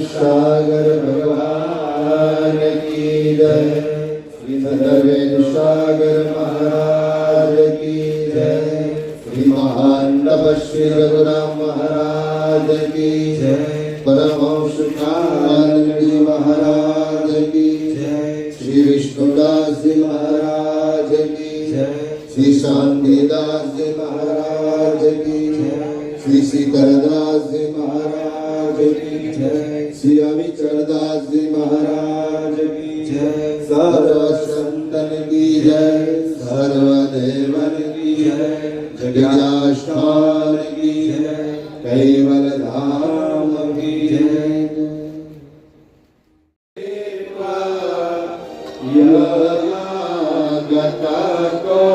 सागर भगवान की जय। श्री सदवेद सागर महाराज की जय। श्री महान तपस्वी रघुराम महाराज की जय। परमहंस सुखानंद जी महाराज की जय। श्री विष्णुदास जी महाराज की जय। श्री शांतिदास जी महाराज की जय। श्री सीकरदास जी महाराज की जय। श्री अविचलदास जी महाराज की जय। सर्व संतन की जय। सर्वदेवन की जय। जगदाष्टान की जय। कैवल धाम की जय। गता को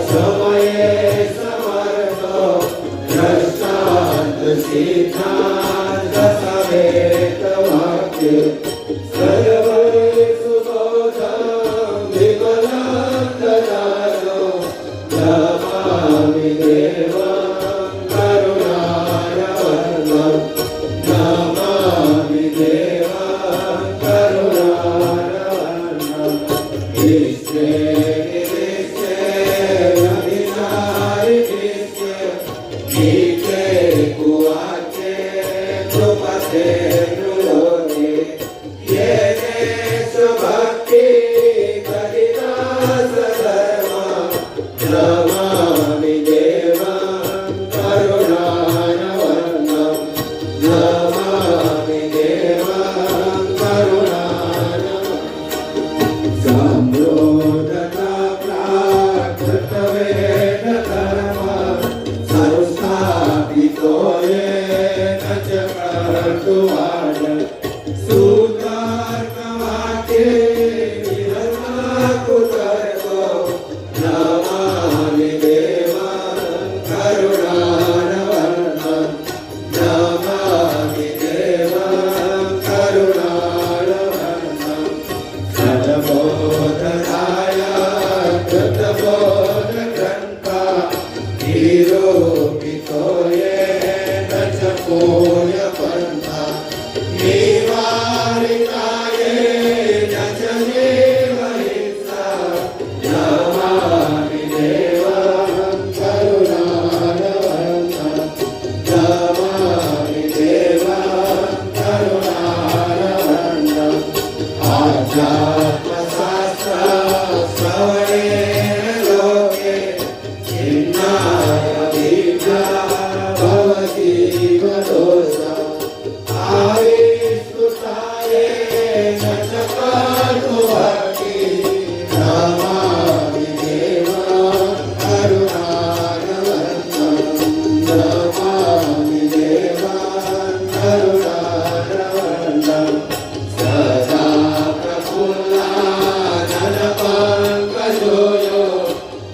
समये समर्थ સોયે નચ કોય પંથા નિવારિતાયે નચ દેવહિંસા નમામિ દેવં કરુણારવંતં નમામિ દેવં કરુણારવંતં આધ્યાત્મશાસ્ત્ર શ્રવણેન લોકે ચિન્નાય વિદ્યા ભવતી વદોષા આવિષ્કૃતાય નચ પાર્થો ભક્તિ નમામિ દેવં કરુણારવંતં નમામિ દેવં કરુણારવંતં સદા પ્રફુલ્લાનન પંકજોયો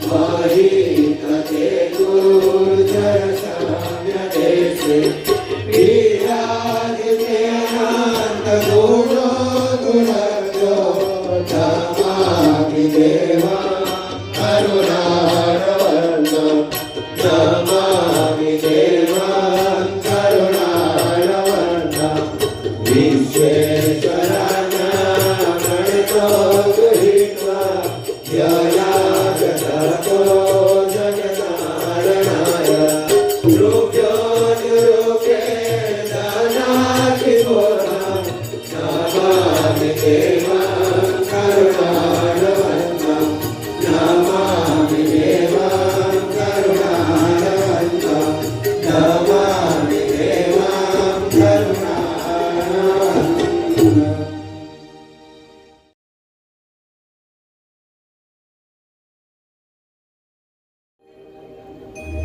મહિતતે ગુર્જર સામ્ય દેશે વિરાજિતેનાંત ગુણો ગુણજો નમામિ દેવં કરુણારવંતં નમામિ દેવં કરુણારવંતં વિશ્વેશ્વરાના ગણિતો ગૃહીત્વા યયા જગતો જગનારણાય રૂપ્યો નિરૂપે દાનાખિગોરા નમામિ દેવં કરુણારવંતં નમામિ દેવં કરુણારવંતં નમામિ દેવં કરુણારવંતં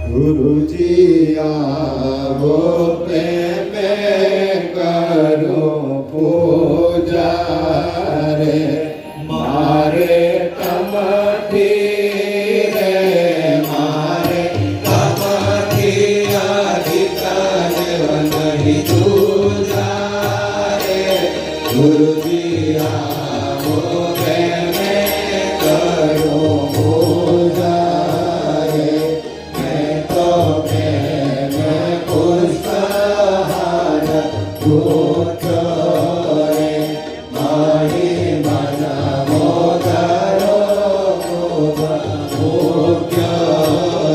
ગુરુજી આવો પ્રેમ કરો પૂજા રે મારે તમથી રે મારે તમથી અધિકાર નહીં પૂજા રે ગુરુજી આવો પ્રેમ કરો પૂજા રે પુષ્પહાર ગોચરે મારી મન મોદરો ભોગ્ય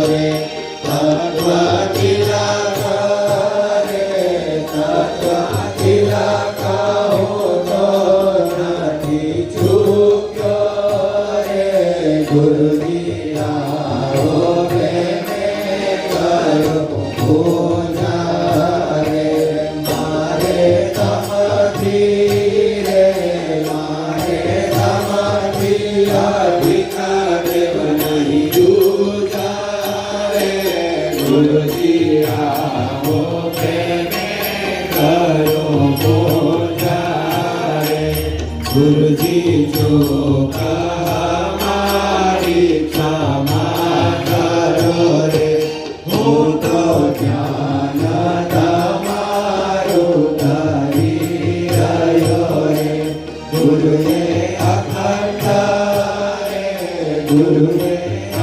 રે તત્વ તિલક રે તત્વ તિલક હોતો નથી ચૂક્યો રે ગુરુજી આવો પૂજા રે મારે તમથી રે મારે તમથી અધિકાર નહીં પૂજા રે ગુરુજી આવો પ્રેમ કરો પૂજા રે ગુરુજી જો મારી ક્ષમા કરો રે હું તો જ્ઞાન તમારું ધરી રહ્યો રે ગુરુને અખંડ રે ગુરુને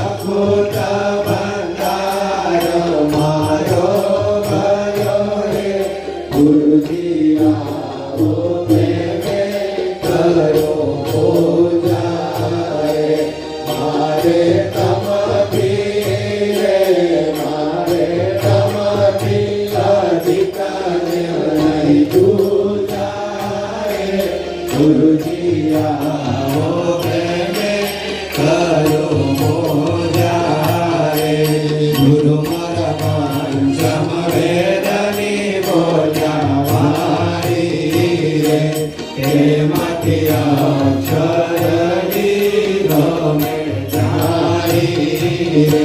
અખૂટ ભંડાર મારો ભર્યો રે ગુરુજી આવો પ્રેમ કરો પૂજા રે મારે તમથી રે મારે તમથી અધિકાર નહીં પૂજા રે ગુરુજી આવો પ્રેમ કરો પૂજા રે ગુરુ મારા પંચમ વેદની બોલ્યા વારી રે એમાંથી અક્ષરની ગમે જારી રે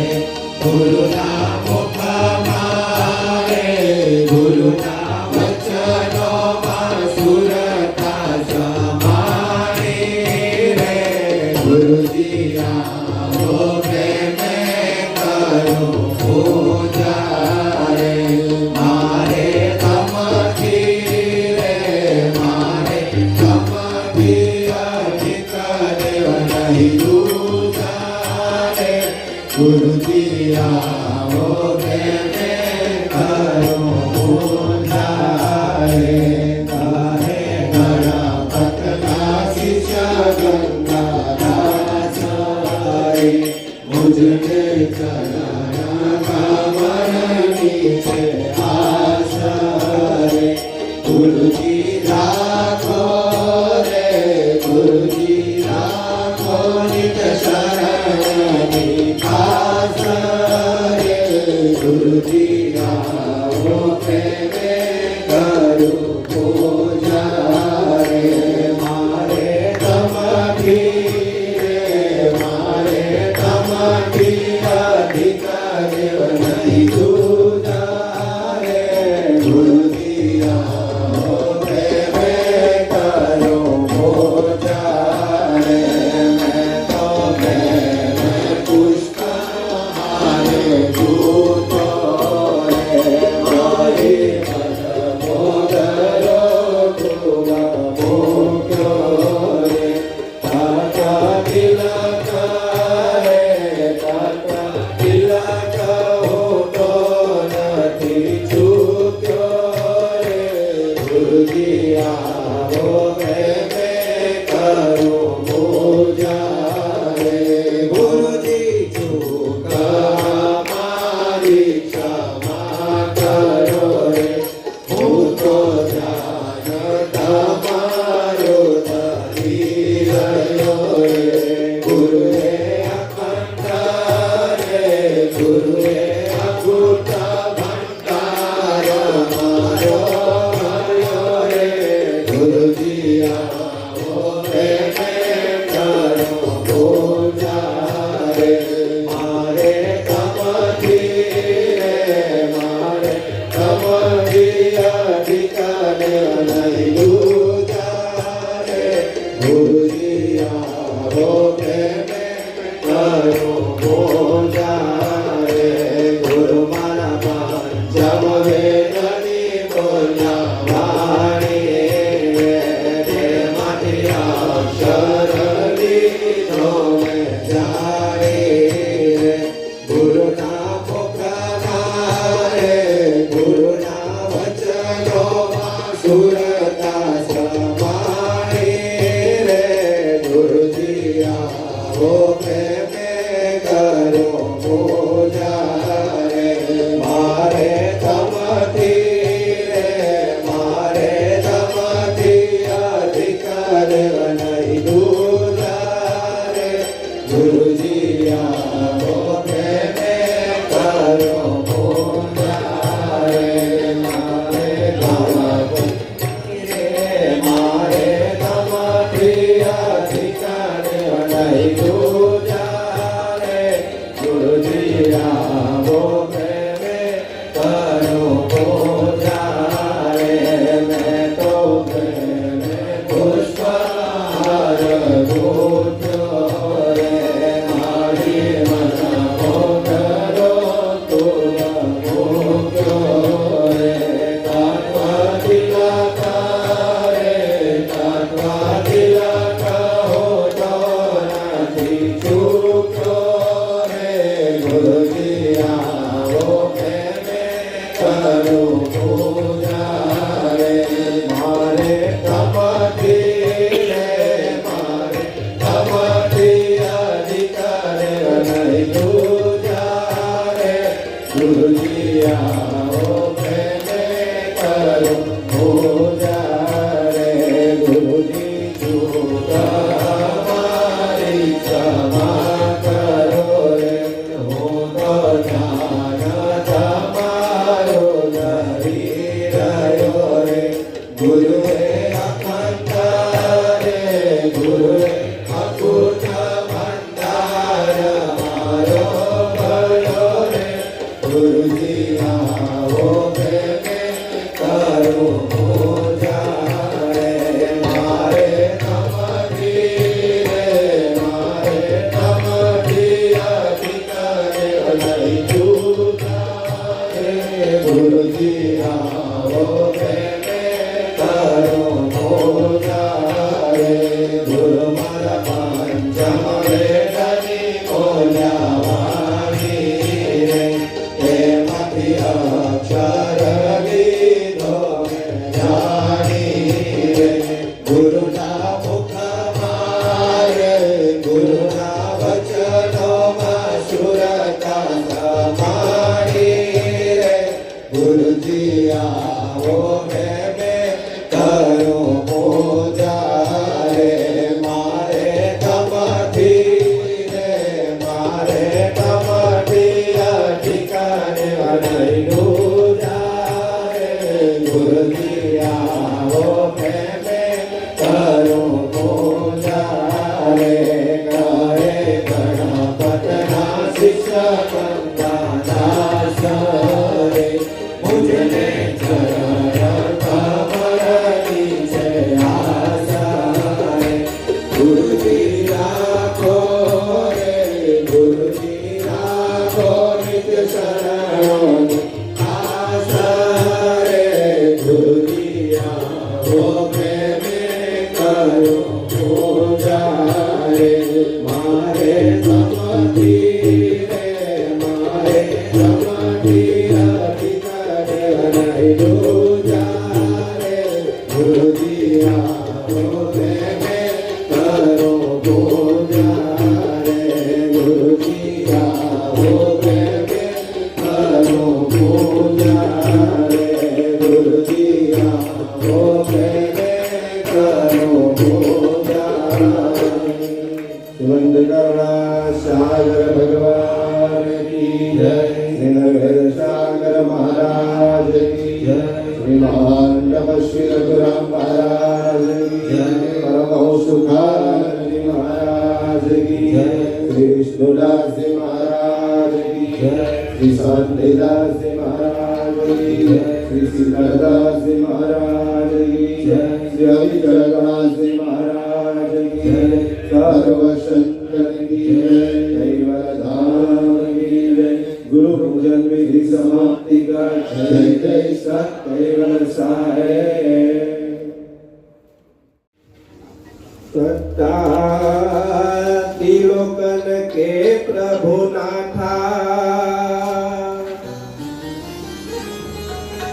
ગુરુના મુખમાં રે ગુરુના વચનોમાં સુરતા સમારી રે ગુરુજી આવો પ્રેમ કરો પૂજા રે મારે તમથી રે મારે તમથી અધિકાર નહીં પૂજા રે ગુરુજી આવો પ્રેમ નહીં જુદા રે ગુરુજી આવો પ્રેમે કરો મોજા રે મેં તો પ્રેમે પુષ્પ મારે જૂતો રે મારી મન મોગરો ગુવા મોગ્યો રે તાતા તિલક રે તાતા તિલક હોતો નથી ચૂક્યો રે ગુરુજી આવો પ્રેમે કરો મોજા રે ગુરુજી ચૂકા મારી ક્ષમા કરો રે હું તો ધ્યાન તમારો ધરી રહ્યો રે ગુરુએ અખંડ રે ગુરુએ અખૂટ ભંડાર મારો હર્યો રે ગુરુજી આવો પ્રેમે કરો મોજા રે મારે તમથી રે મારે તમથી અધિકાર નહીં જુદા રે ગુરુજી આવો પ્રેમે કરો મોજા રે ગુરુ મારા પંચમ વેદની બોલ્યા વાણી રે તેમાંથી અક્ષર લીધો મેં જાણી રે ગુરુના પોકારા રે ગુરુના વચનોમાં સુરતા સમાણી રે ગુરુજી આવો પ્રેમે કરો મોજા રે મારે તમથી રે મારે તમથી અધિકાર નહીં જુદા રે ગુરુજી આવો પ્રેમે કરો મોજા રે મારે તમથી રે મારે તમથી અધિકાર નહીં જુદા રે ગુરુજી આવો પ્રેમે કરો મોજા રે મેં તો પ્રેમે પુષ્પહાર ગોઠ્યો રે મારી મન મોગરો તુમ મોગ્યો રે તાત્વા તિલક રે તાત્વા તિલક હોતો નથી ચૂક્યો રે ગુરુજી આવો પ્રેમે કરો મોજા રે મારે તમથી રે મારે તમથી અધિકાર નહીં જુદા રે ગુરુજી આવો પ્રેમે કરો મોજા રે ગુરુજી ચૂકા મારી ક્ષમા કરો રે હું તો ધ્યાન તમારો ધરી રહ્યો રે ગુરુએ અખંડ રે ગુરુએ અખૂટ ભંડાર મારો ભર્યો રે ગુરુજી આવો પ્રેમે કરો મોજા રે મારે તમથી રે મારે તમથી અધિકાર નહીં જુદા રે ગુરુજી આવો પ્રેમે કરો મોજા રે ગુરુ મારા પંચમ વેદની બોલ્યા વાણી રે તેમાંથી અક્ષર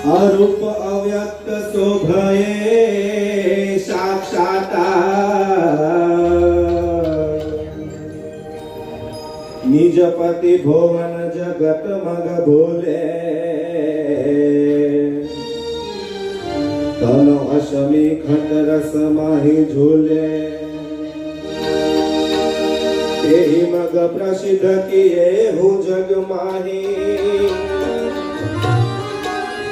अरूप अव्यक्त शोभये साक्षात्कार निजपति भुवन जगत मग भोले तनो अशमी खंड रस माही झूले तेहि मग प्रसिद्ध किए हूँ जग माही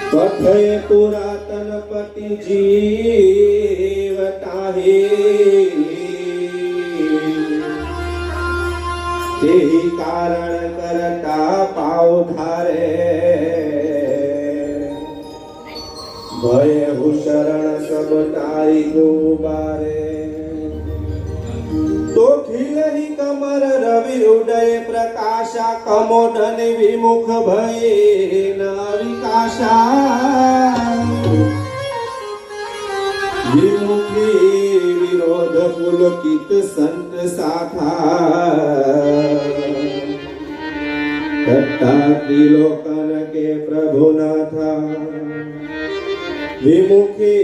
कथय पुरातन पति जीवताहि तेहि कारण करता पाव धारे भय हु शरण सब ताई दुबारे तो खिलहि कमर रवि उदय प्रकाशा कमोदन विमुख भय न विकाशा विमुखी विरोध पुलकित संत साथा तत्ता त्रिलोकन के प्रभु नाथा विमुखी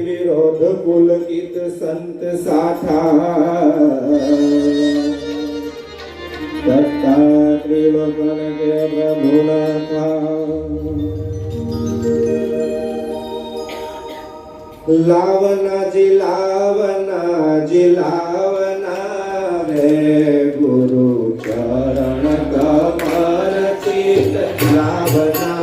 विरोध पुलकित संत साथा दत्ता त्रिलोकन के प्रभु नाथा लावना जी लावना रे गुरु चरण कमर चित लावना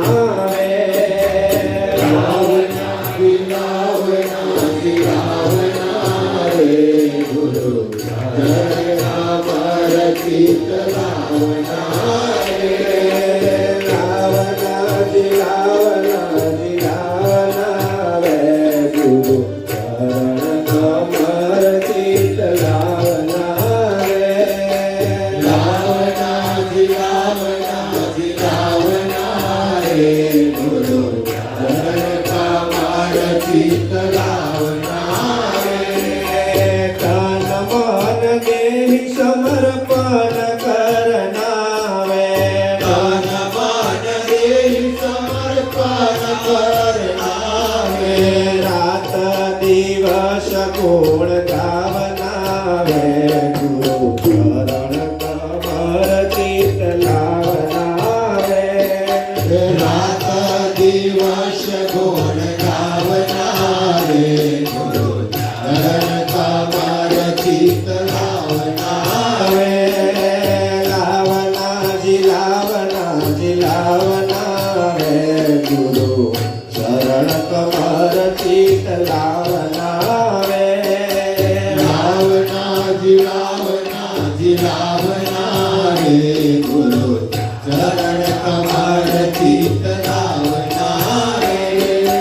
कोण गावना वे गुरु चरण कमर चित लावना वे रात दिवस कोण गावना वे गुरु चरण कमर चित लावना वे लावना जी लावना वे गुरु चरण कमर चित लावना जिलावना रे गुरु चरण कमर चित लावना रे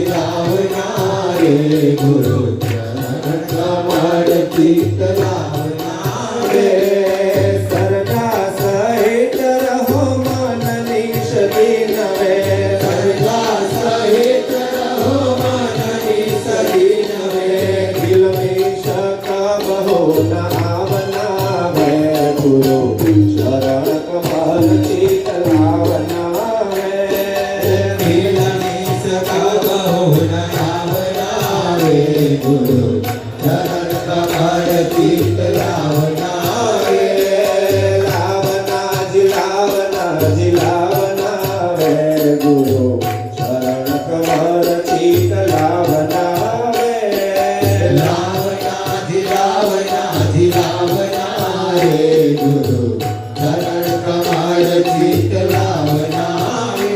લાવના રે ગુરુ ચરણ કમળ ચિત્ત લાવના રે સરદા સહિત રહો મનની સદી નવે સરદા સહિત રહો મનની સદી નવે દિલમી શક બહુ ન આવના હે ગુરુ શરણ કમલ ચિત લાવના હે દિલની સખા બહુ ન આવના રે ગુરુ ચરણ કમળ ચિત્ત લાવના રે લાવના જી લાવના હે ગુરુ શરણ કમલ ચિત લાવના હે લાવના રે ગુરુ ચરણ કમળ ચિત્ત લાવના રે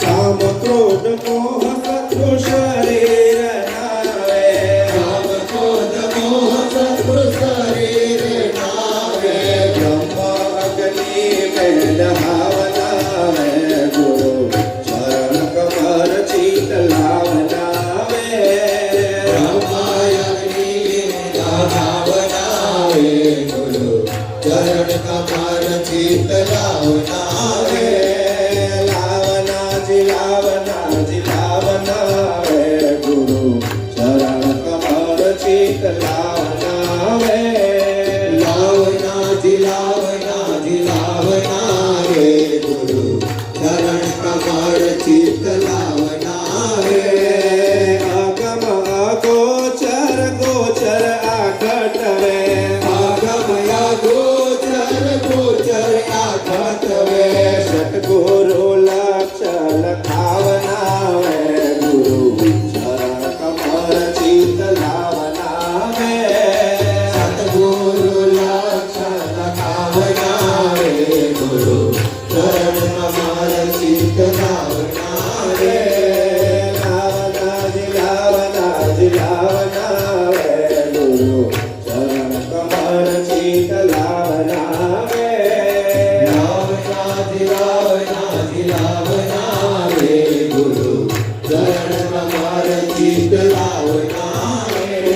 કામ ક્રોધ મોહ શત્રુ શરીર નાવે કામ ક્રોધ મોહ શત્રુ શરીર નાવે બ્રહ્મ અગ્નિ મેં દહાવના હે ગુરુ શરણ કમર ચિત લાવના હે બ્રહ્માયગ્નિ દાવના રે ગુરુ ચરણ કમળ ચિત્ત લાવના રે લાવના જી લાવના હે ગુરુ શરણ કમર ચિત લાવના હે લાવના રે ગુરુ ચરણ કમળ ચિત્ત લાવના રે આગમ અગોચર ગોચર આઘટ વે આગમયા ગોચર આઘાત વે સતગુરુ લક્ષ લખાવના હે ગુરુ શરણ કમર ચિત લાવના હે સતગુરુ લક્ષણ લખાવના રે ગુરુ ચરણ કમળ ચિત્ત લાવના રે લાવના જી લાવના હે ગુરુ શરણ કમર ચિત લાવના હે લાવના રે ગુરુ ચરણ કમળ ચિત્ત લાવના રે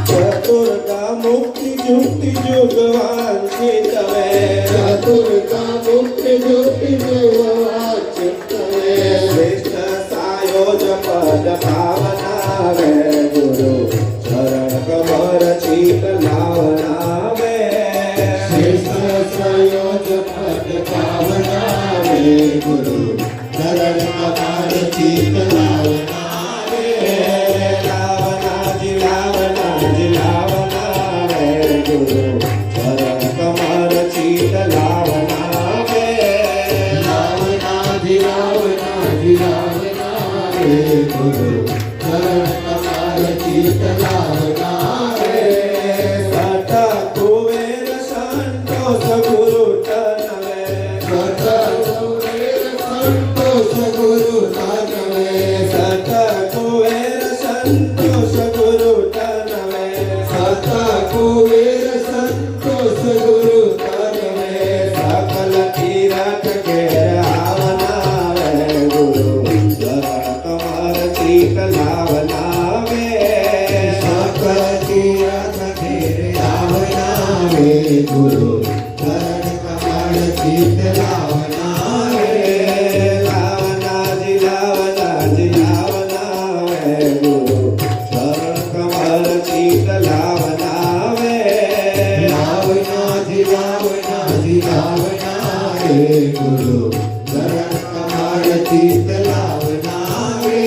ચતુર્ગા મુક્તિ જુક્તિ જુગવાન છે તમે ચતુર્ગા મુક્તિ જ્યોતિ દેવા ચિત્તવે શ્રેષ્ઠ સાયોજ પદ ભાવના વે ગુરુ શરણ કમર ચિત લાવના વે શ્રેષ્ઠ સંયોજ પદ ભાવના રે ગુરુ ચરણ કમળ ચિત્ત લાવના રે લાવના જી લાવના વે ગુરુ શરણ કમર ચિત લાવના વે લાવના રે ગુરુ ચરણ કમળ ચિત્ત લાવના રે સત કુબેર સંતોષ ગુરુ તનવે સત કુબેર ચીત લાવનાવે સંપત્તિ રથ ઘેર આવનાવે ગુરુ ચરણ કમળ ચિત લાવનાવે લાવનાજી લાવનાજી લાવનાવે ગુરુ ચરણ કમળ ચીત લાવનાવે લાવનાજી લાવનાજી લાવનાવે ગુરુ ચરણ કમળ ચિત લાવનાવે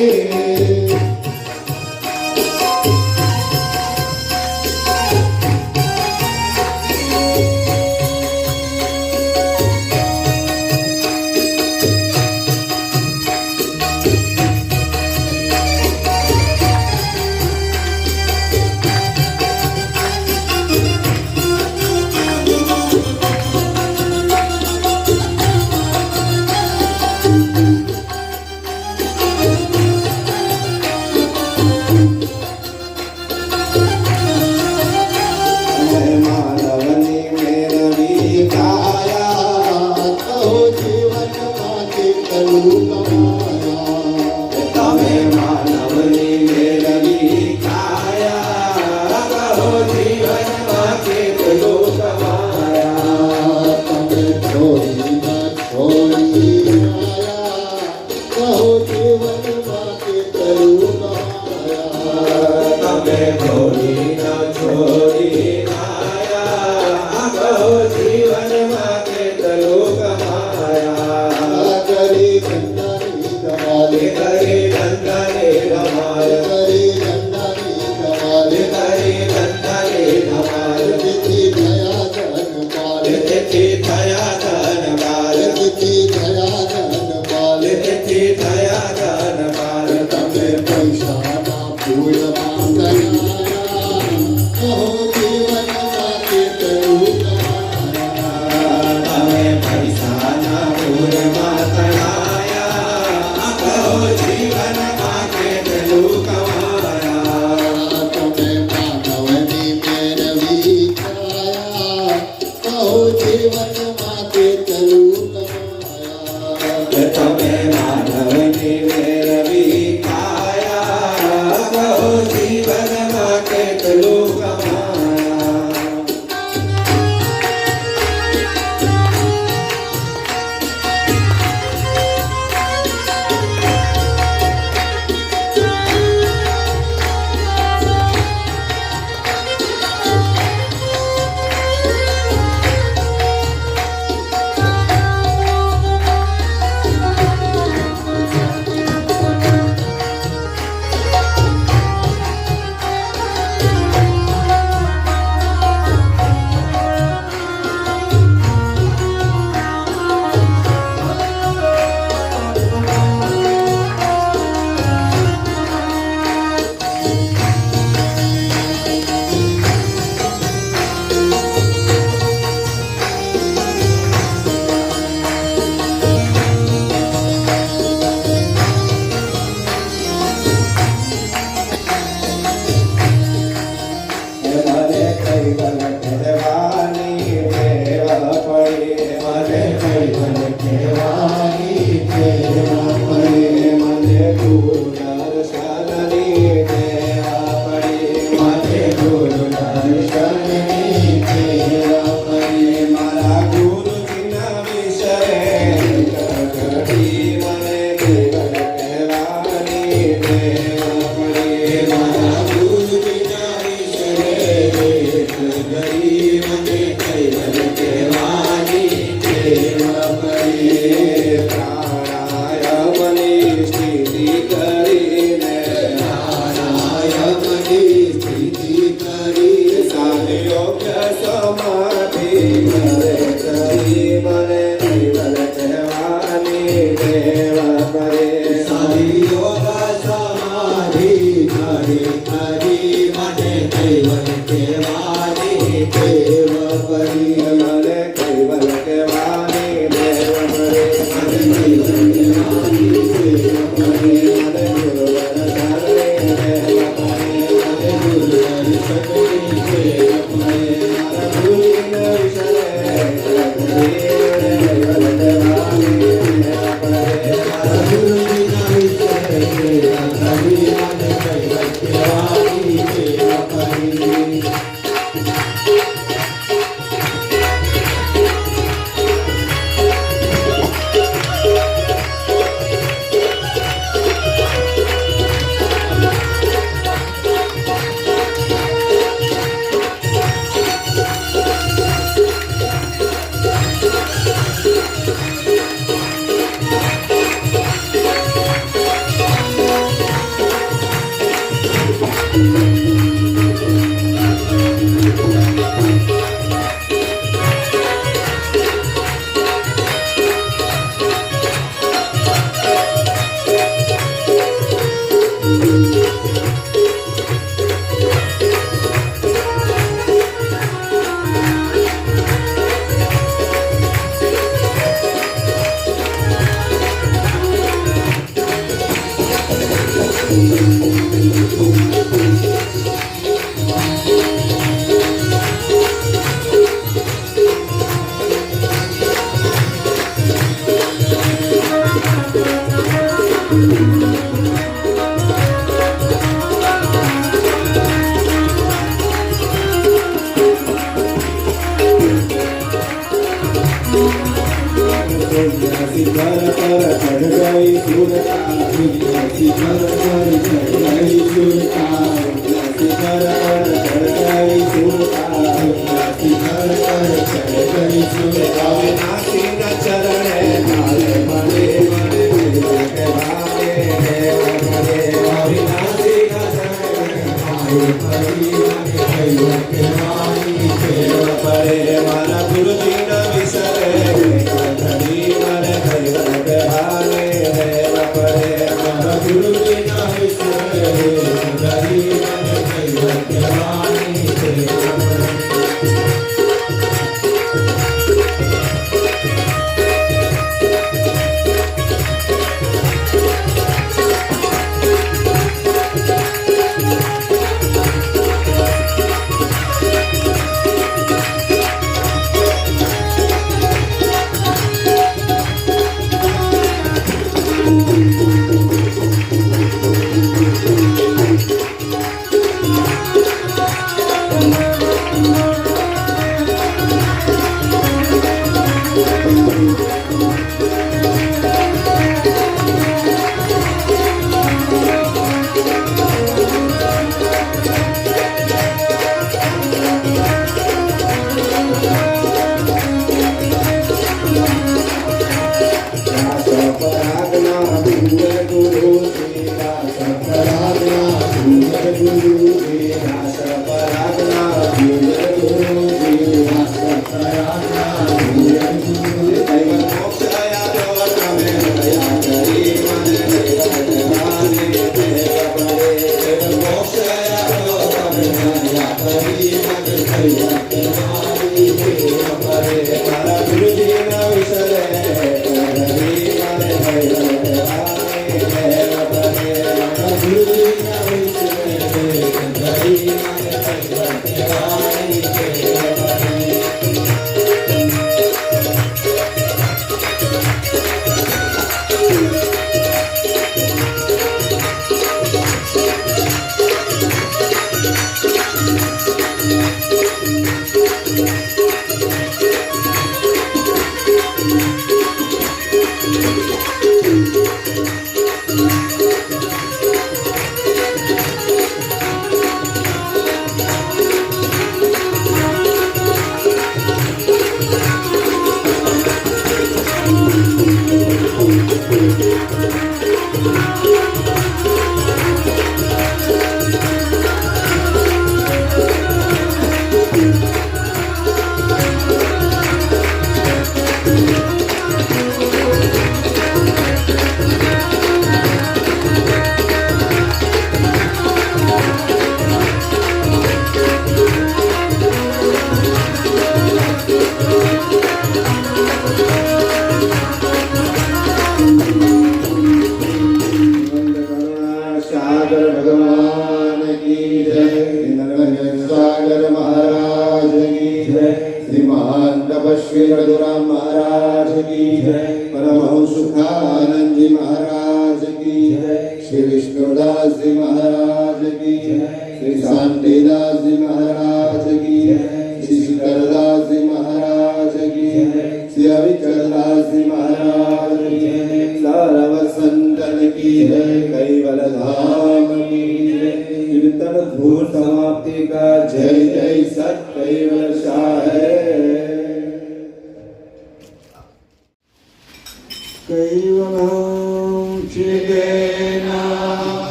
Kaivalam Chidena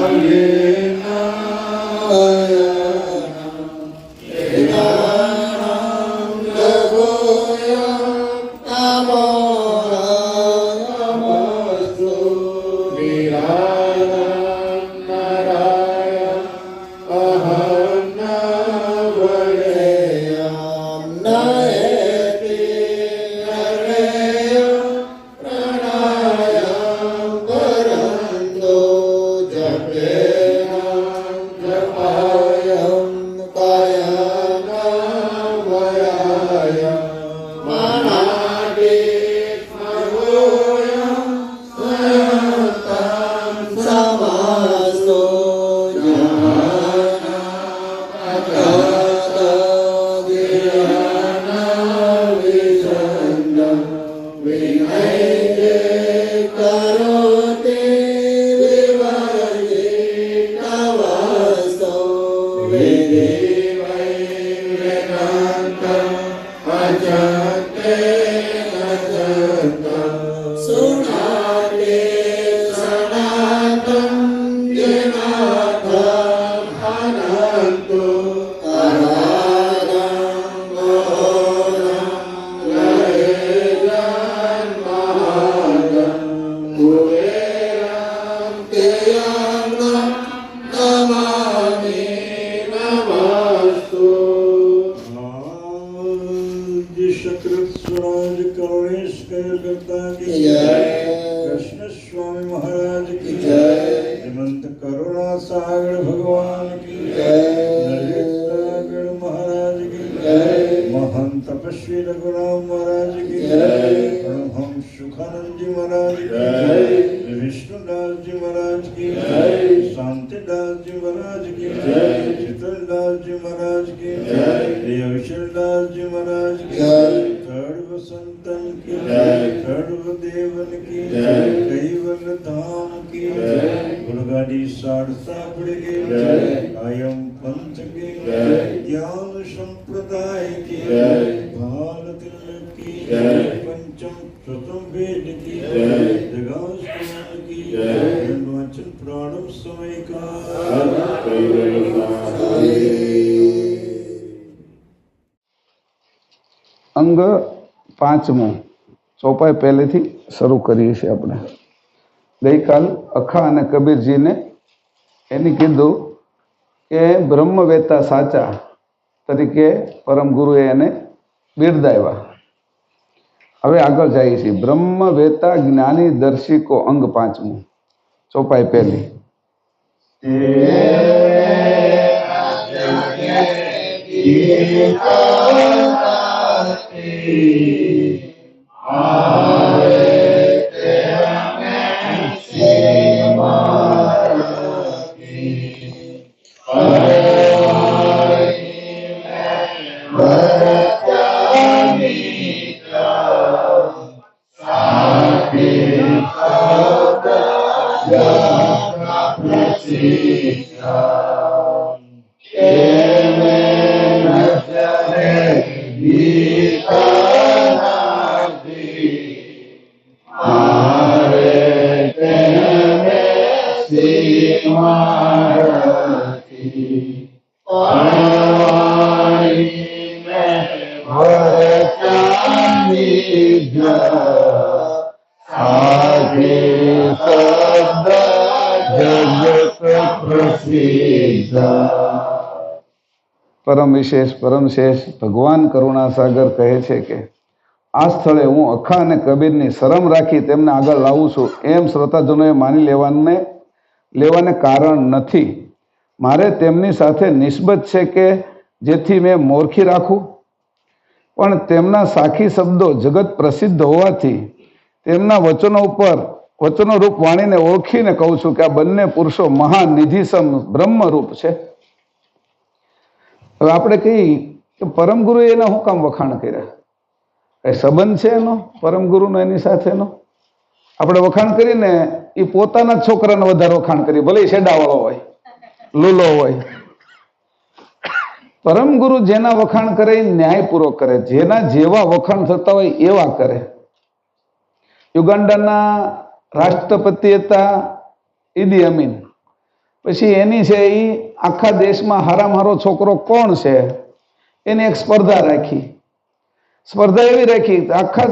Avyena જપાયં કાયાનાં વયાયં મનાદે સ્મરોયં સ્વયંતાં સમાસો Krishna Swami Maharaj की जय। हेमंत करुणा सागर भगवान की जय। सागर महाराज की जय। महान तपस्वी रघुराम महाराज की जय। परमहंस सुखानंद जी महाराज की जय। विष्णुदास जी महाराज की जय। शांतिदास जी महाराज की जय। शीतलदास जी महाराज की जय। अवसरदास जी महाराज की जय। सर्व संतन की जय। सर्व देवन की जय। कैवल धाम की जय। गुरगाड़ी सारसा पड़ के जय। कायम पंथ की जय। ज्ञान संप्रदाय की जय। भाल तिलक की जय। पंचम चतुर्थ वेद की जय। जगाष्टमी की जय। वचन प्रारंभ समय का અંગ પાંચમું ચોપાઈ પહેલેથી શરૂ કરીએ છીએ આપણે. ગઈકાલ અખા અને કબીરજીને એને કીધું કે બ્રહ્મવેતા સાચા તરીકે પરમ ગુરુએ એને બિરદાવ્યા. હવે આગળ જઈએ છીએ. બ્રહ્મવેતા જ્ઞાની દર્શિકો અંગ પાંચમું ચોપાઈ પહેલી. પરમ વિશેષ પરમ શેષ ભગવાન કરુણા સાગર કહે છે કે આ સ્થળે હું અખા અને કબીરની શરમ રાખી તેમને આગળ લાવું છું એમ શ્રોતાજનોએ માની લેવાને કારણ નથી. મારે તેમની સાથે નિસ્બત છે કે જેથી મેં મોરખી રાખું, પણ તેમના સાખી શબ્દો જગત પ્રસિદ્ધ હોવાથી તેમના વચનો રૂપ વાણીને ઓળખીને કહું છું કે આ બંને પુરુષો મહાન નિધિસમ બ્રહ્મરૂપ છે. હવે આપણે કહીએ કે પરમ ગુરુએ એના શું કામ વખાણ કર્યા? કઈ સંબંધ છે એનો પરમ ગુરુનો એની સાથેનો? આપણે વખાણ કરીને એ પોતાના જ છોકરાને વધારે વખાણ કરીએ, ભલે શેડાવાળો હોય, લૂલો હોય. પરમ ગુરુ જેના વખાણ કરે એ ન્યાયપૂર્વક કરે, જેના જેવા વખાણ થતા હોય એવા કરે. યુગાન્ડાના રાષ્ટ્રપતિ હતા ઈદી અમીન. પછી એની છે એ આખા દેશમાં હારામાં હારો છોકરો કોણ છે એની એક સ્પર્ધા રાખી. સ્પર્ધા એવી રાખી આખા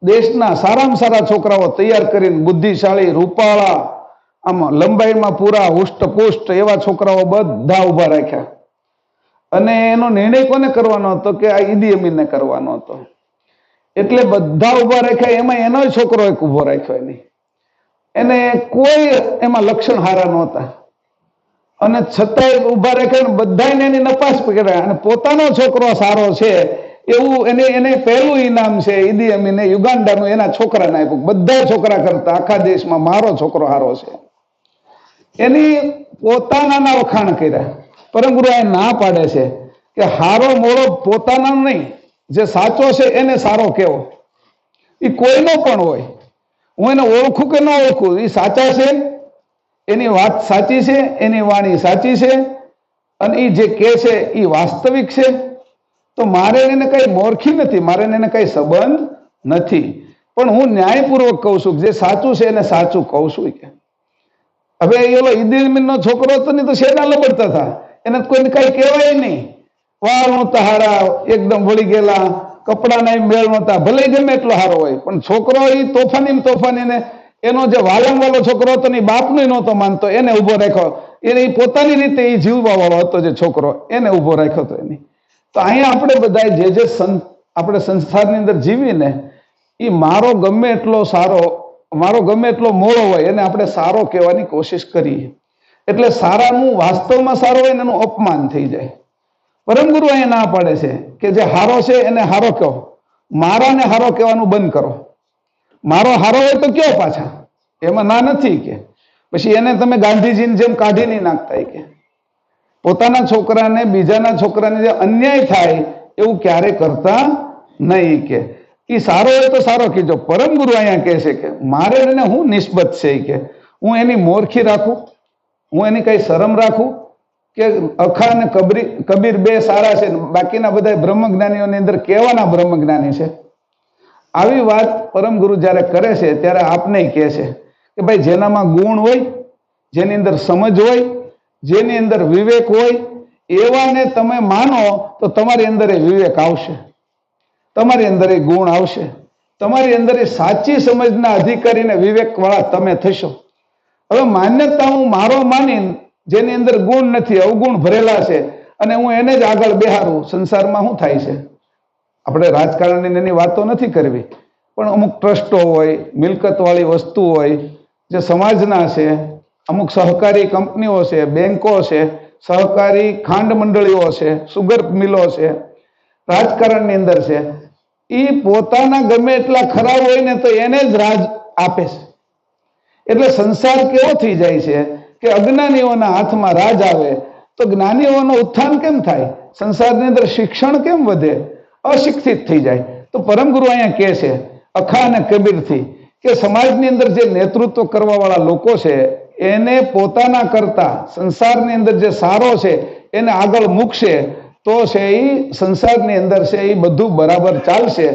દેશના સારામાં સારા છોકરાઓ તૈયાર કરીને બુદ્ધિશાળી, રૂપાળા, આમાં લંબાઈમાં પૂરા હુષ્ટપુષ્ટ એવા છોકરાઓ બધા ઉભા રાખ્યા. અને એનો નિર્ણય કોને કરવાનો હતો? કે આ ઈદી અમીનને કરવાનો હતો. એટલે બધા ઉભા રાખ્યા. એમાં એનો છોકરો એક ઉભો રાખ્યો. એને કોઈ એમાં લક્ષણ હારા નહોતા. અને છતાંય ઊભા રાખે બધાને એની નપાસ કરે અને પોતાનો છોકરો સારો છે એવું એને પહેલું ઇનામ છે ઈદી અમીને યુગાન્ડાનું એના છોકરાને આપ્યું. બધા છોકરા કરતા આખા દેશમાં મારો છોકરો સારો છે. એની પોતાના વખાણ કર્યા. પરમ ગુરુ આ ના પાડે છે કે હારો મોળો પોતાના નહીં, જે સાચો છે એને સારો કેવો. એ કોઈનો પણ હોય, હું એને ઓળખું કે ન ઓળખું, એ સાચા છે, એની વાત સાચી છે, એની વાણી સાચી છે અને એ જે કહે છે એ વાસ્તવિક છે. તો મારે એને કઈ મોરખી નથી, મારે એને કઈ સંબંધ નથી, પણ હું ન્યાયપૂર્વક કહું છું જે સાચું છે એને સાચું કહું છું. કે હવે એલો ઈદી અમીનનો છોકરો હતો ને તો શેના લબડતા હતા, એને કોઈને કઈ કહેવાય નહીં. વાળ નહોતા હારા, એકદમ વળી ગયેલા, કપડાના મેળ નહોતા, ભલે ગમે એટલો સારો હોય, પણ છોકરો એ તોફાની ને એનો જે વાલમ વાળો છોકરો હતો ને બાપનું નહોતો માનતો, એને ઉભો રાખ્યો. એને પોતાની રીતે એ જીવવા વાળો હતો જે છોકરો, એને ઉભો રાખ્યો હતો એની. તો અહીંયા આપણે બધા જે આપણે સંસારની અંદર જીવીને એ મારો ગમે એટલો સારો, મારો ગમે એટલો મોળો હોય એને આપણે સારો કહેવાની કોશિશ કરીએ, એટલે સારાનું વાસ્તવમાં સારો હોય ને એનું અપમાન થઈ જાય. પરમ ગુરુ અહીંયા ના પાડે છે કે જે હારો છે એને હારો કહો, મારાને હારો કહેવાનું બંધ કરો. મારો હારો હોય તો કયો પાછા, એમાં ના નથી. કે પછી એને તમે ગાંધીજીની જેમ કાઢી નહીં નાખતા. કે પોતાના છોકરાને બીજાના છોકરાને જે અન્યાય થાય એવું ક્યારે કરતા નહીં. કે એ સારો હોય તો સારો કીજો. પરમ ગુરુ અહીંયા કહે છે કે મારે એને હું નિસ્બત છે, કે હું એની મોરખી રાખું, હું એની કઈ શરમ રાખું કે અખા અને કબીર બે સારા છે, બાકીના બધા બ્રહ્મજ્ઞાનીઓની અંદર કેવાના બ્રહ્મજ્ઞાની છે. આવી વાત પરમ ગુરુ જયારે કરે છે ત્યારે આપને કહે છે કે ભાઈ જેનામાં ગુણ હોય, જેની અંદર સમજ હોય, જેની અંદર વિવેક હોય, એવાને તમે માનો તો તમારી અંદર એ વિવેક આવશે, તમારી અંદર એ ગુણ આવશે, તમારી અંદર એ સાચી સમજના અધિકારીને વિવેક વાળા તમે થશો. હવે માન્યતા હું મારો માની જેની અંદર ગુણ નથી, અવગુણ ભરેલા છે, અને હું એને જ આગળ બેહારું. સંસારમાં શું થાય છે, આપણે રાજકારણની એની વાતો નથી કરવી, પણ અમુક ટ્રસ્ટો હોય, મિલકત વાળી વસ્તુ હોય જે સમાજના છે, અમુક સહકારી કંપનીઓ છે, બેંકો છે, સહકારી ખાંડ મંડળીઓ છે, સુગર મિલો છે, રાજકારણની અંદર છે. એ પોતાના ગમે એટલા ખરાબ હોય ને તો એને જ રાજ આપે છે. એટલે સંસાર કેવો થઈ જાય છે કે અજ્ઞાનીઓના હાથમાં રાજ આવે તો જ્ઞાનીઓનું ઉત્થાન કેમ થાય, સંસારની અંદર શિક્ષણ કેમ વધે, અશિક્ષિત થઈ જાય. તો પરમ ગુરુ અહીંયા કહે છે અખા અને કબીરથી કે સમાજની અંદર જે નેતૃત્વ કરવા વાળા લોકો છે એને પોતાના કરતા સંસારની અંદર જે સારો છે એને આગળ મૂકશે તો છે એ સંસારની અંદર છે એ બધું બરાબર ચાલશે,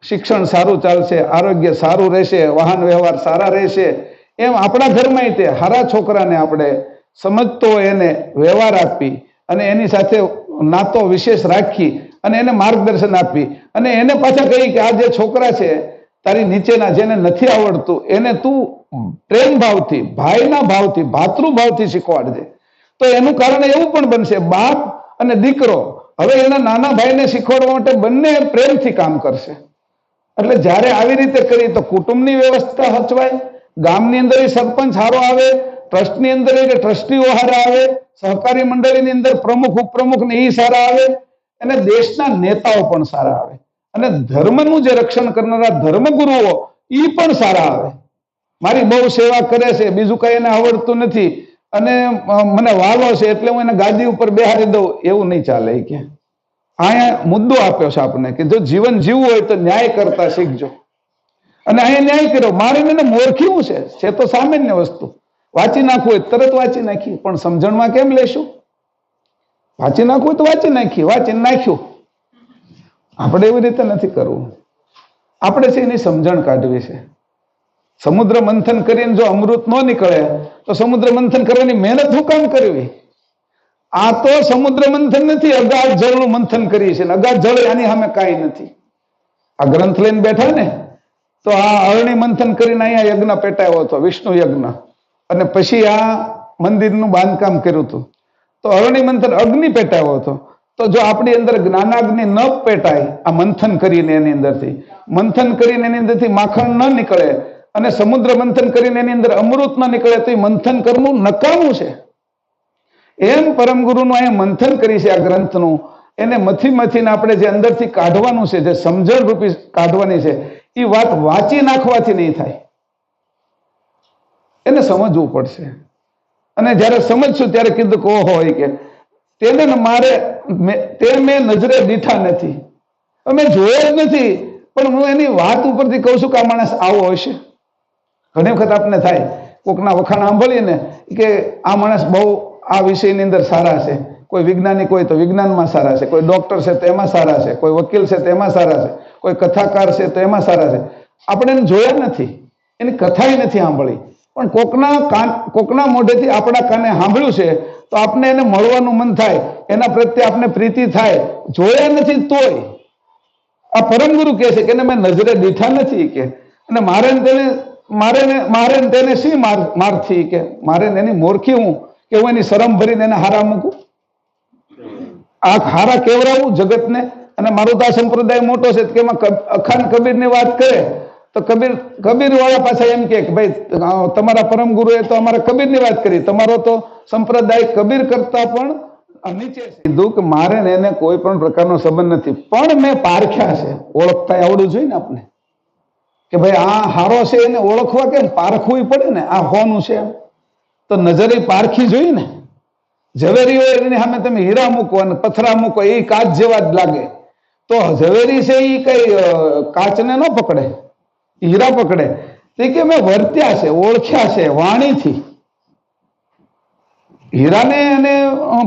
શિક્ષણ સારું ચાલશે, આરોગ્ય સારું રહેશે, વાહન વ્યવહાર સારા રહેશે. એમ આપણા ઘરમાં તે હારા છોકરાને આપણે સમજતો એને વ્યવહાર આપી અને એની સાથે નાતો વિશેષ રાખી અને એને માર્ગદર્શન આપી અને એને પાછા કહી કે આ જે છોકરા છે તારી નીચેના જેને નથી આવડતું એને તું પ્રેમ ભાવથી, ભાઈના ભાવથી, ભાતૃભાવથી શીખવાડજે. તો એનું કારણ એવું પણ બનશે બાપ અને દીકરો હવે એના નાના ભાઈને શીખવાડવા માટે બંને પ્રેમથી કામ કરશે. એટલે જ્યારે આવી રીતે કરી તો કુટુંબની વ્યવસ્થા હચવાય, ગામની અંદર સરપંચ સારો આવે, ટ્રસ્ટની અંદર ટ્રસ્ટીઓ સારા આવે, સહકારી મંડળીની અંદર પ્રમુખ ઉપપ્રમુખ ને એ સારા આવે અને દેશના નેતાઓ પણ સારા આવે અને ધર્મનું જે રક્ષણ કરનારા ધર્મગુરુઓ એ પણ સારા આવે. મારી બહુ સેવા કરે છે, બીજું કઈ એને આવડતું નથી અને મને વાલો છે એટલે હું એને ગાદી ઉપર બેહારી દઉં, એવું નહીં ચાલે. કે અહીંયા મુદ્દો આપ્યો છે આપણને કે જો જીવન જીવવું હોય તો ન્યાય કરતા શીખજો. અને અહીંયા ન્યાય કર્યો, મારે એને મોરખ્યું છે તો સામાન્ય વસ્તુ, વાંચી નાખવું હોય તરત વાંચી નાખી, પણ સમજણમાં કેમ લેશું? વાંચી નાખવું તો વાંચી નાખી, વાંચીને નાખ્યું. આપણે એવી રીતે નથી કરવું, આપણે છે એની સમજણ કાઢવી છે. સમુદ્ર મંથન કરીને જો અમૃત ન નીકળે તો સમુદ્ર મંથન કરવાની મહેનત શું કામ કરવી? આ તો સમુદ્ર મંથન નથી, અગાધ જળનું મંથન કરીએ છીએ. અગાધ જળ આની સામે કાંઈ નથી. આ ગ્રંથ લઈને બેઠા ને તો આ અરણી મંથન કરીને અહીંયા યજ્ઞ પેટાયો હતો, વિષ્ણુ યજ્ઞ, અને પછી આ મંદિરનું બાંધકામ કર્યું હતું. તો અરણી મંથન અગ્નિ પેટાયો હતો. તો જો આપણી અંદર જ્ઞાનાગ્નિ ન પેટાય આ મંથન કરીને એની અંદરથી, મંથન કરીને એની અંદરથી માખણ ન નીકળે અને સમુદ્ર મંથન કરીને એની અંદર અમૃત ન નીકળે તો એ મંથન કરવું નકામું છે. એમ પરમ ગુરુનું અહીંયા મંથન કરી છે આ ગ્રંથનું, એને મથીને આપણે જે અંદરથી કાઢવાનું છે, જે સમજણ રૂપી કાઢવાની છે, એ વાત વાંચી નાખવાથી નહીં થાય, એને સમજવું પડશે. અને જ્યારે સમજશું ત્યારે કીધું કે ઓહો કે તેને મેં નજરે દીઠા નથી, અમે જોયા જ નથી, પણ હું એની વાત ઉપરથી કહું છું કે આ માણસ આવો હશે. ઘણી વખત આપને થાય, કોકના વખાણ સાંભળીએ ને કે આ માણસ બહુ આ વિષયની અંદર સારા છે, કોઈ વૈજ્ઞાનિક હોય તો વિજ્ઞાનમાં સારા છે, કોઈ ડોક્ટર છે તો એમાં સારા છે, કોઈ વકીલ છે તો એમાં સારા છે, કોઈ કથાકાર છે તો એમાં સારા છે. આપણે એને જોયા નથી, એની કથાએ નથી સાંભળી, પણ કોકના મોઢેથી આપણા કાને સાંભળ્યું છે તો આપણે એને મળવાનું મન થાય, એના પ્રત્યે આપણે પ્રીતિ થાય. જોયા નથી તોય આ પરમ ગુરુ કહે છે કે એને મેં નજરે દીઠા નથી કે, અને મારે તેને શી મારથી કે મારે એની મોરખી હું કે હું એની શરમ ભરીને એને હારા મૂકું, આ હારા કેવરાવું જગતને. અને મારો તો આ સંપ્રદાય મોટો છે કે એમાં અખાન કબીરની વાત કરે તો કબીર વાળા પાછા એમ કે ભાઈ તમારા પરમ ગુરુએ તો અમારા કબીરની વાત કરી, તમારો તો સંપ્રદાય કબીર કરતા પણ નીચે છે. કીધું કે મારે એને કોઈ પણ પ્રકારનો સંબંધ નથી, પણ મેં પારખ્યા છે. ઓળખતા આવડવું જોઈએ ને આપણે કે ભાઈ આ હારો છે, એને ઓળખવા કેમ પારખવું પડે ને, આ હોનું છે એમ તો નજરે પારખી જોઈએ ને. ઝવેરી હોય એની સામે તમે હીરા મૂકો અને પથરા મૂકો, એ કાચ જેવા જ લાગે. તો ઝવેરી છે એ કઈ કાચને ન પકડે, હીરા પકડે. તે કે મેં વર્ત્યા છે, ઓળખ્યા છે વાણીથી. હીરાને અને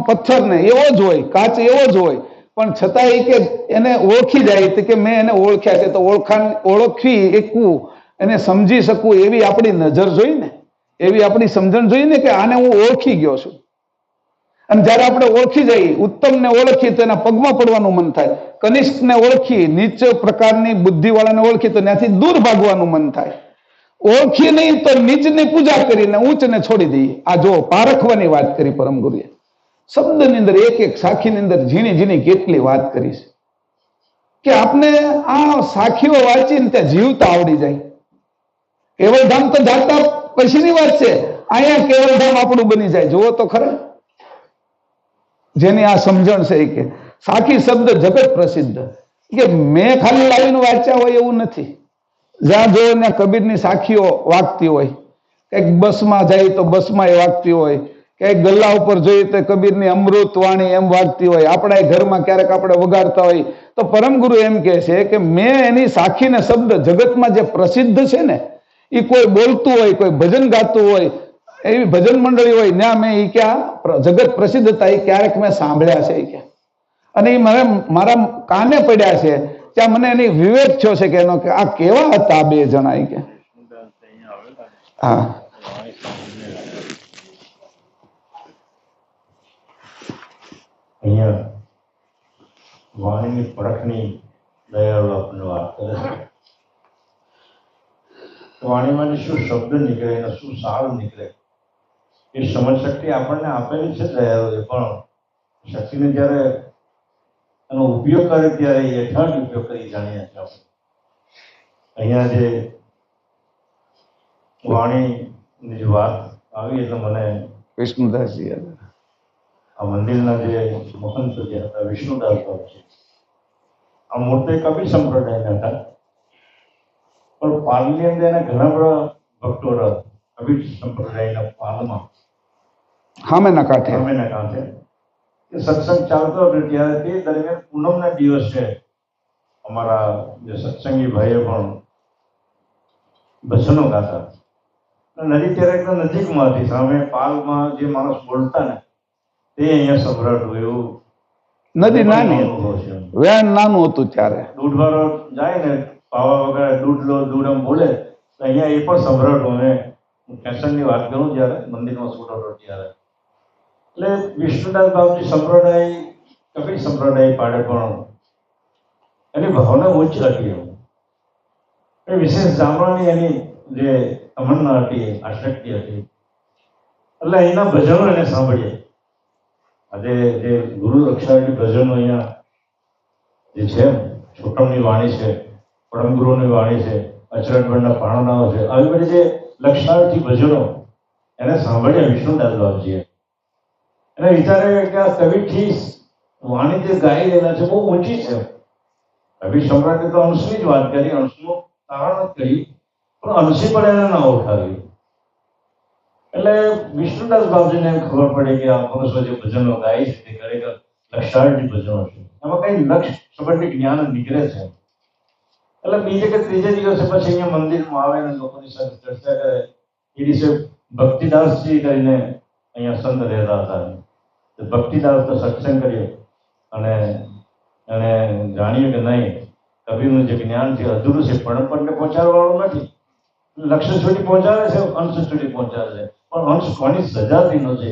પથ્થરને એવો જ હોય, કાચ એવો જ હોય, પણ છતાં એ કે એને ઓળખી જાય કે મેં એને ઓળખ્યા છે. તો ઓળખવી એકવું, એને સમજી શકવું એવી આપણી નજર જોઈ ને, એવી આપણી સમજણ જોઈ ને કે આને હું ઓળખી ગયો છું. અને જયારે આપણે ઓળખી જઈએ, ઉત્તમને ઓળખી તો એના પગમાં પડવાનું મન થાય, કનિષ્ઠને ઓળખી, નીચ પ્રકારની બુદ્ધિવાળાને ઓળખી તો ત્યાંથી દૂર ભાગવાનું મન થાય. ઓળખી નહીં તો નીચની પૂજા કરીને ઊંચને છોડી દઈએ. આ જો પારખવાની વાત કરી પરમ ગુરુએ. શબ્દની અંદર એક એક સાખીની અંદર ઝીણી ઝીણી કેટલી વાત કરી છે કે આપને આ સાખીઓ વાંચીને ત્યાં જીવતા આવડી જાય. કેવલધામ તો જાતા પછીની વાત છે, અહીંયા કેવલધામ આપણું બની જાય. જુઓ તો ખરા જેની આ સમજણ છે કે સાખી શબ્દ જગત પ્રસિદ્ધ, કે મેં ખાલી લાવીને વાંચ્યા હોય એવું નથી. જ્યાં જો ને કબીરની સાખીઓ વાગતી હોય, કંઈક બસમાં જાય તો બસમાં એ વાગતી હોય, કંઈક ગલ્લા ઉપર જોઈએ તો કબીરની અમૃત વાણી એમ વાગતી હોય, આપણા ઘરમાં ક્યારેક આપણે વગાડતા હોય. તો પરમ ગુરુ એમ કહે છે કે મેં એની સાખીને શબ્દ જગતમાં જે પ્રસિદ્ધ છે ને, એ કોઈ બોલતું હોય, કોઈ ભજન ગાતું હોય, એવી ભજન મંડળી હોય ત્યાં મેં એ ક્યાં જગત પ્રસિદ્ધ હતા એ ક્યારેક મેં સાંભળ્યા છે કે, અને એ મને મારા કાને પડ્યા છે. ત્યાં મને એની વિવેક થયો છે કે એનો કે આ કેવા હતા આ બે જણા કે. હા અહીંયા વાણીની પરખની દયાળુ આપણને વાત કરે છે. વાણીમાંથી શું શબ્દ નીકળે અને શું સાર નીકળે એ સમજ શક્તિ આપણને આપેલી છે દયાળુએ, પણ શક્તિને જ્યારે એનો ઉપયોગ કરે ત્યારે યથાર્થ ઉપયોગ કરી જાણીએ છીએ આપણે. અહીંયા જે વાણીની જે વાત આવી એટલે મને વિષ્ણુદાસજી આ મંદિરના જે મહંત જે હતા વિષ્ણુદાસ બાબુ છે, આ મૂર્તિ કબીર સંપ્રદાયના હતા, પણ પાલની અંદર એના ઘણા બધા ભક્તો હતા કબીર સંપ્રદાયના પાલમાં સામેના કાંઠે સત્સંગ ચાલતો હતો ત્યારે તે દરમિયાન પૂનમના દિવસે અમારા જે સત્સંગી ભાઈઓ પણ ભજનો ગાતા. નદી ત્યારે નજીકમાં હતી, સામે પાલમાં જે માણસ બોલતા ને તે અહીંયા સંભળાતું એવું. નદી નાની વેણ નાનું હતું ત્યારે, દૂધ વાળો જાય ને પાવા વગર દૂધ લો દૂધ એમ બોલે તો અહીંયા એ પણ સંભળાતું. અને ફેશનની વાત કરું જ્યારે મંદિરમાં છૂટો હતો ત્યારે, એટલે વિષ્ણુદાસ બાબુજી સંપ્રદાય કબીર સંપ્રદાય પાડે પણ એની ભાવના ઉચ્ચ હતી. એ વિશેષ જાણવાની એની જે તમન્ના હતી, આશક્તિ હતી, એટલે અહીંના ભજનો એને સાંભળીએ. આજે જે ગુરુ રક્ષાની ભજનો અહીંયા જે છે, છોટમની વાણી છે, પરમ ગુરુની વાણી છે, અચરણબળના પારણાઓ છે, આવી બધી જે લક્ષાર્થી ભજનો એને સાંભળ્યા વિષ્ણુદાસ બાબુજીએ. અને વિચારે કે આ કવિથી વાણી જે ગાઈ રહેલા છે બહુ ઊંચી છે. કવિ સમ્રાટે તો અંશની જ વાત કરી, અંશનું તારણ જ કરી, પણ અંશી પણ એને ના ઓળખાવી. એટલે વિષ્ણુદાસ બાપજીને ખબર પડી કે આ પુરુષો જે ભજનો ગાય છે તે ખરેખર લક્ષાર્થી ભજનો છે, એમાં કઈ લક્ષ સંબંધી જ્ઞાન નીકળે છે. એટલે બીજે કે ત્રીજે દિવસે પછી અહીંયા મંદિરમાં આવે અને લોકોની સાથે ચર્ચા કરે. એ દિવસે ભક્તિદાસજી કરીને અહીંયા સંત રહેતા હતા. ભક્તિદાસ તો સત્સંગ કર્યો અને એને જાણ્યું કે નહીં, કવિનું જે જ્ઞાન છે અધૂરું છે, પણ પહોંચાડવાનું નથી. લક્ષ્ય સુધી પહોંચાડે છે, અંશ સુધી પહોંચાડે છે, પણ અંશ કોની સજાતીનો છે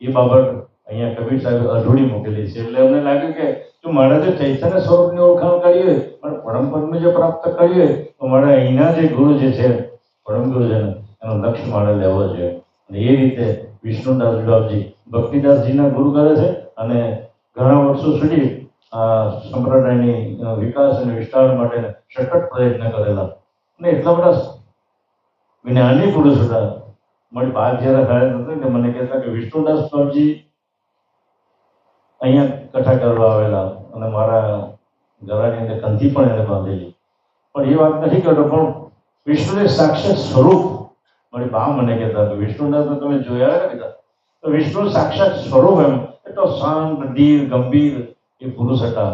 એ બાબત અહીંયા કબીર સાહેબ અધૂરી મૂકેલી છે. એટલે અમને લાગ્યું કે જો મારે જો ચૈતન્ય સ્વરૂપની ઓળખાણ કરી હોય, પણ પરમપદનું જે પ્રાપ્ત કરી હોય, તો મારે અહીંના જે ગુરુ જે છે પરમ ગુરુજન એનો લક્ષ્ય મારે લેવો જોઈએ. અને એ રીતે વિષ્ણુદાસ બાપજી ભક્તિદાસજીના ગુરુ કરે છે અને ઘણા વર્ષો સુધી આ સંપ્રદાયની વિકાસ અને વિસ્તાર માટે સતત પ્રયત્ન કરેલા. અને એટલા બધા જ્ઞાની પુરુષ હતા. મારી વાત જયારે થાય નથી કે મને કહેતા કે વિષ્ણુદાસ બાપજી અહીંયા કથા કરવા આવેલા અને મારા ગળાની અંદર કંઠી પણ એને બાંધેલી. પણ એ વાત નથી કરતો, પણ વિષ્ણુને સાક્ષાત સ્વરૂપ મારી બા મને કહેતા કે વિષ્ણુદાસ તમે જોયા ને કીધા તો વિષ્ણુ સાક્ષાત સ્વરૂપ એમ એટલો શાંત, ધીર, ગંભીર એ પુરુષ હતા.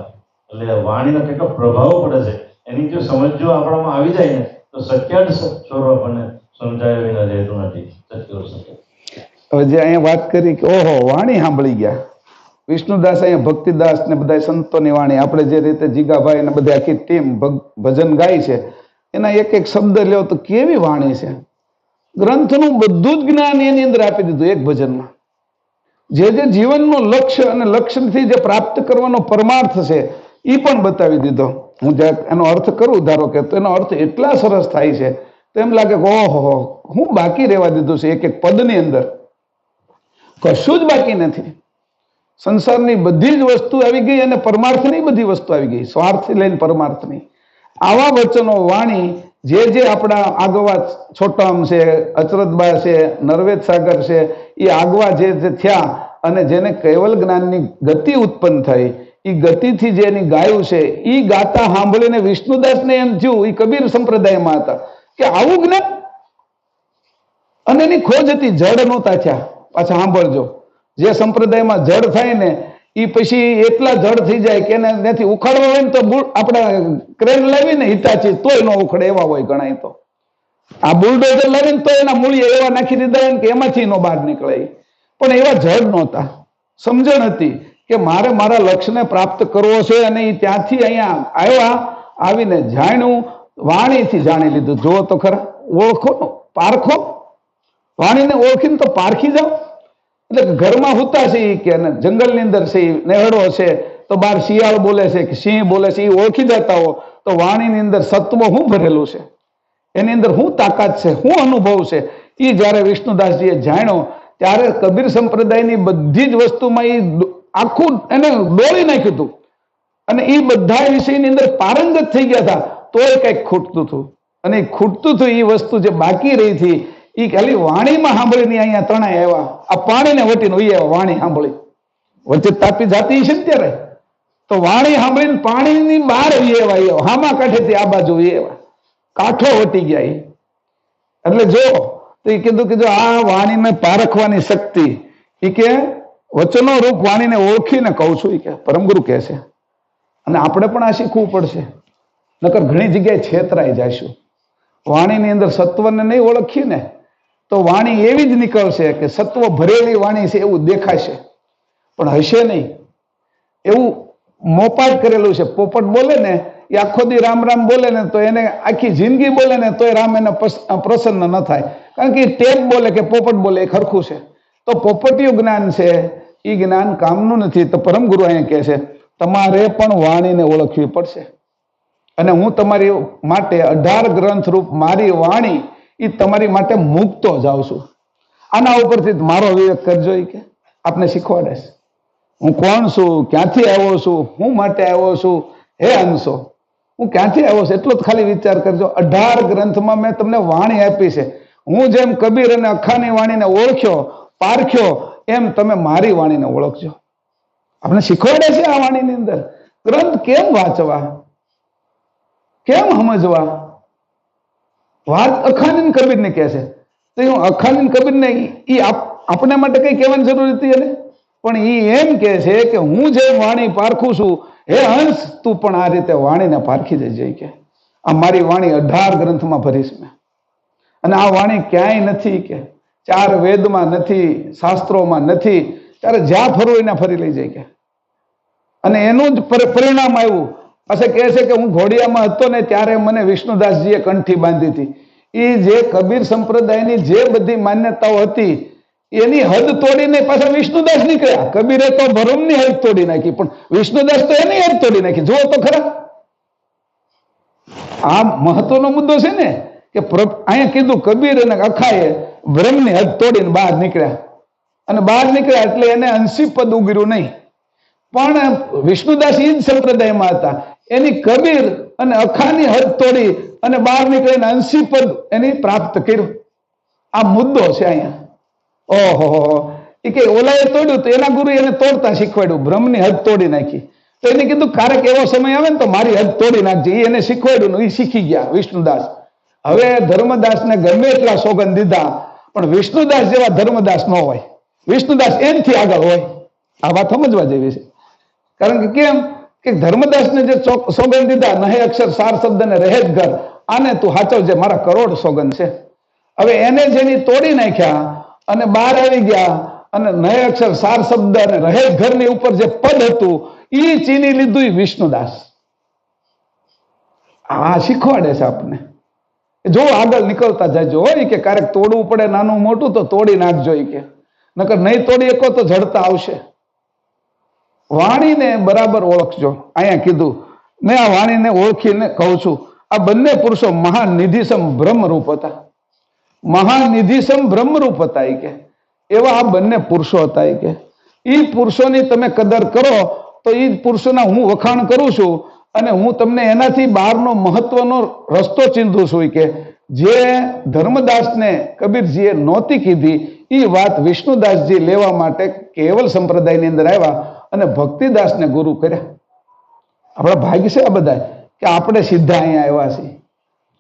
એટલે વાણીનો કેટલો પ્રભાવ પડે છે એની જો સમજ જો આપણામાં આવી જાય ને તો સત્યાર્થ સ્વરૂપ આપણને સમજાય વિના રહેતું નથી. હવે જે અહીંયા વાત કરી કે ઓહો વાણી સાંભળી ગયા વિષ્ણુદાસ, અહીંયા ભક્તિદાસ ને બધા સંતોની વાણી, આપણે જે રીતે જીગાભાઈ ને બધા આખી ટીમ ભજન ગાય છે એના એક એક શબ્દ લ્યો તો કેવી વાણી છે. ગ્રંથનું બધું જ જ્ઞાન એની અંદર આપી દીધું એક ભજનમાં. જે જે જીવનનું લક્ષ્ય અને લક્ષ્યથી જે પ્રાપ્ત કરવાનો પરમાર્થ છે એ પણ બતાવી દીધો. હું જે એનો અર્થ કરું ધારો કે તો એનો અર્થ એટલા સરસ થાય છે તો એમ લાગે કે ઓહો હું બાકી રહેવા દીધું છે. એક એક પદની અંદર કશું જ બાકી નથી. સંસારની બધી જ વસ્તુ આવી ગઈ અને પરમાર્થની બધી વસ્તુ આવી ગઈ, સ્વાર્થથી લઈને પરમાર્થની. આવા વચનો વાણી જે જે આપણા આગવા છોટમ છે, અચરતબા છે, નરવેદ સાગર છે, એ આગવા જે થયા અને જેને કૈવલ જ્ઞાનની ગતિ ઉત્પન્ન થઈ, એ ગતિથી જે એની ગાયું છે એ ગાતા સાંભળીને વિષ્ણુદાસને એમ થયું, એ કબીર સંપ્રદાયમાં હતા કે આવું જ્ઞાન. અને એની ખોજ હતી, જડ નહોતા થયા. પાછા સાંભળજો, જે સંપ્રદાયમાં જડ થાય ને એ પછી એટલા જડ થઈ જાય કે એને ત્યાંથી ઉખાડવા હોય ને તો આપણે ક્રેન લાવીને હિતાચી તોય ન ઉખડે એવા હોય ઘણા. તો આ બુલડોઝર લાવીને તો એના મૂળિયા એવા નાખી દીધા હોય ને કે એમાંથી નો બહાર નીકળે. પણ એવા જડ નહોતા. સમજણ હતી કે મારે મારા લક્ષ્યને પ્રાપ્ત કરવો છે અને એ ત્યાંથી અહીંયા આવ્યા, આવીને જાણ્યું, વાણીથી જાણી લીધું. જુઓ તો ખરા, ઓળખો, પારખો, વાણીને ઓળખીને તો પારખી જાઓ. એટલે ઘરમાં હુતા છે કે જંગલની અંદર છે, નેહડો છે તો બહાર શિયાળ બોલે છે કે સિંહ બોલે છે, એ ઓળખી જતા હો તો વાણીની અંદર સત્વ શું ભરેલું છે, એની અંદર શું તાકાત છે, શું અનુભવ છે, એ જ્યારે વિષ્ણુદાસજીએ જાણ્યો ત્યારે કબીર સંપ્રદાયની બધી જ વસ્તુમાં એ આખું એને ડોળી નાખ્યું હતું અને એ બધા વિષયની અંદર પારંગત થઈ ગયા હતા. તોય કંઈક ખૂટતું હતું અને એ ખૂટતું હતું એ વસ્તુ જે બાકી રહી હતી એ ખાલી વાણીમાં સાંભળીને અહીંયા તણાઈ આવ્યા. આ પાણીને વટીને આવ્યા વાણી સાંભળી, વચ્ચે તાપી જાતી છે ને ત્યારે તો વાણી સાંભળીને પાણીની બહાર આવ્યા, હામા કાંઠેથી આ બાજુ આવ્યા, કાંઠો વટી ગયા. એટલે જો તો એ કીધું કે જો આ વાણીને પારખવાની શક્તિ એ કે વચનો રૂપ વાણીને ઓળખીને કહું છું એ કે પરમગુરુ કહે છે. અને આપણે પણ આ શીખવું પડશે, નકર ઘણી જગ્યાએ છેતરાઈ જઈશું. વાણીની અંદર સત્વને નહીં ઓળખીએ ને તો વાણી એવી જ નીકળશે કે સત્વ ભરેલી વાણી છે એવું દેખાશે પણ હશે નહીં. એવું મોપાટ કરેલું છે. પોપટ બોલે ને એ આખો દી રામ રામ બોલે ને તો એને આખી જિંદગી બોલે ને તોય રામ એને પ્રસન્ન ન થાય, કારણ કે ટેપ બોલે કે પોપટ બોલે એ ખરખું છે. તો પોપટિયું જ્ઞાન છે એ જ્ઞાન કામનું નથી. તો પરમ ગુરુ અહીંયા કહે છે તમારે પણ વાણીને ઓળખવી પડશે. અને હું તમારી માટે 18 ગ્રંથ રૂપ મારી વાણી એ તમારી માટે મૂકતો જાઉં છું. આના ઉપરથી મારો વિવેક કરજો કે આપને શીખવાડે છે હું કોણ છું, ક્યાંથી આવ્યો છું, હું માટે આવ્યો છું. હે અંશો, હું ક્યાંથી આવ્યો છું એટલો જ ખાલી વિચાર કરજો. 18 ગ્રંથમાં મેં તમને વાણી આપી છે. હું જેમ કબીર અને અખાની વાણીને ઓળખ્યો, પારખ્યો એમ તમે મારી વાણીને ઓળખજો. આપણે શીખવાડે છે આ વાણીની અંદર. ગ્રંથ કેમ વાંચવા, કેમ સમજવા? વાત અખાની કબીરની કહે છે, તો હું અખાની કબીરને ઈ આપણે માટે કઈ કહેવાની જરૂર હતી એને? પણ ઈ એમ કે છે કે હું જે વાણી પારખું છું, હે હંસ તું પણ આ રીતે વાણીને પારખી દેજે કે આ મારી વાણી 18 ગ્રંથમાં ભરીશ મેં. અને આ વાણી ક્યાંય નથી કે 4 વેદમાં નથી, શાસ્ત્રોમાં નથી, ત્યારે જ્યાં ફરવું એને ફરી લઈ જાય કે. અને એનું જ પરિણામ આવ્યું. પછી કહે છે કે હું ઘોડિયામાં હતો ને ત્યારે મને વિષ્ણુદાસજીએ કંઠી બાંધી હતી. એ જે કબીર સંપ્રદાયની જે બધી માન્યતાઓ હતી એની હદ તોડીને પાછા વિષ્ણુદાસ નીકળ્યા. કબીરે તો ભરમની હદ તોડી નાખી, પણ વિષ્ણુદાસ તો એની હદ તોડી નાખી. જુઓ તો ખરા, આ મહત્વનો મુદ્દો છે ને કે અહીંયા કીધું કબીર અને અખાએ ભ્રમની હદ તોડીને બહાર નીકળ્યા. અને બહાર નીકળ્યા એટલે એને 80 પદ ઉગર્યું નહીં. પણ વિષ્ણુદાસ એ જ સંપ્રદાયમાં હતા. એની કબીર અને અખાની હદ તોડી અને બહાર નીકળીને 80 પદ એની પ્રાપ્ત કર્યું. આ મુદ્દો છે અહીંયા. ઓહો, એ કે ઓલાએ તોડ્યું તો એના ગુરુ એને તોડતા શીખવાડ્યું, બ્રહ્મની હદ તોડી નાખી. તો એને કીધું કારક એવો સમય આવે ને તો મારી હદ તોડી નાખજે. એ એને શીખવાડ્યું, એ શીખી ગયા વિષ્ણુદાસ. હવે ધર્મદાસને ગમે એટલા સોગંદ દીધા, પણ વિષ્ણુદાસ જેવા ધર્મદાસ ન હોય. વિષ્ણુદાસ એનથી આગળ હોય. આ વાત સમજવા જેવી છે. કારણ કે કેમ કે ધર્મદાસને જે સોગંદ દીધા, નહે અક્ષર સાર શબ્દ ને રહે જ ઘર, આને તું હાચવજે, મારા કરોડ સોગંદ છે. હવે એને જેની તોડી નાખ્યા અને બહાર આવી ગયા અને નહે અક્ષર સાર શબ્દ અને રહે જ ઘરની ઉપર જે પદ હતું એ ચીની લીધું એ વિષ્ણુદાસ. આ શીખવાડે છે આપણને. જો આગળ નીકળતા જજો હોય કે ક્યારેક તોડવું પડે નાનું મોટું તો તોડી નાખજો કે, નકર નહીં તોડી શકો તો જડતા આવશે. વાણીને બરાબર ઓળખજો. અહીંયા કીધું મેં આ વાણીને ઓળખીને કહું છું, આ બંને પુરુષો મહાનિધિસમ બ્રહ્મરૂપ હતા. મહાનિધિસમ બ્રહ્મરૂપ હતા એ કે, એવા આ બંને પુરુષો હતા એ કે. એ પુરુષોની તમે કદર કરો તો એ પુરુષોના હું વખાણ કરું છું અને હું તમને એનાથી બહારનો મહત્વનો રસ્તો ચીંધું છું કે જે ધર્મદાસને કબીરજીએ નહોતી કીધી એ વાત વિષ્ણુદાસજી લેવા માટે કેવલ સંપ્રદાયની અંદર આવ્યા અને ભક્તિદાસને ગુરુ કર્યા. આપણા ભાગ્ય છે આ બધા કે આપણે સીધા અહીંયા આવ્યા છીએ.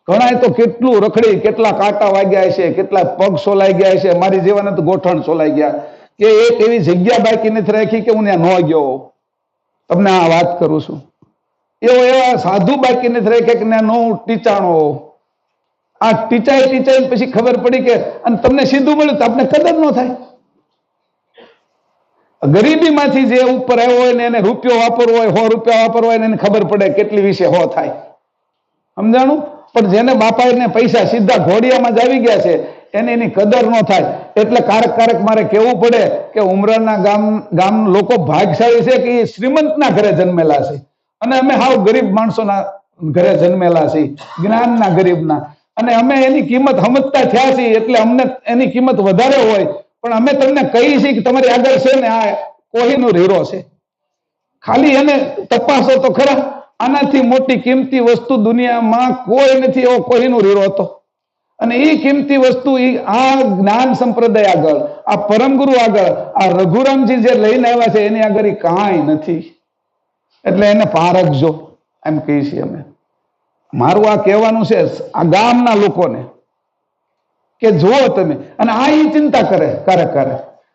ઘણા તો કેટલું રખડી, કેટલા કાંટા વાગ્યા છે, કેટલા પગ સોલાઈ ગયા છે, મારી જેવાના તો ગોઠણ સોલાઈ ગયા કે એક એવી જગ્યા બાકી નથી રાખી કે હું ત્યાં ન ગયો. તમને આ વાત કરું છું. એવા સાધુ બાકી નથી રાખ્યા કે ત્યાં ન ટીચાણો. આ ટીચાઈ પછી ખબર પડી કે અને તમને સીધું મળ્યું તો આપણે કદર ન થાય. ગરીબીમાંથી જે ઉપર આવ્યો હોય ને એને રૂપિયો વાપરવો હોય, 100 રૂપિયા વાપરવા હોય ને એને ખબર પડે કેટલી વિશે 100 થાય. સમજાણું? પણ જેને બાપાને પૈસા સીધા ઘોડિયામાં જ આવી ગયા છે એને એની કદર ન થાય. એટલે કારક મારે કહેવું પડે કે ઉમરાના ગામ લોકો ભાગશાળી છે કે એ શ્રીમંતના ઘરે જન્મેલા છે અને અમે હાવ ગરીબ માણસોના ઘરે જન્મેલા છીએ, જ્ઞાનના ગરીબના. અને અમે એની કિંમત સમજતા થયા છીએ એટલે અમને એની કિંમત વધારે હોય. પણ અમે તમને કહીએ છીએ કે તમારી આગળ છે ને આ કોહિનૂર હીરો છે, ખાલી એને તપાસો તો ખરા. આનાથી મોટી કિંમતી વસ્તુ દુનિયામાં કોઈ નથી એવો કોહિનૂર હીરો હતો. અને એ કિંમતી વસ્તુ આ જ્ઞાન સંપ્રદાય આગળ, આ પરમગુરુ આગળ, આ રઘુરામજી જે લઈને આવ્યા છે એની આગળ કાંઈ નથી. એટલે એને પારખજો એમ કહીએ છીએ અમે. મારું આ કહેવાનું છે આ ગામના લોકોને કે જુઓ તમે. અને આ એ ચિંતા કરે ક્યારેક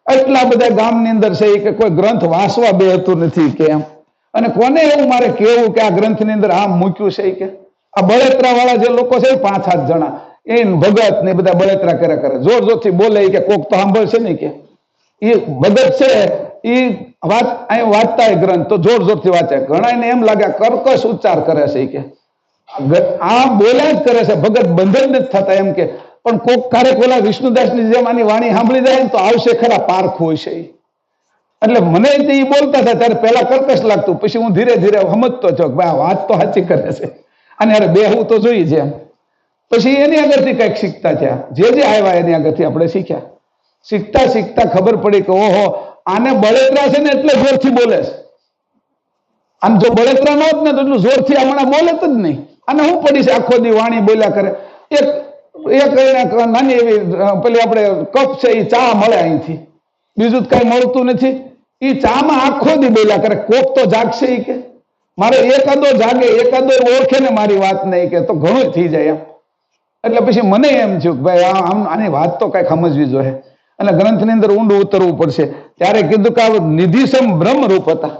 એટલા બધા ગામની અંદર છે કે કોઈ ગ્રંથ વાંચવા બેહતું નથી કે એમ. અને કોને એવું મારે કેવું કે આ ગ્રંથની અંદર આમ મૂક્યું છે કે આ બળેતરા વાળા જે લોકો છે 5-7 જણા એ ભગત ને બધા બળેતરા કરે જોર જોરથી બોલે કે કોક તો સાંભળશે નહીં કે એ ભગત છે એ વાત અહીં વાંચતા એ ગ્રંથ તો જોર જોરથી વાંચે. ઘણા એમ લાગે કર્કશ ઉચ્ચાર કરે છે કે આ બોલ્યા જ કરે છે, ભગત બંધન નથી થતા એમ કે. પણ કોક કાર્યક ઓલા વિષ્ણુદાસની જેમ આની વાણી સાંભળી જાય તો આવશે ખરા, પારખું હશે. એટલે મને એ બોલતા હતા ત્યારે પહેલા કર્કશ લાગતું, પછી હું ધીરે ધીરે સમજતો છો કે ભાઈ વાત તો સાચી કરે છે અને અરે બેહવું તો જોઈએ છે એમ. પછી એની આગળથી કંઈક શીખતા થયા. જે આવ્યા એની આગળથી આપણે શીખ્યા. શીખતા ખબર પડી કે ઓહો આને બળેતરા છે ને એટલે જોરથી બોલે છે. આમ જો બળેતરા ન હોત ને તો એટલું જોરથી હમણાં બોલે જ નહીં. અને હું પડી છે આખો દી વાણી બોલ્યા કરે. એક નાની એવી પેલી આપણે કપ છે એ ચા મળે અહીંથી બીજું જ કઈ મળતું નથી. એ ચામાં આખો દી બોલ્યા કરે, કોક તો જાગશે ઈ કે મારે એકાદો જાગે, એકાદો ઓળખે ને મારી વાત નહીં કે તો ઘણું થઈ જાય એમ. એટલે પછી મને એમ થયું કે ભાઈ આની વાત તો કઈક સમજવી જોઈએ અને ગ્રંથની અંદર ઊંડું ઉતરવું પડશે. ત્યારે કીધું કે આ નિધિસમ બ્રહ્મરૂપ હતા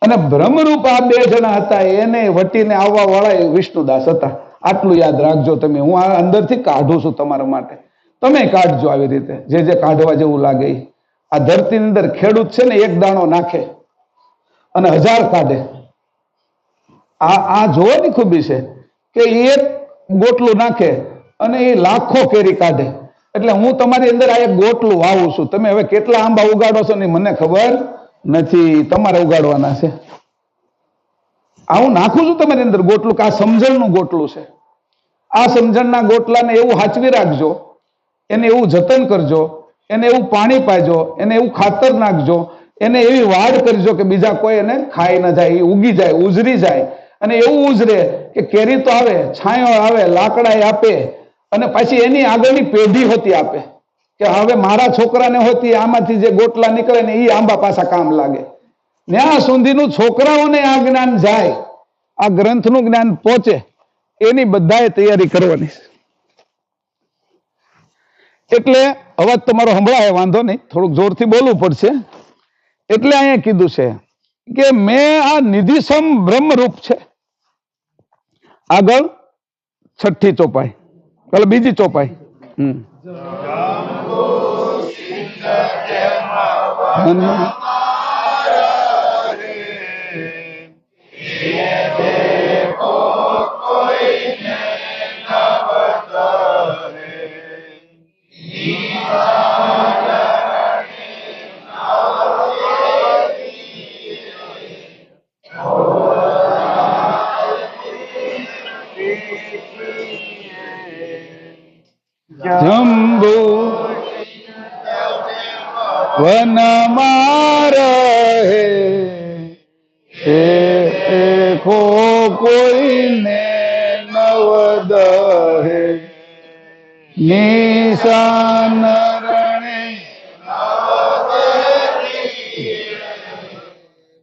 અને બ્રહ્મરૂપ આ બે જણા હતા, એને વટીને આવવા વાળા વિષ્ણુદાસ હતા. આટલું યાદ રાખજો તમે. હું આ અંદરથી કાઢું છું તમારા માટે, તમે કાઢજો આવી રીતે જે કાઢવા જેવું લાગે. આ ધરતીની અંદર ખેડૂત છે ને એક દાણો નાખે અને 1000 કાઢે. આ જોવાની ખૂબી છે કે એક ગોટલું નાખે અને એ લાખો કેરી કાઢે. એટલે હું તમારી અંદર આ એક ગોટલું વાવું છું. તમે હવે કેટલા આંબા ઉગાડો છો ને મને ખબર નથી, તમારે ઉગાડવાના છે. આ હું નાખું છું તમારી અંદર ગોટલું કે આ સમજણનું ગોટલું છે. આ સમજણના ગોટલાને એવું સાચવી રાખજો, એને એવું જતન કરજો, એને એવું પાણી પાજો, એને એવું ખાતર નાખજો, એને એવી વાડ કરજો કે બીજા કોઈ એને ખાઈ ન જાય, એ ઉગી જાય, ઉજરી જાય. અને એવું ઉજરે કે કેરી તો આવે, છાંયો આવે, લાકડા આપે અને પાછી એની આગળની પેઢી હોતી આપે કે હવે મારા છોકરાને હોતી આમાંથી જે ગોટલા નીકળે ને એ આંબા પાછા કામ લાગે. ત્યાં સુધીનું છોકરાઓને આ જ્ઞાન જાય, આ ગ્રંથનું જ્ઞાન પહોંચે, એની બધાએ તૈયારી કરવાની છે. એટલે અવાજ તમારો સંભળાય, વાંધો નહીં, થોડુંક જોરથી બોલવું પડશે. એટલે અહીંયા કીધું છે કે મેં આ નિધિસમ બ્રહ્મરૂપ છે. આગળ 6ઠ્ઠી ચોપાઈ, પેલા બીજી ચોપાઈ. જંબુ વનમાં રહે ખો કોઈને નવ દહે નિશાન રણે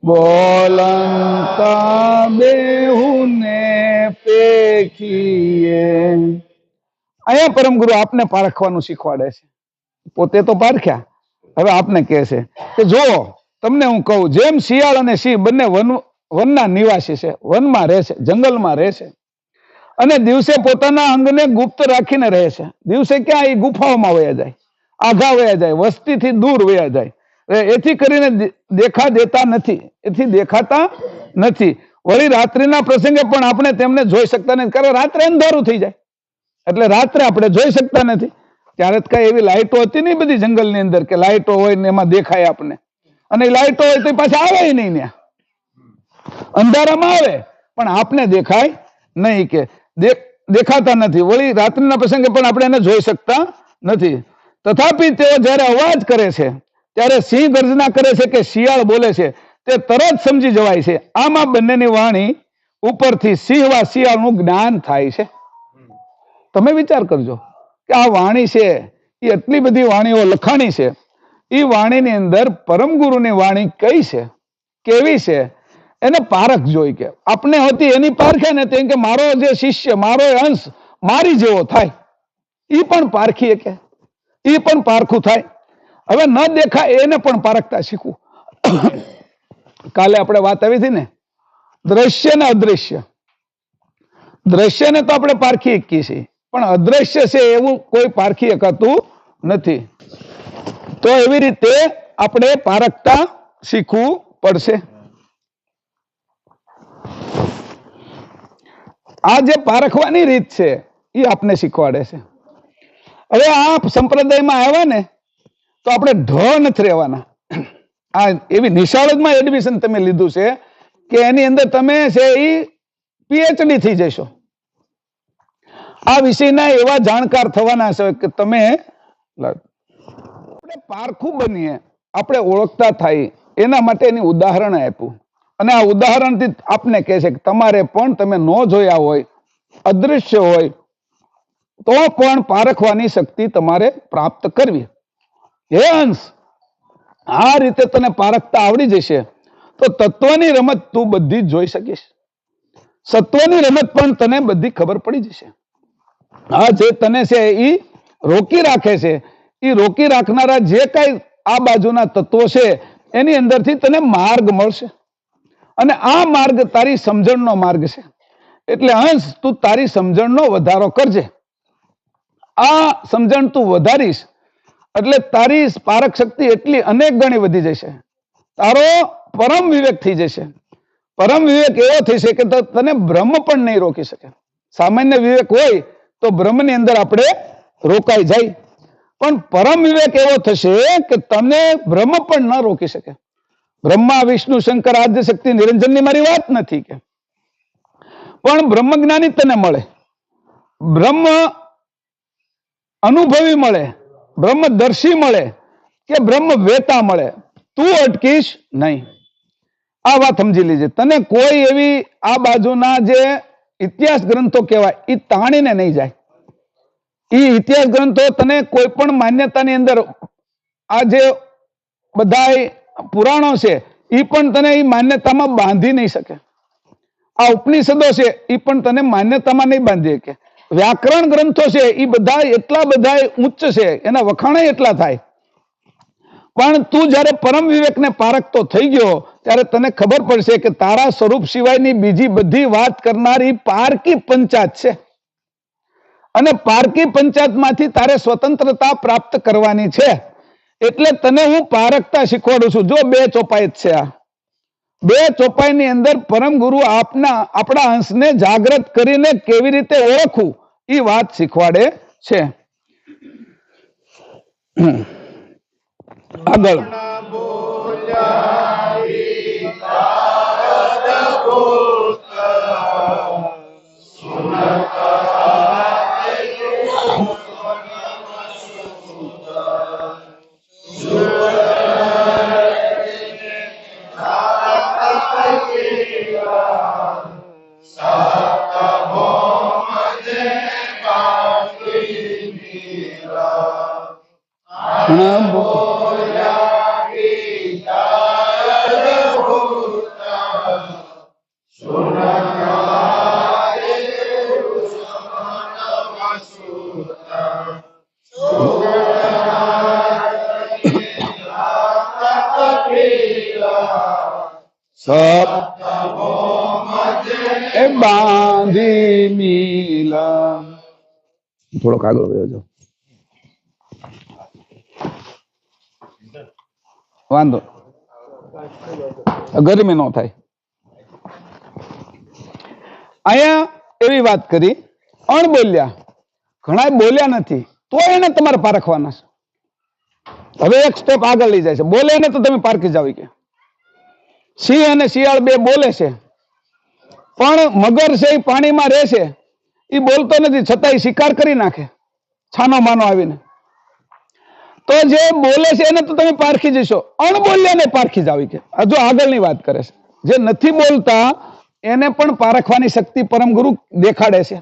બોલંતા બેહુને પેખીએ. અહીંયા પરમગુરુ આપને પારખવાનું શીખવાડે છે. પોતે તો પારખ્યા, હવે આપને કહે છે કે જો તમને હું કહું, જેમ શિયાળ અને સિંહ બંને વનના નિવાસી છે, વનમાં રહે છે, જંગલમાં રહે છે અને દિવસે પોતાના અંગને ગુપ્ત રાખીને રહે છે. દિવસે ક્યાં? એ ગુફાઓમાં વયા જાય, આઘા વયા જાય, વસ્તીથી દૂર વયા જાય. એથી કરીને દેખા દેતા નથી, એથી દેખાતા નથી. વળી રાત્રિના પ્રસંગે પણ આપણે તેમને જોઈ શકતા નથી, કારણ રાત્રે અંધારું થઈ જાય એટલે રાત્રે આપણે જોઈ શકતા નથી. ત્યારે કઈ એવી લાઈટો હતી નહીં બધી જંગલની અંદર કે લાઈટો હોય ને એમાં દેખાય આપને, અને લાઈટો હોય તો પાછા આવે નહીં, ત્યાં અંધારામાં આવે પણ આપને દેખાય નહીં, કે દેખાતા નથી. વળી રાત્રિના પ્રસંગે પણ આપણે એને જોઈ શકતા નથી. તથાપિ તેઓ જયારે અવાજ કરે છે ત્યારે સિંહ ગર્જના કરે છે કે શિયાળ બોલે છે તે તરત સમજી જવાય છે. આમાં બંનેની વાણી ઉપરથી સિંહ વા શિયાળનું જ્ઞાન થાય છે. તમે વિચાર કરજો કે આ વાણી છે એ એટલી બધી વાણીઓ લખાણી છે, એ વાણીની અંદર પરમગુરુની વાણી કઈ છે, કેવી છે, એને પારખ જોઈ. કે આપણે હતી એની પારખે ને તેમ કે મારો જે શિષ્ય, મારો અંશ મારી જેવો થાય, એ પણ પારખીએ કે એ પણ પારખું થાય. હવે ન દેખાય એને પણ પારખતા શીખવું. કાલે આપણે વાત આવી હતી ને, દ્રશ્ય ને અદ્રશ્ય. દ્રશ્યને તો આપણે પારખી શકીએ છીએ, પણ અદ્રશ્ય છે એવું કોઈ પારખી શકાતું નથી. તો એવી રીતે આપણે પારખતા શીખવું પડશે. આ જે પારખવાની રીત છે એ આપને શીખવાડે છે. હવે આ સંપ્રદાયમાં આવ્યા ને તો આપણે ઢ નથી રહેવાના. આ એવી નિશાળમાં એડમિશન તમે લીધું છે કે એની અંદર તમે છે એ પીએચડી થઈ જશો. આ વિષયના એવા જાણકાર થવાના છે કે તમે આપણે પારખું બનીએ, આપણે ઓળખતા થાય, એના માટે એની ઉદાહરણ આપ્યું. અને આ ઉદાહરણથી આપને કહે છે કે તમારે પણ તમે ન જોયા હોય, અદૃશ્ય હોય તો પણ પારખવાની શક્તિ તમારે પ્રાપ્ત કરવી. હે અંશ, આ રીતે તને પારખતા આવડી જશે તો તત્વની રમત તું બધી જ જોઈ શકીશ. સત્વની રમત પણ તને બધી ખબર પડી જશે. આ જે તને છે એ રોકી રાખે છે, એ રોકી રાખનારા જે કઈ આ બાજુના તત્વો છે એની અંદરથી તને માર્ગ મળશે. અને આ માર્ગ તારી સમજણનો માર્ગ છે. એટલે અંશ તું તારી સમજણનો વધારો કરજે. આ સમજણ તું વધારીશ એટલે તારી પારખ શક્તિ એટલી અનેક ગણી વધી જશે. તારો પરમ વિવેક થઈ જશે. પરમ વિવેક એવો થશે કે તને બ્રહ્મ પણ નહીં રોકી શકે. સામાન્ય વિવેક હોય તો બ્રહ્મની અંદર આપણે રોકાઈ જાય, પણ પરમ વિવેક એવો થશે કે તમને બ્રહ્મ પણ ન રોકી શકે. બ્રહ્મા વિષ્ણુ શંકર આદ્ય શક્તિ નિરંજનની મારી વાત નથી કે, પણ બ્રહ્મ જ્ઞાની તને મળે, બ્રહ્મ અનુભવી મળે, બ્રહ્મદર્શી મળે કે બ્રહ્મ વેતા મળે, તું અટકીશ નહીં. આ વાત સમજી લીજે. તને કોઈ એવી આ બાજુના જે ઇતિહાસ ગ્રંથો કહેવાય એ તાણીને નહીં જાય. એ ઇતિહાસ ગ્રંથો તને કોઈ પણ માન્યતાની અંદર, આ જે બધા પુરાણો છે એ પણ તને એ માન્યતામાં બાંધી નહીં શકે. આ ઉપનિષદો છે એ પણ તને માન્યતામાં નહીં બાંધી શકે. વ્યાકરણ ગ્રંથો છે એ બધા એટલા બધા ઉચ્ચ છે, એના વખાણ એટલા થાય. પણ તું જયારે પરમ વિવેકને પારખતો થઈ ગયો ત્યારે તને ખબર પડશે કે તારા સ્વરૂપ સિવાયની બીજી બધી વાત કરનારી પારકી પંચાયત છે. અને પારકી પંચાયતમાંથી તારે સ્વતંત્રતા પ્રાપ્ત કરવાની છે. એટલે તને હું પારખતા શીખવાડું છું. જો 2 ચોપાઈ છે. આ 2 ચોપાઈની અંદર પરમ ગુરુ આપણા અંશને જાગૃત કરીને કેવી રીતે ઓળખવું એ વાત શીખવાડે છે. આગળ બાંધી મિલા. થોડોક આગળ વયો જાઓ, વાંધો ગરમી ન થાય. અહીંયા એવી વાત કરી, અણબોલ્યા, ઘણા બોલ્યા નથી તો એને તમારે પારખવાના છે. હવે એક સ્ટેપ આગળ લઈ જાય છે. બોલે ને તો તમે પારખી જાવ કે સિંહ અને શિયાળ 2 બોલે છે, પણ મગર છે એ પાણીમાં રહે છે, એ બોલતો નથી છતાં શિકાર કરી નાખે છાનો માનો આવીને. તો જે બોલે છે એને તો તમે પારખી જશો, અણબોલ્યાને પારખી જાવ કે. હજુ આગળની વાત કરે છે. જે નથી બોલતા એને પણ પારખવાની શક્તિ પરમ ગુરુ દેખાડે છે.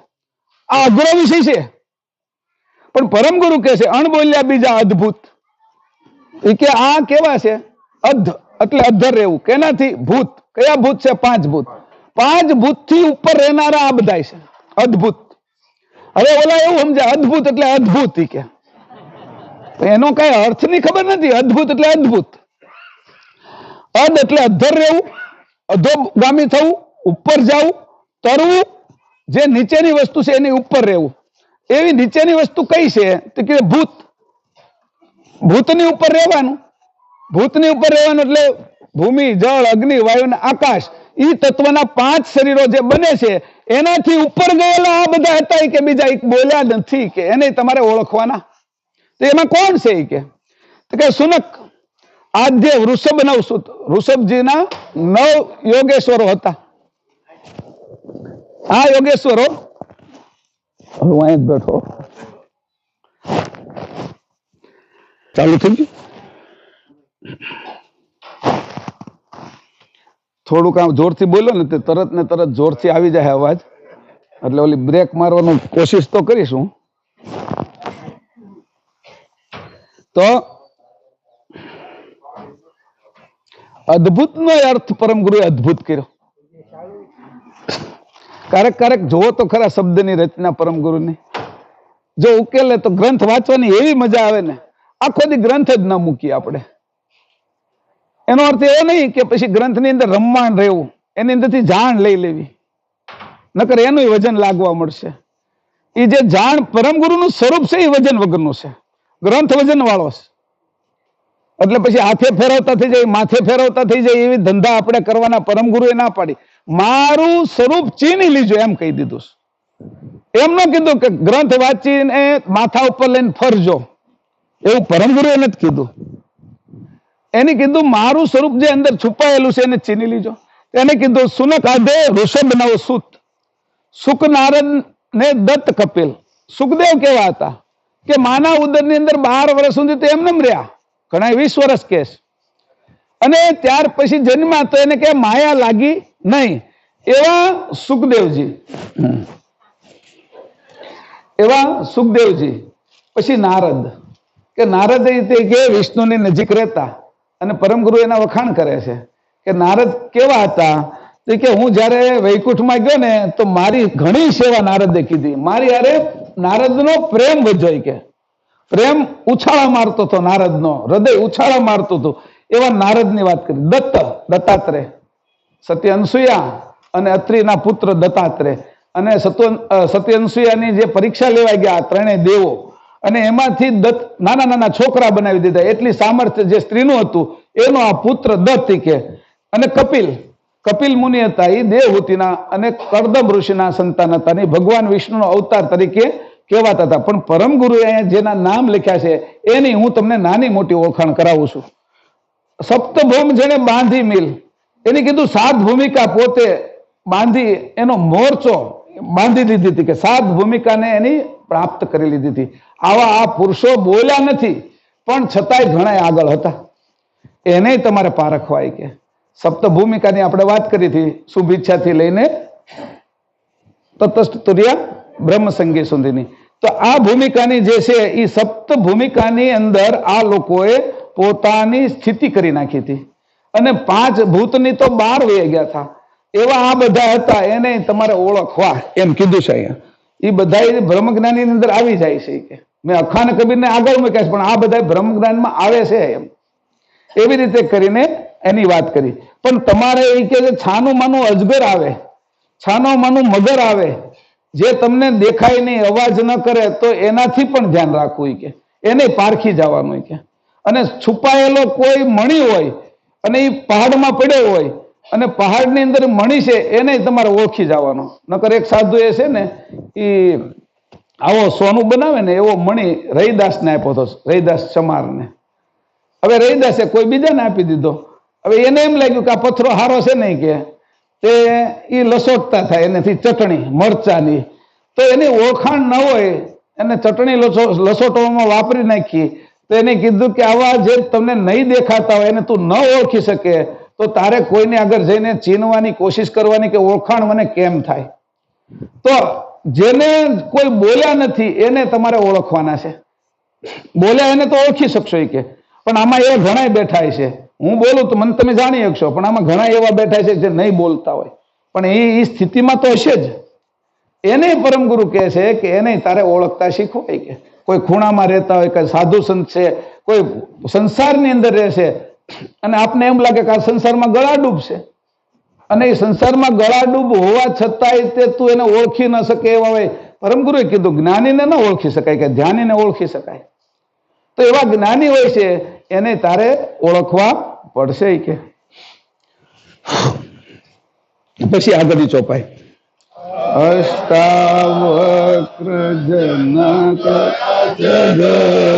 આ અઘરો વિષય છે, પણ પરમ ગુરુ કહે છે અણબોલ્યા બીજા અદ્ભુત. એ કે આ કેવા છે? અધ એટલે અધર રહેવું. કેનાથી? ભૂત. કયા ભૂત છે? 5 ભૂત. 5 ભૂત થી ઉપર રહેનારા આ બધા છે અદ્ભુત. હવે ઓલા એવું સમજે અદ્ભુત એટલે અદ્ભુત કે એનો કઈ અર્થ ની ખબર નથી. અદ્ભુત એટલે અદ્ભુત. અદ એટલે અધર રહેવું, અધોગામી થવું, ઉપર જવું, તરવું. જે નીચેની વસ્તુ છે એની ઉપર રહેવું. એવી નીચેની વસ્તુ કઈ છે? તો કે ભૂત. ભૂતની ઉપર રહેવાનું. ભૂતની ઉપર રહેવાનું એટલે ભૂમિ, જળ, અગ્નિ, વાયુ અને આકાશ. ઈ તત્વના 5 શરીરો જે બને છે એનાથી ઉપર ગયેલા આ બધા હતા કે બીજા એક બોલ્યા નથી કે એને તમારે ઓળખવાના. તો એમાં કોણ છે કે? તો કે સુનક આદ્ય વૃષભ નવસુત. વૃષભજીના 9 યોગેશ્વરો હતા. આ યોગેશ્વરો હું અહીં જ બેઠો, ચાલુ થઈ ગયું. થોડુંક આમ જોરથી બોલો ને તરત ને તરત જોરથી આવી જાય અવાજ, એટલે ઓલી બ્રેક મારવાનું કોશિશ તો કરીશું. તો અદ્ભુતનો અર્થ પરમ ગુરુએ અદ્ભુત કર્યો. ક્યારેક જોવો તો ખરા શબ્દની રચના પરમ ગુરુની. જો ઉકેલે તો ગ્રંથ વાંચવાની એવી મજા આવે ને, આખો દી ગ્રંથ જ ન મૂકીએ આપણે. એનો અર્થ એવો નહીં કે પછી ગ્રંથની અંદર રમવાણ રહેવું, એની અંદરથી જાણ લઈ લેવી, નકર એનું વજન લાગવા મળશે. એ જે જાણ પરમ ગુરુનું સ્વરૂપ છે એ વજન વગરનું છે, ગ્રંથ વજન વાળો છે. એટલે પછી હાથે ફેરવતા થઈ જાય, માથે ફેરવતા થઈ જાય, એવી ધંધા આપણે કરવાના પરમ ગુરુએ ના પાડી. મારું સ્વરૂપ ચીની લીજો એમ કહી દીધું. એમ ન કીધું કે ગ્રંથ વાંચીને માથા ઉપર લઈને ફરજો, એવું પરમ ગુરુએ નથી કીધું. એને કીધું મારું સ્વરૂપ જે અંદર છુપાયેલું છે એને ચીની લીજો. એને કીધું સુનક આધે ઋષભ નવ સુત, સુક નારદ ને દત્ત કપિલ. સુખદેવ કેવા હતા કે માના ઉદરની અંદર 12 વર્ષ સુધી તો એમને રહ્યા, ઘણા 20 વર્ષ કેસ, અને ત્યાર પછી જન્મ્યા તો એને કે માયા લાગી નહીં. એવા સુખદેવજી પછી નારદ, કે નારદ કે વિષ્ણુની નજીક રહેતા, અને પરમ ગુરુ એના વખાણ કરે છે કે નારદ કેવા હતા કે હું જયારે વૈકુંઠમાં ગયો ને તો મારી ઘણી સેવા નારદે કીધી. મારી યારે નારદનો પ્રેમ વધ્યો, કે પ્રેમ ઉછાળા મારતો હતો, નારદનો હૃદય ઉછાળા મારતું હતું. એવા નારદની વાત કરી. દત્તાત્રેય, સત્ય અનસુયા અને અત્રિના પુત્ર દત્તાત્રેય, અને સત્ય અનસુયાની જે પરીક્ષા લેવા ગયા ત્રણેય દેવો, અને એમાંથી નાના નાના છોકરા બનાવી દીધા. એટલી સામર્થ્ય જે સ્ત્રીનું હતું એનો આ પુત્ર દત્ત કે. અને કપિલ મુનિ હતા, એ દેવહૂતિના અને કરદમ ઋષિના સંતાન હતા, અને ભગવાન વિષ્ણુનો અવતાર તરીકે કહેવાતા હતા. પણ પરમ ગુરુએ અહીંયા જેના નામ લખ્યા છે એની હું તમને નાની મોટી ઓળખાણ કરાવું છું. સપ્તભૂમ જેને બાંધી મિલ, એને કીધું 7 ભૂમિકા પોતે બાંધી, એનો મોરચો બાંધી દીધી હતી, કે 7 ભૂમિકાને એની પ્રાપ્ત કરી લીધી હતી. આવા આ પુરુષો બોલ્યા નથી પણ છતાંય ઘણા આગળ હતા, એને તમારે પારખવાય. કે સપ્તભૂમિકાની આપણે વાત કરી હતી, શુભ ઈચ્છાથી લઈને તટસ્થ તુર્યા બ્રહ્મ સંગી સુધીની. તો આ ભૂમિકાની જે છે એ સપ્ત ભૂમિકાની અંદર આ લોકોએ પોતાની સ્થિતિ કરી નાખી હતી, અને 5 ભૂતની તો 12 વહી ગયા હતા. એવા આ બધા હતા, એને તમારે ઓળખવા એમ કીધું છે અહીંયા. એ બધા બ્રહ્મ જ્ઞાની અંદર આવી જાય છે. કે મેં અખાન કબીરને આગળ મૂક્યા છે, પણ આ બધા બ્રહ્મ જ્ઞાનમાં આવે છે એમ. એવી રીતે કરીને એની વાત કરી. પણ તમારે એ કે છાનું માનું અજગર આવે, છાનો માનું મગર આવે, જે તમને દેખાય નહીં, અવાજ ન કરે, તો એનાથી પણ ધ્યાન રાખવું. કે એને પારખી જવાનું. કે અને છુપાયેલો કોઈ મણી હોય અને એ પહાડમાં પડ્યો હોય, અને પહાડની અંદર મણી છે, એને તમારે ઓળખી જવાનો. નકર એક સાધુ એ છે ને, એ આવો સોનું બનાવે ને એવો મણી રૈદાસને આપ્યો હતો, રૈદાસ ચમારને. હવે રૈદાસે કોઈ બીજાને આપી દીધો. હવે એને એમ લાગ્યું કે આ પથ્થરો હારો છે નહીં, કે તે એ લસોટતા થાય એનાથી ચટણી મરચાની, તો એની ઓળખાણ ન હોય, એને ચટણી લસોટવામાં વાપરી નાખી. તો એને કીધું કે આવા જે તમને નહીં દેખાતા હોય, એને તું ન ઓળખી શકે, તો તારે કોઈને આગળ જઈને ચીનવાની કોશિશ કરવાની કે ઓળખાણ મને કેમ થાય. તો જેને કોઈ બોલ્યા નથી એને તમારે ઓળખવાના છે. બોલ્યા એને તો ઓળખી શકશો. કે પણ આમાં એવા ઘણા બેઠા છે, હું બોલું તો મને તમે જાણી શકશો, પણ આમાં ઘણા એવા બેઠા છે જે નહીં બોલતા હોય, પણ એ સ્થિતિમાં તો હશે જ. એને પરમ ગુરુ કહે છે કે એને તારે ઓળખતા શીખવાય. કે કોઈ ખૂણામાં રહેતા હોય, કે સાધુ સંત છે, કોઈ સંસારની અંદર રહેશે, અને આપને એમ લાગે કે આ સંસારમાં ગળાડૂબ છે, અને એ સંસારમાં ગળાડૂબ હોવા છતાંય તે તું એને ઓળખી ન શકે એવા હોય. પરમ ગુરુએ કીધું જ્ઞાનીને ન ઓળખી શકાય, કે ધ્યાનીને ઓળખી શકાય. તો એવા જ્ઞાની હોય છે એને તારે ઓળખવા પડશે. કે પછી આગળની ચોપાઈ અષ્ટાવક્ર જનક Jagara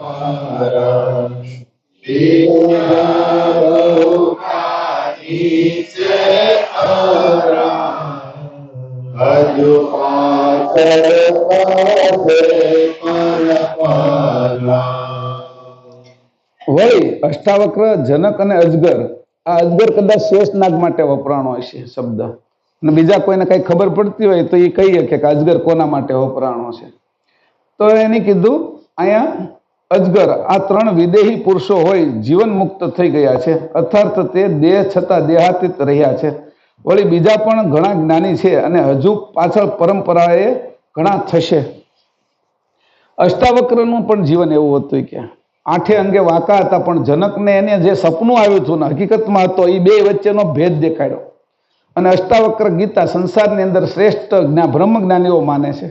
હજુ પાછળ વળી અષ્ટાવક્ર, જનક અને અજગર, આ અજગર કદાચ શેષનાગ માટે વપરાણો હશે શબ્દ, અને બીજા કોઈને કઈ ખબર પડતી હોય તો એ કહીએ કે અજગર કોના માટે વપરાણો છે. તો એને કીધું અહીંયા અજગર આ ત્રણ વિદેહી પુરુષો હોય જીવન મુક્ત થઈ ગયા છે, અર્થાત તે દેહ છતાં દેહાતીત રહ્યા છે. વળી બીજા પણ ઘણા જ્ઞાની છે અને હજુ પાછળ પરંપરાએ ઘણા થશે. અષ્ટાવક્રનું પણ જીવન એવું હતું કે આઠે અંગે વાંકા હતા, પણ જનકને એને જે સપનું આવ્યું હતું ને હકીકતમાં હતો એ બે વચ્ચેનો ભેદ દેખાડ્યો. અને અષ્ટાવક્ર ગીતા સંસારની અંદર શ્રેષ્ઠ બ્રહ્મ જ્ઞાનીઓ માને છે.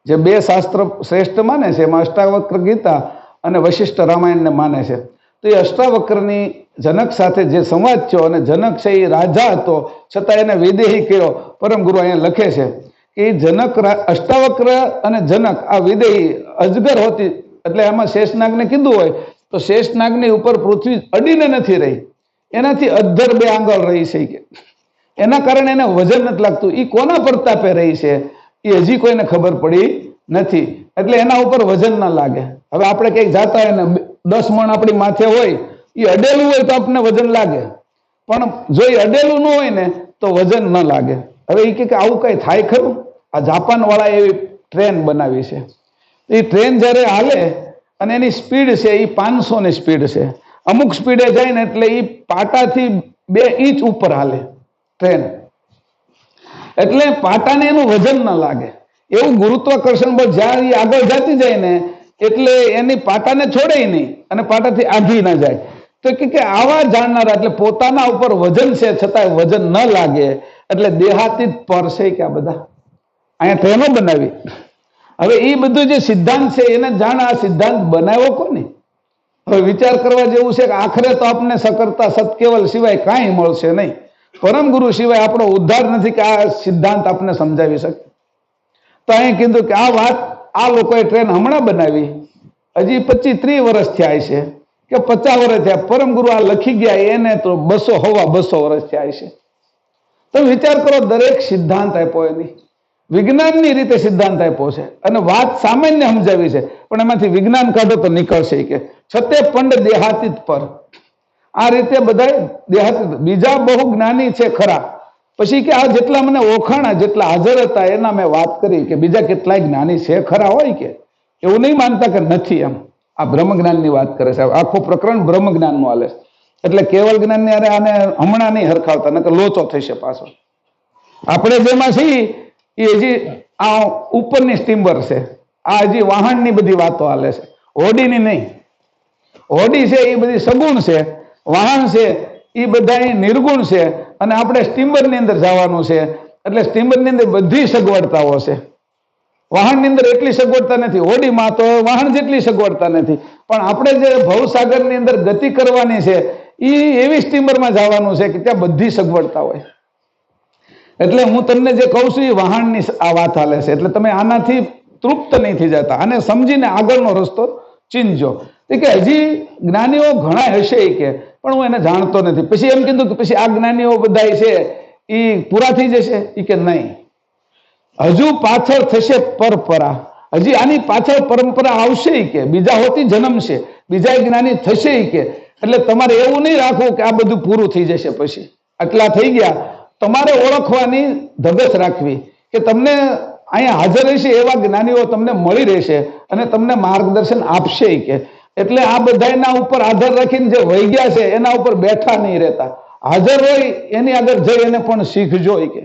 જે બે શાસ્ત્ર શ્રેષ્ઠ માને છે એમાં અષ્ટાવક્ર ગીતા અને વશિષ્ઠ રામાયણને માને છે. તો એ અષ્ટાવક્રની જનક સાથે જે સંવાદ થયો, અને જનક છે એ રાજા હતો છતાં એને વિદેહી કર્યો. પરમ ગુરુ અહીંયા લખે છે કે જનક, અષ્ટાવક્ર અને જનક આ વિદેહી અજગર હોતી, એટલે આમાં શેષનાગને કીધું હોય તો શેષનાગની ઉપર પૃથ્વી અડીને નથી રહી, એનાથી અધ્ધર બે આંગળ રહી છે કે એના કારણે એને વજન નથી લાગતું. એ કોના પ્રતાપે રહી છે એ હજી કોઈને ખબર પડી નથી, એટલે એના ઉપર વજન ના લાગે. હવે આપણે કંઈક જાતા હોય ને 10 મણ આપણી માથે હોય, એ અડેલું હોય તો આપણને વજન લાગે, પણ જો એ અડેલું ન હોય ને તો વજન ન લાગે. હવે એ કે આવું કઈ થાય ખરું? આ જાપાન વાળા એવી ટ્રેન બનાવી છે. એ ટ્રેન જ્યારે હાલે અને એની સ્પીડ છે એ 500 ની સ્પીડ છે. અમુક સ્પીડે જાય ને એટલે એ પાટાથી 2 ઇંચ ઉપર હાલે ટ્રેન, એટલે પાટાને એનું વજન ન લાગે. એવું ગુરુત્વાકર્ષણ બળ જ્યારે એ આગળ જતી જાય ને એટલે એની પાટાને છોડે નહીં અને પાટાથી આધી ના જાય. તો કે આવા જાણનારા, એટલે પોતાના ઉપર વજન છે છતાં વજન ન લાગે, એટલે દેહાતીત પર છે કે આ બધા અહીંયા ટ્રેનો બનાવી. હવે એ બધું જે સિદ્ધાંત છે એને જાણ, આ સિદ્ધાંત બનાવ્યો કોને? હવે વિચાર કરવા જેવું છે કે આખરે તો આપણને સકર્તા સત્કેવલ સિવાય કાંઈ મળશે નહીં. પરમ ગુરુ સિવાય આપણો ઉદ્ધાર નથી કે આ સિદ્ધાંત આપણને સમજાવી શકે. તો અહીં કીધું કે આ વાત આ લોકોએ ટ્રેન હમણાં બનાવી, હજી 25-30 વર્ષ થયા છે કે 50 વર્ષ થયા. પરમ ગુરુ આ લખી ગયા એને તો 200 વર્ષ થયા છે. તો વિચાર કરો, દરેક સિદ્ધાંત આપ્યો એની વિજ્ઞાનની રીતે સિદ્ધાંત આપ્યો છે અને વાત સામાન્ય સમજાવી છે, પણ એમાંથી વિજ્ઞાન કાઢો તો નીકળશે કે છતે પંડ દેહાતીત પર. આ રીતે બધા દેહાતીત. બીજા બહુ જ્ઞાની છે ખરા, પછી કે આ જેટલા મને ઓળખાણા, જેટલા હાજર હતા એના મેં વાત કરી કે બીજા કેટલાય જ્ઞાની છે ખરા, હોય કે એવું નહીં માનતા કે નથી. એમ આ બ્રહ્મ જ્ઞાનની વાત કરે છે. આખું પ્રકરણ બ્રહ્મ જ્ઞાનનું હાલે છે, એટલે કેવલ જ્ઞાનની આને હમણાં નહીં હરખાવતા, નકર લોચો થશે પાછો. આપણે જેમાં છીએ એ હજી આ ઉપરની સ્ટીમર છે, આ હજી વાહનની બધી વાતો હાલે છે, હોડીની નહીં. હોડી છે એ બધી સગુણ છે, વાહન છે એ બધા નિર્ગુણ છે, અને આપણે સ્ટીમરની અંદર જવાનું છે, એટલે સ્ટીમરની અંદર બધી સગવડતાઓ છે. વાહનની અંદર એટલી સગવડતા નથી, હોડીમાં તો વાહન જેટલી સગવડતા નથી, પણ આપણે જે ભવસાગરની અંદર ગતિ કરવાની છે એ એવી સ્ટીમરમાં જવાનું છે કે ત્યાં બધી સગવડતા હોય. એટલે હું તમને જે કહું છું એ વાહનની આ વાત હાલે છે, એટલે તમે આનાથી તૃપ્ત નહીં થઈ જતા, આને સમજીને આગળનો રસ્તો ચીનજો. કે હજી જ્ઞાનીઓ ઘણા હશે કે, પણ હું એને જાણતો નથી. પછી એમ કીધું કે પછી આ જ્ઞાનીઓ બધા છે એ પૂરા થઈ જશે? એ કે નહીં, હજુ પાછળ થશે પરંપરા, હજી આની પાછળ પરંપરા આવશે કે બીજા હોતી જન્મશે, બીજા જ્ઞાની થશે કે. એટલે તમારે એવું નહીં રાખવું કે આ બધું પૂરું થઈ જશે પછી આટલા થઈ ગયા. તમારે ઓળખવાની ધગશ રાખવી કે તમને અહીંયા હાજર રહેશે એવા જ્ઞાનીઓ તમને મળી રહેશે અને તમને માર્ગદર્શન આપશે કે. એટલે આ બધાના ઉપર આધાર રાખીને જે વહી ગયા છે એના ઉપર બેઠા નહીં રહેતા, હાજર હોય એની આગળ જઈ એને પણ શીખજો કે.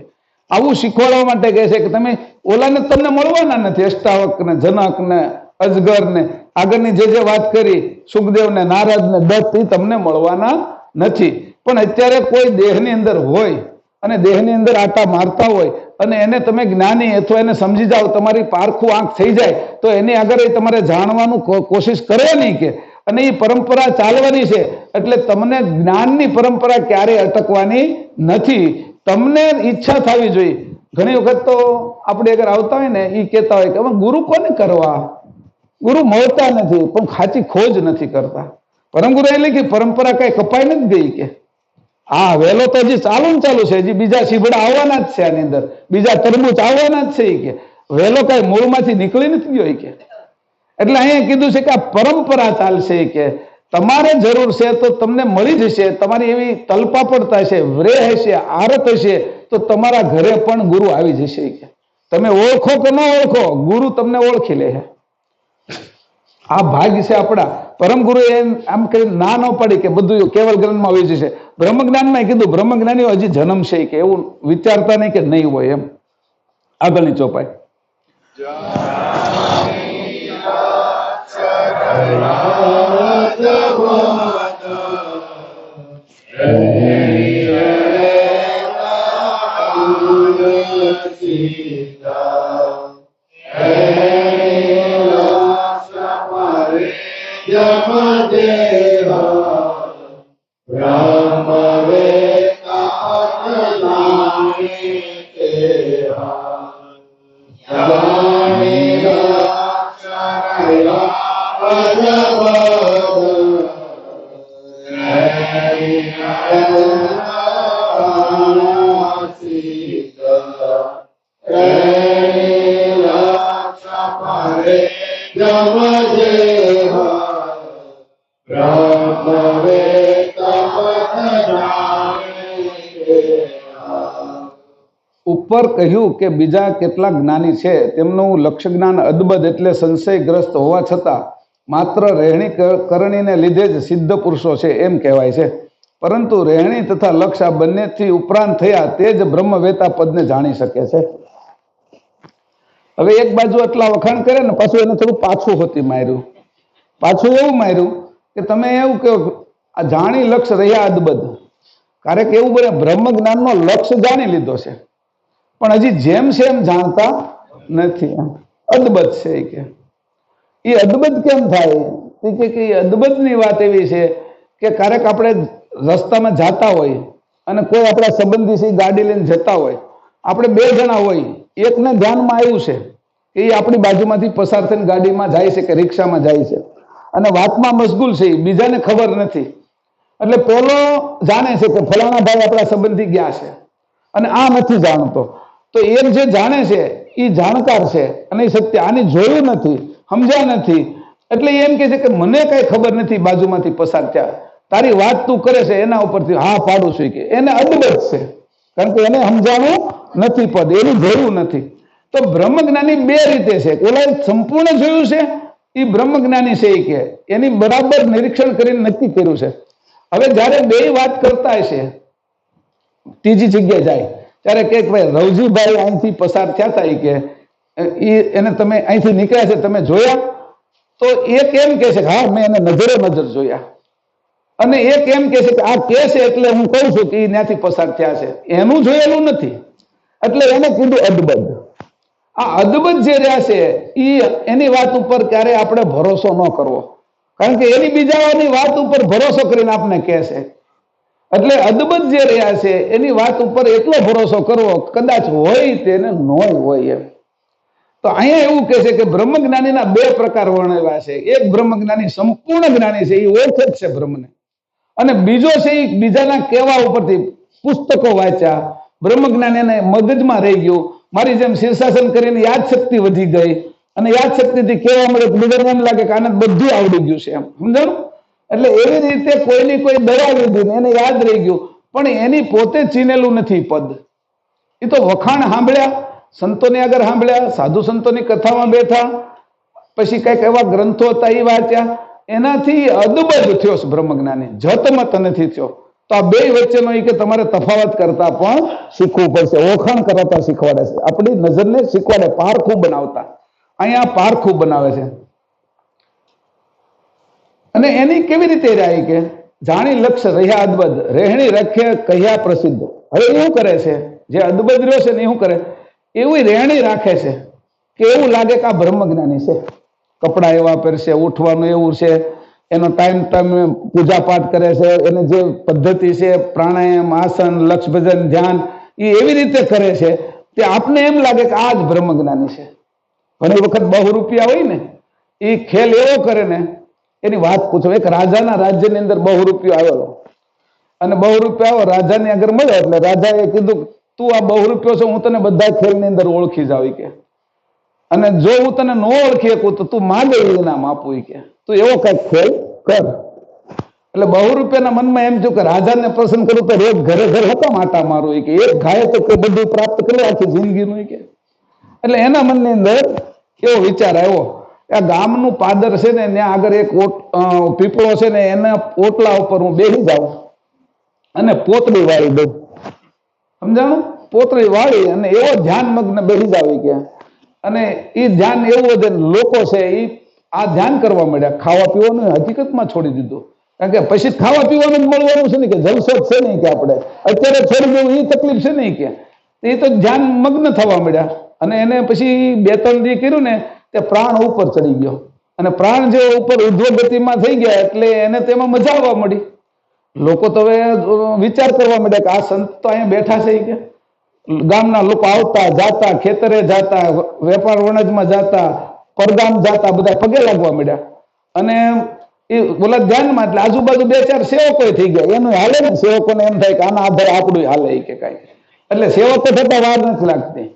આવું શીખવાડવા માટે કહે છે કે તમે ઓલાને તમને મળવાના નથી, અષ્ટાવક ને જનક ને અજગર ને આગળની જે વાત કરી સુખદેવ ને નારદ ને દત્ત, એ તમને મળવાના નથી. પણ અત્યારે કોઈ દેહની અંદર હોય અને દેહની અંદર આટા મારતા હોય અને એને તમે જ્ઞાની અથવા એને સમજી જાઓ, તમારી પારખું આંખ થઈ જાય, તો એની આગળ તમારે જાણવાનું કોશિશ કરવાની કે, અને એ પરંપરા ચાલવાની છે. એટલે તમને જ્ઞાનની પરંપરા ક્યારેય અટકવાની નથી. તમને ઈચ્છા થવી જોઈએ. ઘણી વખત તો આપણે અગર આવતા હોય ને એ કહેતા હોય કે અમે ગુરુ કોને કરવા, ગુરુ મળતા નથી, પણ ખાચી ખોજ નથી કરતા. પરમ ગુરુ એટલે કે પરંપરા કઈ કપાઈ નથી ગઈ કે હા વહેલો તો હજી ચાલુ ને ચાલુ છે, હજી બીજા સીભડા આવવાના જ છે, આની અંદર બીજા તરબૂચ આવવાના જ છે કે વહેલો કઈ મૂળમાંથી નીકળી નથી ગયો કે. એટલે અહીંયા કીધું છે કે આ પરંપરા ચાલશે કે તમારે જરૂર છે તો તમને મળી જશે. તમારી એવી તલપાપડતા હશે, વ્રેહ હશે, આરત હશે તો તમારા ઘરે પણ ગુરુ આવી જશે કે તમે ઓળખો કે ન ઓળખો, ગુરુ તમને ઓળખી લે. આ ભાગ છે આપણા. પરમ ગુરુ એમ આમ કરી ના ન પડી કે બધું કેવલ ગ્રંથમાં હોય જશે. બ્રહ્મ જ્ઞાનમાં કીધું બ્રહ્મ જ્ઞાનીઓ હજી જન્મ છે કે એવું વિચારતા નહીં કે નહીં હોય એમ. આગળની ચોપાઈ ઉપર કહ્યું કે બીજા કેટલાક જ્ઞાની છે તેમનું લક્ષ્ય જ્ઞાન અદબદ એટલે સંશયગ્રસ્ત હોવા છતાં માત્ર રહેણી કરણીને લીધે જ સિદ્ધ પુરુષો છે એમ કહેવાય છે. પરંતુ રહેણી તથા લક્ષ્ય આ બંનેથી ઉપરાંત થયા તે જ બ્રહ્મવેતા પદને જાણી શકે છે. હવે એક બાજુ એટલા વખાણ કરે ને પાછું એને થોડું પાછું હોતી માર્યું. પાછું એવું માર્યું કે તમે એવું કહો આ જાણી લક્ષ્ય રહ્યા અદબદ. ક્યારેક એવું બને બ્રહ્મ જ્ઞાનનો લક્ષ્ય જાણી લીધો છે પણ હજી જેમ છે એમ જાણતા નથી. અદબદ છે કે એ અદબદ કેમ થાય કે અદબદની વાત એવી છે કે ક્યારેક આપણે રસ્તામાં જતા હોય અને કોઈ આપણા સંબંધી છે ગાડી લઈને જતા હોય, આપણે બે જણા હોય, એકને ધ્યાનમાં આવ્યું છે કે એ આપણી બાજુમાંથી પસાર થઈને ગાડીમાં જાય છે કે રિક્ષામાં જાય છે અને વાતમાં મશગુલ છે, બીજાને ખબર નથી. એટલે પેલો જાણે છે કે ફલાણા ભાઈ આપણા સંબંધી ગયા છે અને આ નથી જાણતો. તો એમ જે જાણે છે એ જાણકાર છે અને એ સત્ય આની જોયું નથી, સમજ્યા નથી, એટલે એમ કે છે કે મને કઈ ખબર નથી બાજુમાંથી પસાર થયા, તારી વાત તું કરે છે એના ઉપરથી હા પાડું છું કે એને અદબદ છે કારણ કે એને સમજાણું નથી પદ, એનું જોયું નથી. તો બ્રહ્મજ્ઞાની બે રીતે છે. ઓલા સંપૂર્ણ જોયું છે એ બ્રહ્મજ્ઞાની છે કે એની બરાબર નિરીક્ષણ કરીને નક્કી કર્યું છે. હવે જયારે બે વાત કરતા હશે ત્રીજી જગ્યાએ જાય ત્યારે કે ભાઈ રવજીભાઈ અહીંથી પસાર થયા હતા કે એને તમે અહીંથી નીકળ્યા છે તમે જોયા? તો એક એમ કે છે કે હા મેં એને નજરે નજર જોયા, અને એક એમ કે છે કે આ કે છે એટલે હું કહું છું કે એ ત્યાંથી પસાર થયા છે, એનું જોયેલું નથી એટલે એને કીધું અદબદ. આ અદબદ જે રહ્યા છે એની વાત ઉપર ક્યારે આપણે ભરોસો ન કરવો, કારણ કે એની બીજાની વાત ઉપર ભરોસો કરીને આપણે કહે છે. એટલે અદબદ જે રહ્યા છે એની વાત ઉપર એટલો ભરોસો કરવો કદાચ હોય તેને ન હોય એમ. તો અહીંયા એવું કહે છે કે બ્રહ્મજ્ઞાનીના બે પ્રકાર વર્ણવ્યા છે. એક બ્રહ્મજ્ઞાની સંપૂર્ણ જ્ઞાની છે, એ ઓળખે જ છે બ્રહ્મને, અને બીજો છે એ બીજાના કહેવા ઉપરથી પુસ્તકો વાંચ્યા, બ્રહ્મજ્ઞાન એને મગજમાં રહી ગયું, મારી જેમ શીર્ષાસન કરીને યાદ શક્તિ વધી ગઈ અને યાદ શક્તિથી કહેવા મળે બીજાને એમ લાગે કે આને બધું આવડી ગયું છે એમ, સમજાણું? એટલે એવી રીતે કોઈની કોઈ દવા લીધી ને એને યાદ રહી ગયું પણ એની પોતે ચીનેલું નથી પદ. એ તો વખાણ સાંભળ્યા, સંતોની આગળ સાંભળ્યા, સાધુ સંતોની કથામાં બેઠા, પછી કઈક એવા ગ્રંથો હતા એ વાંચ્યા, એનાથી અદબદ થયો છે બ્રહ્મજ્ઞાની, જતમત નથી થયો. તો આ બે વચ્ચેનો એ કે તમારે તફાવત કરતા પણ શીખવું પડશે, ઓળખાણ કરતા શીખવાડે છે, આપણી નજરને શીખવાડે, પારખું બનાવતા. અહીંયા પારખું બનાવે છે. અને એની કેવી રીતે રહ્યા કે જાણી લક્ષ્ય રહ્યા અદબદ, રહેણી રખે કહ્યા પ્રસિદ્ધ. હવે એવું કરે છે જે અદબદ રહ્યો છે ને એવું કરે, એવું રહેણી રાખે છે કે એવું લાગે કે આ બ્રહ્મજ્ઞાની છે. કપડા એવા પહેરશે, ઉઠવાનું એવું છે, એનો ટાઈમ પૂજા પાઠ કરે છે, એને જે પદ્ધતિ છે પ્રાણાયામ, આસન, લક્ષ ભજન, ધ્યાન એ એવી રીતે કરે છે કે આપને એમ લાગે કે આ જ બ્રહ્મજ્ઞાની છે. ઘણી વખત બહુ રૂપિયા હોય ને એ ખેલ એવો કરે ને એની વાત પૂછો. એક રાજાના રાજ્યની અંદર બહુરૂપિયો આવેલો અને બહુરૂપિયો આવ્યો રાજાની આગળ મળ્યો એટલે રાજાએ કીધું તું આ બહુરૂપિયો છે, હું તને બધા ખેલની અંદર ઓળખી જાવ કે, અને જો હું તને ન ઓળખી શકું તો તું માગે ઇનામ આપું કે, તું એવો કઈક ખેલ કર. એટલે બહુરૂપિયાના મનમાં એમ થયું કે રાજાને પ્રસન્ન કરું તો એક ઘરે ઘર હતા માટા મારું કે, એક ગાય તો બધું પ્રાપ્ત કરે આખી જિંદગીનું કે. એટલે એના મનની અંદર એવો વિચાર આવ્યો કે આ ગામનું પાદર છે ને ત્યાં આગળ એક પીપળો છે ને એના ઓટલા ઉપર હું બેસી જાઉં અને પોતળી વાળી દઉં. સમજાણું? પોતળી વાળી અને એવો ધ્યાન મગ્ન બેસી જાવ કે, અને એ ધ્યાન એવું બધે લોકો છે એ આ ધ્યાન કરવા માંડ્યા. ખાવા પીવાનું હકીકતમાં છોડી દીધું, કારણ કે પછી ખાવા પીવાનું જ મળવાનું છે ને કે, જલસો જ છે નહીં કે આપણે અત્યારે છોડી દેવું એ તકલીફ છે નહીં કે, એ તો ધ્યાન મગ્ન થવા માંડ્યા. અને એને પછી 2-3 દી કર્યું ને તે પ્રાણ ઉપર ચડી ગયો, અને પ્રાણ જે ઉપર ઉર્ધ્વ ગતિમાં થઈ ગયા એટલે એને તેમાં મજા આવવા મળી. લોકો તો હવે વિચાર કરવા માંડ્યા કે આ સંત તો અહીંયા બેઠા છે કે, ગામના લોકો આવતા જાતા, ખેતરે જાતા, વેપાર વણજમાં જાતા, પરગામ જાતા, બધા પગે લાગવા માંડ્યા. અને એ બોલા ધ્યાનમાં એટલે આજુબાજુ 2-4 સેવકો થઈ ગયા. એનું હાલે ને, સેવકોને એમ થાય કે આના આધારે આપણું હાલે કે કઈ, એટલે સેવકો થતા વાર નથી લાગતી.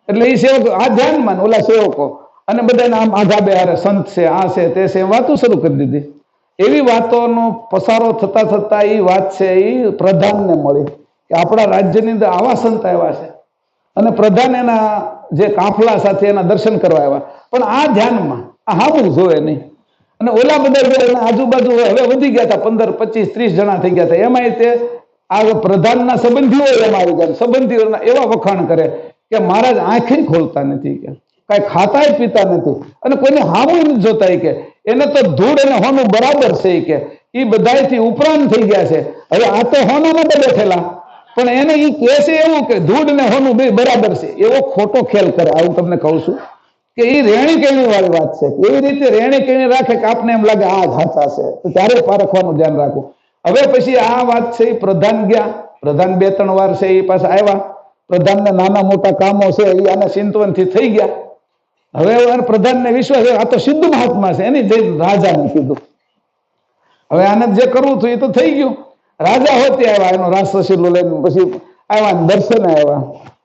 એટલે એ સેવકો આ ધ્યાનમાં ઓલા સેવકો અને બધાને આમ આઘા બેહારે સંત છે, આ છે તે છે, વાતો શરૂ કરી દીધી. એવી વાતોનો પસારો થતા થતા એ વાત છે એ પ્રધાનને મળી કે આપણા રાજ્યની અંદર આવા સંત આવ્યા છે, અને પ્રધાન એના જે કાફલા સાથે એના દર્શન કરવા આવ્યા. પણ આ ધ્યાનમાં આ હામું જોવે નહીં. અને ઓલા બધા આજુબાજુ હવે વધી ગયા હતા, 15, 25, 30 જણા થઈ ગયા હતા. એમાં તે આ પ્રધાનના સંબંધીઓ એમાં આવી ગયા. સંબંધીઓના એવા વખાણ કરે કે મહારાજ આંખે ખોલતા નથી કે, કઈ ખાતાય પીતા નથી, અને કોઈને હામું નથી જોતા કે, એને તો ધૂળ અને હોનું બરાબર છે કે, એ બધાથી ઉપરાંત થઈ ગયા છે. હવે આ તો હોના માટે બેઠેલા, પણ એને એ કહે છે એવું કે ધૂળ ને હોનું બે બરાબર છે. એવો ખોટો ખેલ કરે. આવું તમને કહું છું કે એ રેણી કેણી વાળી વાત છે. એવી રીતે રેણી કેણી રાખે કે આપને એમ લાગે આ સાચા છે, તો ત્યારે પારખવાનું ધ્યાન રાખવું. હવે પછી આ વાત છે એ પ્રધાન ગયા. પ્રધાન 2-3 વાર છે એ પાછા આવ્યા. પ્રધાનને નાના મોટા કામો છે એ આના ચિંતવનથી થઈ ગયા. હવે પ્રધાનને વિશ્વાસ આ તો સિદ્ધ મહાત્મા છે, એની જઈ રાજાને કીધું. હવે આને જે કરવું હતું એ તો થઈ ગયું. રાજા હોતે આવ્યા, એનો રાસશીલો લઈને પછી આવ્યા, દર્શન આવ્યા,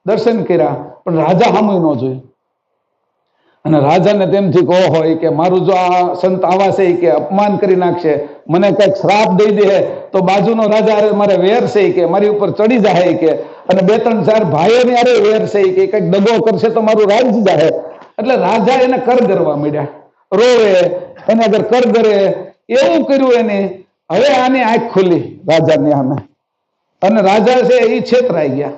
દર્શન કર્યા, પણ રાજા સામું ન જોયું. અને રાજાને તેમથી કહો હોય કે મારું જો આ સંત આવા છે કે અપમાન કરી નાખશે, મને કઈક શ્રાપ દઈ દે તો બાજુનો રાજા મારે વેર છે કે મારી ઉપર ચડી જાય કે, અને 2-3-4 ભાઈઓની અરે વેર છે કે કઈક દગો કરશે તો મારું રાજ્ય જાય. એટલે રાજા એને કર કરવા માંડ્યા, રોવે એને આગળ કર કરે, એવું કર્યું એને. હવે આની આંખ ખુલી રાજાની સામે, અને રાજા છે એ છેતરાઈ ગયા.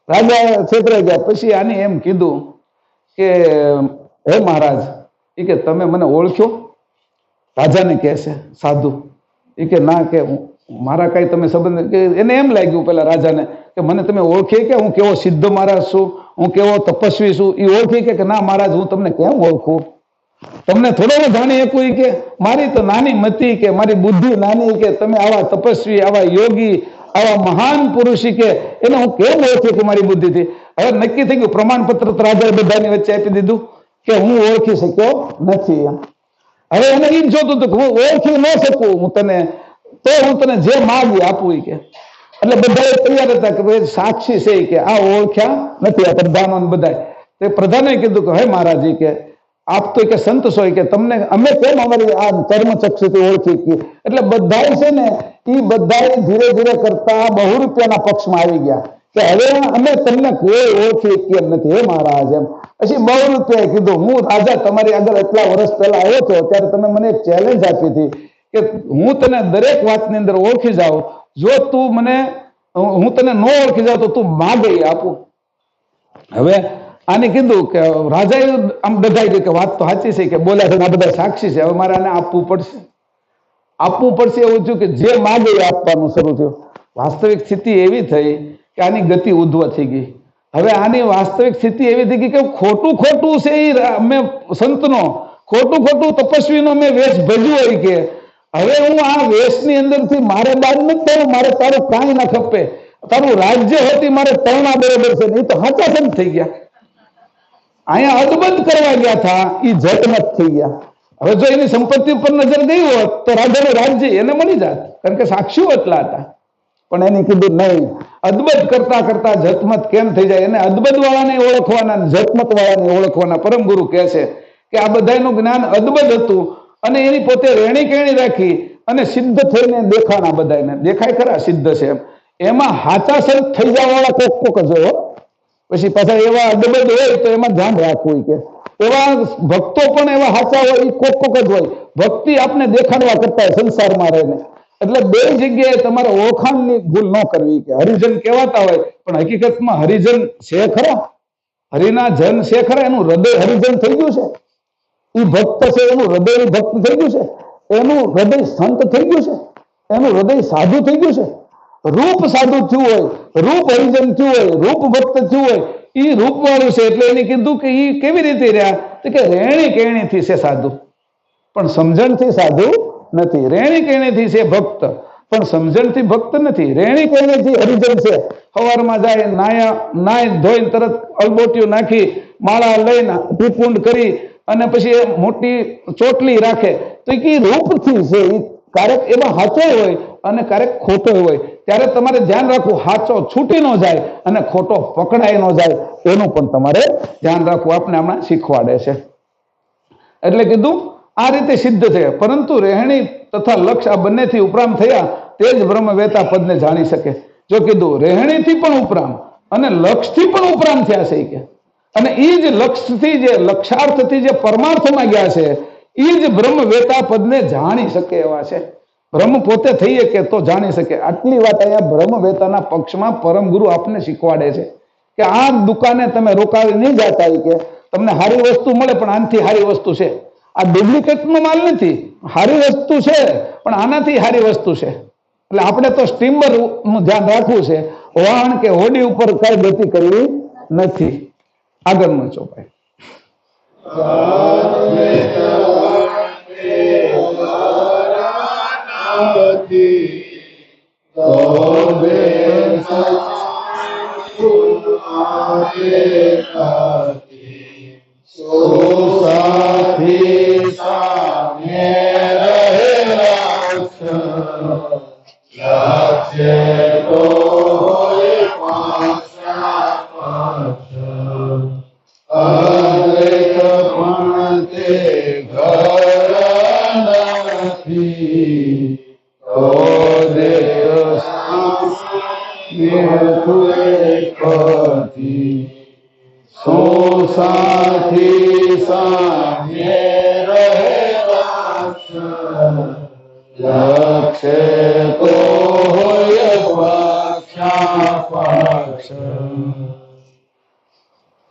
રાજા છેતરાઈ ગયા. પછી આની એમ કીધું કે હે મહારાજ, એ કે તમે મને ઓળખ્યો? રાજાને કહે છે સાધુ, એ કે ના, કે મારા કઈ તમે સંબંધ, કે એને એમ લાગ્યું પેલા રાજાને કે મને તમે ઓળખી કે હું કેવો સિદ્ધ મહારાજ છું, હું કેવો તપસ્વી છું. એ ઓળખી કે ના મહારાજ, હું તમને કેમ ઓળખું, તમને થોડો જાણી શકું કે મારી તો નાની મતી કે મારી બુદ્ધિ નાની કે તમે આવા તપસ્વી, આવા યોગી, આવા મહાન પુરુષી કે એને હું કેમ ઓળખી કે મારી બુદ્ધિથી. હવે નક્કી થઈ ગયું. પ્રમાણપત્ર રાજાએ બધાની વચ્ચે આપી દીધું કે હું ઓળખી શક્યો નથી. હવે એને એ જોતું હતું કે હું ઓળખી ન શકું હું તને, તો હું તને જે માગી આપું કે. એટલે બધા તૈયાર હતા કે ભાઈ સાક્ષી છે કે આ ઓળખ્યા નથી, આ પ્રધાનો બધા. તે પ્રધાને કીધું કે હે મહારાજ, કે આપ તો કે સંત છો કે તમને અમે કેમ અમારી આ કર્મચક્ષુથી ઓળખી કે. એટલે બધા છે ને એ બધા ધીરે ધીરે કરતા બહુરૂપિયાના પક્ષમાં આવી ગયા કે હવે અમે તમને કોઈ ઓળખી કેમ નથી હે મહારાજ એમ. પછી બહુરૂપિયાએ કીધું હું રાજા તમારી આગળ એટલા વર્ષ પહેલા આવ્યો હતો ત્યારે તમે મને એક ચેલેન્જ આપી હતી કે હું તને દરેક વાતની અંદર ઓળખી જાઉં, જો તું મને હું તને ન ઓળખી જાઉં તો તું માગે આપું. હવે આને કીધું કે રાજાએ આમ દધાઈ ગયું કે વાત તો સાચી છે કે બોલ્યા છે આ બધા સાક્ષી છે, હવે મારે આને આપવું પડશે એવું થયું કે જે માગે એ આપવાનું શરૂ થયું. વાસ્તવિક સ્થિતિ એવી થઈ કે આની ગતિ ઉધ્વ થઈ ગઈ. હવે આની વાસ્તવિક સ્થિતિ એવી થઈ ગઈ કે ખોટું છે એ અમે સંતનો, ખોટું તપસ્વીનો મેં વેશ ભજ્યો હોય કે હવે હું આ વેશની અંદરથી મારે બહાર નથી થયું, મારે તારું કાંઈ ના ખપે, તારું રાજ્ય હોતી મારે તરણા બરોબર છે. નહીં તો હાચા સંત થઈ ગયા. અહીંયા અદબંધ કરવા ગયા હતા એ જટમત થઈ ગયા. હવે જો એની સંપત્તિ ઉપર નજર ગઈ હોત તો રાજાનું રાજ્ય એને મળી જાત, કારણ કે સાક્ષીઓ એટલા હતા. પણ એને કીધું નહીં, અદબદ કરતા કરતા જતમત કેમ થઈ જાય. એને અદબદ વાળાને ઓળખવાના, જતમત વાળાને ઓળખવાના. પરમ ગુરુ કહે છે કે આ બધાનું જ્ઞાન અદબદ હતું અને એની પોતે રેણી કેણી રાખી અને સિદ્ધ થઈને દેખાણા. બધાને દેખાય ખરા સિદ્ધ છે એમાં હાચા સંત થઈ જવા વાળા કોક જ હોય. પછી પાછા એવા અદબદ હોય તો એમાં ધ્યાન રાખવું કે એવા ભક્તો પણ એવા હાચા હોય એ કોક જ હોય. ભક્તિ આપને દેખાડવા કરતા સંસારમાં રહીને. એટલે બે જગ્યાએ તમારે ઓળખાણની ભૂલ ન કરવી કે હરિજન કહેવાતા હોય પણ હકીકતમાં હરિજન છે ખરા, હરિના જન છે ખરા, એનું હૃદય હરિજન થઈ ગયું છે. એ ભક્ત છે એનું હૃદય ભક્ત થઈ ગયું છે, એનું હૃદય સંત થઈ ગયું છે, એનું હૃદય સાધુ થઈ ગયું છે. રૂપ સાધુ થયું હોય, રૂપ હરિજન થયું હોય, રૂપ ભક્ત થયું હોય, એ રૂપ વાળું છે. એટલે એને કીધું કે એ કેવી રીતે રહ્યા તો કે રેણી કેણીથી છે સાધુ પણ સમજણથી સાધુ નથી. રેણી કેણીથી છે ભક્ત પણ સમજણથી ભક્ત નથી. રેણી કેણીથી હરિજન છે. સવારમાં જાય નાય ધોઈને તરત અલબોટિયું નાખી માળા લઈને પીપુંડ કરી અને પછી મોટી ચોટલી રાખે તો એ રૂપથી છે. એ ક્યારેક એમાં સાચો હોય અને ક્યારેક ખોટો હોય. ત્યારે તમારે ધ્યાન રાખવું સાચો છૂટી ન જાય અને ખોટો પકડાઈ ન જાય, એનું પણ તમારે ધ્યાન રાખવું. આપણે હમણાં શીખવાડે છે. એટલે કીધું આ રીતે સિદ્ધ છે. પરંતુ રહેણી તથા લક્ષ આ બંનેથી ઉપરામ થયા તે જ બ્રહ્મ વેતા પદને જાણી શકે. જો કીધું રહેણીથી પણ ઉપરામ અને લક્ષથી પણ ઉપરામ થયા છે કે, અને એ જ લક્ષથી જે લક્ષાર્થથી જે પરમાર્થમાં ગયા છે એ જ બ્રહ્મ વેતા પદને જાણી શકે એવા છે. બ્રહ્મ પોતે થઈએ કે તો જાણી શકે. આટલી વાત અહીંયા બ્રહ્મ વેતાના પક્ષમાં પરમ ગુરુ આપને શીખવાડે છે કે આ દુકાને તમે રોકાવી નહીં જતા કે તમને સારી વસ્તુ મળે પણ આનાથી સારી વસ્તુ છે. આ ડુપ્લિકેટનો માલ નથી, સારી વસ્તુ છે પણ આનાથી સારી વસ્તુ છે. એટલે આપણે તો સ્ટીમર નું ધ્યાન રાખવું છે, વાહન કે હોડી ઉપર કઈ ગતિ કરવી નથી. આગળનો ચોપાઈ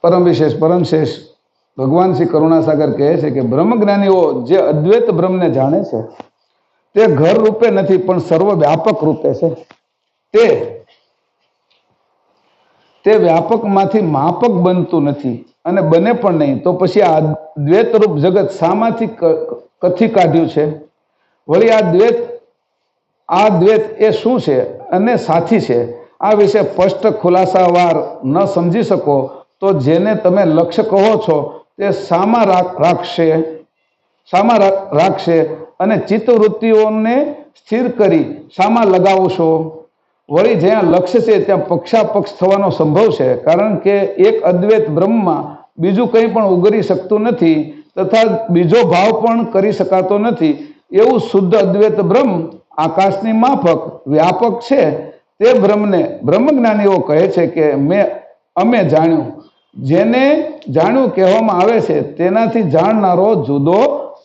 પરમ વિશેષ પરમ શેષ ભગવાન શ્રી કરુણાસાગર કહે છે કે બ્રહ્મ જ્ઞાનીઓ જે અદ્વૈત બ્રહ્મને જાણે છે તે ઘર રૂપે નથી પણ સર્વ વ્યાપક રૂપે છે. તે વ્યાપક માંથી માપક બનતું નથી અને બને પણ નહીં. તો પછી આ દ્વૈત રૂપ જગત શામાંથી કથી કાઢ્યું છે? વળી આ દ્વૈત એ શું છે અને સાથી છે? આ વિશે સ્પષ્ટ ખુલાસાવાર ન સમજી શકો તો જેને તમે લક્ષ્ય કહો છો તે શામાં રાખશે અને ચિત્તવૃત્તિઓને સ્થિર કરી શામાં લગાવશો? વળી જ્યાં લક્ષ્ય છે ત્યાં પક્ષાપક્ષ થવાનો સંભવ છે, કારણ કે એક અદ્વૈત બ્રહ્મમાં બીજું કંઈ પણ ઉગરી શકતું નથી તથા બીજો ભાવ પણ કરી શકાતો નથી. એવું શુદ્ધ અદ્વૈત બ્રહ્મ આકાશની માફક વ્યાપક છે. તે બ્રહ્મને બ્રહ્મજ્ઞાનીઓ કહે છે કે અમે જાણ્યું. જેને જાણ્યું કહેવામાં આવે છે તેનાથી જાણનારો જુદો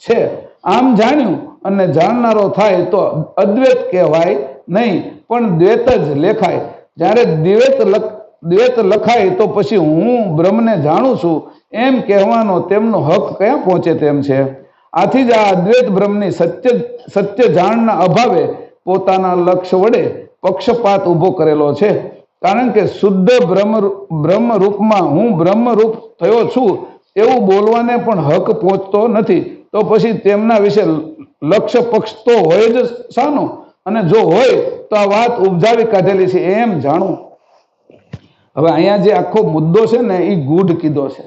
છે. આમ જાણ્યું અને જાણનારો થાય તો અદ્વૈત કહેવાય નહીં પણ દ્વૈત જ લેખાય. જ્યારે દ્વૈત લખાય તો પછી હું બ્રહ્મને જાણું છું એમ કહેવાનો તેમનો હક ક્યાં પહોંચે તેમ છે. આથી જ આ અદ્વૈત બ્રહ્મની સત્ય જાણના અભાવે પોતાના લક્ષ્ય વડે પક્ષપાત ઉભો કરેલો છે. કારણ કે શુદ્ધ બ્રહ્મ રૂપમાં હું બ્રહ્મરૂપ થયો છું એવું બોલવાને પણ હક પહોંચતો નથી. તો પછી તેમના વિશે લક્ષ્ય પક્ષ તો હોય જ શાનો? અને જો હોય તો આ વાત ઉપજાવી કાઢેલી છે એમ જાણવું. હવે અહીંયા જે આખો મુદ્દો છે ને એ ગૂઢ કીધો છે.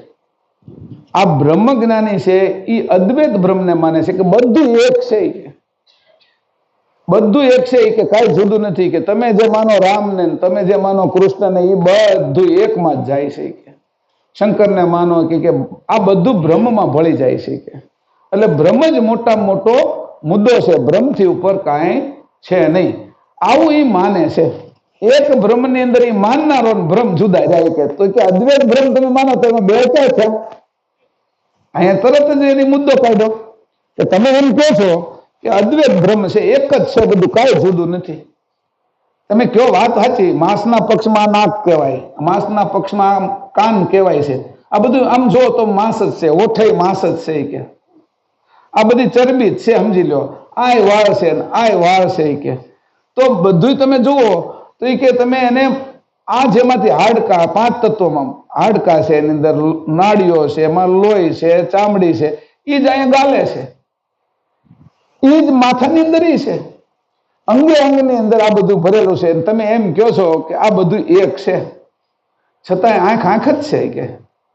આ બ્રહ્મ જ્ઞાની છે એ અદ્વૈત બ્રહ્મને માને છે કે બધું એક છે, બધું એક છે, કે કાંઈ જુદું નથી, કે તમે જે માનો રામને તમે જે માનો કૃષ્ણને એ બધું એકમાં જ જાય છે, કે શંકરને માનો કે આ બધું બ્રહ્મમાં ભળી જાય છે, કે એટલે બ્રહ્મ જ મોટામાં મોટો મુદ્દો છે, બ્રહ્મથી ઉપર કાંઈ છે નહીં, આવું એ માને છે. એક બ્રહ્મની અંદર એ માનનારો બ્રહ્મ જુદા જાય, કે તો કે અદ્વૈત બ્રહ્મ તમે માનો તો એમાં બે ક્યાં છે? અહીંયા તરત જ એની મુદ્દો કાઢ્યો કે તમે એમ કહો છો કે અદ્વૈત બ્રહ્મ છે, એક જ છે, બધું કાંઈ જુદું નથી. તમે કયો વાત સાચી, માંસના પક્ષમાં નાક કહેવાય, માંસના પક્ષમાં કાન કહેવાય છે, આ બધું આમ જો તો માંસ જ છે, ઓઠે માંસ જ છે, કે આ બધી ચરબી જ છે, સમજી લો, આય વાળ છે આય વાળ છે, કે તો બધું તમે જુઓ તો એ કે તમે એને આ જેમાંથી હાડકા 5 તત્વોમાં હાડકા છે, એની અંદર નાડીઓ છે, એમાં લોહી છે, ચામડી છે, એ જ અહીંયા ગાલે છે, એ જ માથાની અંદર છે, અંગે અંગની અંદર આ બધું ભરેલું છે. તમે એમ કહો છો કે આ બધું એક છે, છતાંય આંખ આંખ જ છે, કે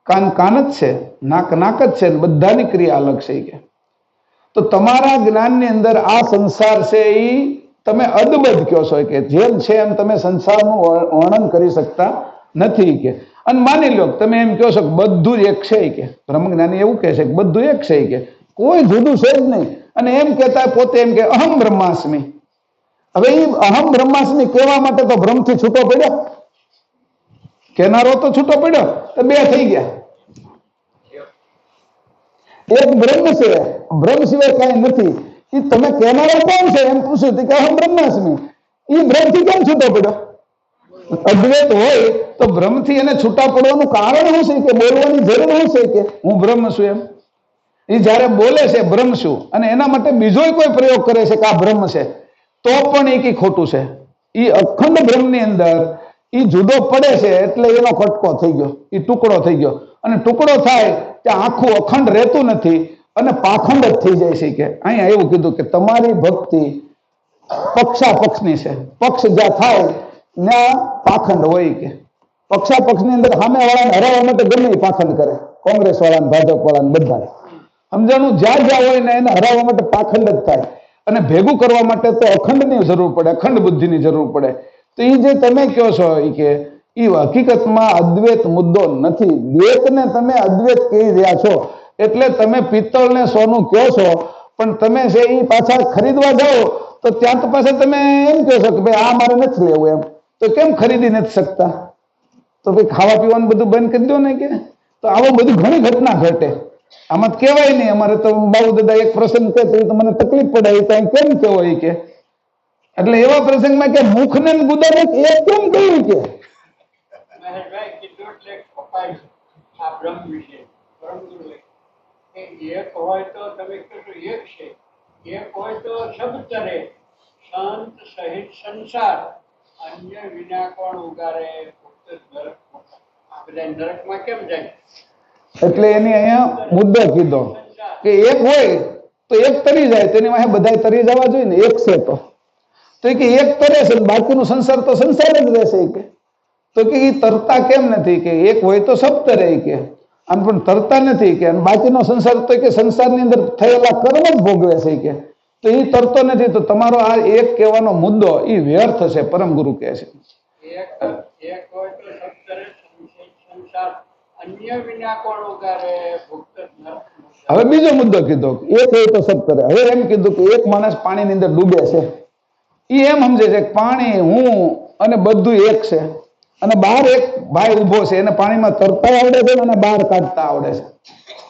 કાન કાન જ છે, નાક નાક જ છે, બધાની ક્રિયા અલગ છે, કે તો તમારા જ્ઞાનની અંદર આ સંસાર છે એ તમે અદબદ કહો છો, કે જેમ છે એમ તમે સંસારનું વર્ણન કરી શકતા નથી, કે અને માની લો તમે એમ કહો છો કે બધું એક છે, કે બ્રહ્મજ્ઞાની એવું કહે છે કે બધું એક છે, કે કોઈ જુદું છે જ નહીં, અને એમ કહેતા પોતે એમ કે અહમ બ્રહ્માસ્મિ. હવે એ અહમ બ્રહ્માસ્મિ કહેવા માટે તો બ્રહ્મથી છૂટો પડ્યો, કહેનારો તો છૂટો પડ્યો, તો બે થઈ ગયા. એક બ્રહ્મ છે, બ્રહ્મ સિવાય કાંઈ નથી. એ તમે કહેનારો કોણ છે એમ પૂછ્યું કે અહમ બ્રહ્માસ્મિ, એ બ્રહ્મથી કેમ છૂટો પડ્યો? અદ્વૈત હોય તો બ્રહ્મથી એને છૂટા પડવાનું કારણ શું છે, કે બોલવાની જરૂર શું છે કે હું બ્રહ્મ છું એમ? એ જયારે બોલે છે બ્રહ્મ છું, અને એના માટે બીજો કોઈ પ્રયોગ કરે છે કે આ બ્રહ્મ છે, તો પણ એ ખોટું છે. એ અખંડ બ્રહ્મની અંદર એ જુદો પડે છે એટલે એનો કટકો થઈ ગયો, એ ટુકડો થઈ ગયો, અને ટુકડો થાય ત્યાં આખું અખંડ રહેતું નથી અને પાખંડ જ થઈ જાય છે. કે અહીંયા એવું કીધું કે તમારી ભક્તિ પક્ષાપક્ષની છે, પક્ષ જ્યાં થાય ત્યાં પાખંડ હોય, કે પક્ષાપક્ષની અંદર સામે વાળાને હરાવવા માટે ગમે એ પાખંડ કરે, કોંગ્રેસ વાળાને ભાજપ વાળાને બધા સમજાણું, જ્યાં જ્યાં હોય ને એને હરાવવા માટે પાખંડ જ થાય, અને ભેગું કરવા માટે તો અખંડની જરૂર પડે, અખંડ બુદ્ધિની જરૂર પડે. તો એ જે તમે કહો છો કે એ હકીકતમાં અદ્વૈત મુદ્દો નથી, દ્વૈતને તમે અદ્વૈત કહી રહ્યા છો, એટલે તમે પિત્તળને સોનું કહો છો, પણ તમે છે એ પાછા ખરીદવા જાઓ તો ત્યાં તો પાછા તમે એમ કહો છો કે ભાઈ આ મારે નથી લેવું, એમ તો કેમ ખરીદી નથી શકતા? તો ભાઈ ખાવા પીવાનું બધું બંધ કરી દો ને, કે તો આવું બધું ઘણી ઘટના ઘટે. આમાં કહેવાય નહીં, અમારે તો બાબુ દાદા એક પ્રસંગ કહે તો મને તકલીફ પડે, તો કેમ કેવો એ કે એટલે એવા પ્રસંગમાં કે મુખને ગુદાને એ કેમ કહ્યું કે આ બ્રહ્મ વિશે એક હોય તો તમે કહેશો એક છે, એક હોય તો સબતરે શાંત સહિત સંસાર, અન્ય વિના કોણ ઉગારે આ બધા નરકમાં કેમ જાય? એટલે એની અહીંયા મુદ્દો કીધો કે એક હોય તો એક તરી જાય, તેની વાહે બધા તરી જવા જોઈએ ને, એક છે તો કે એક તરે છે, બાકીનું સંસાર તો સંસાર જ રહેશે, કે તો કે એ તરતા કેમ નથી? કે એક હોય તો સબ તરે, કે આમ પણ તરતા નથી, કે બાકીનો સંસાર તો કે સંસારની અંદર થયેલા કર્મ જ ભોગવે છે, કે તો એ તરતો નથી. તો તમારો આ એક કહેવાનો મુદ્દો એ વ્યર્થ છે, પરમ ગુરુ કહે છે. એક હોય તો સબતરે સંસાર, અન્ય વિના કોણ ઉગારે ભુક્ત નરક. હવે બીજો મુદ્દો કીધો, એક હોય તો સબ કરે. હવે એમ કીધું કે એક માણસ પાણીની અંદર ડૂબે છે, એ એમ સમજે છે કે પાણી હું અને બધું એક છે, અને બહાર એક ભાઈ ઉભો છે, એને પાણીમાં તરતા આવડે છે અને બહાર કાઢતા આવડે છે,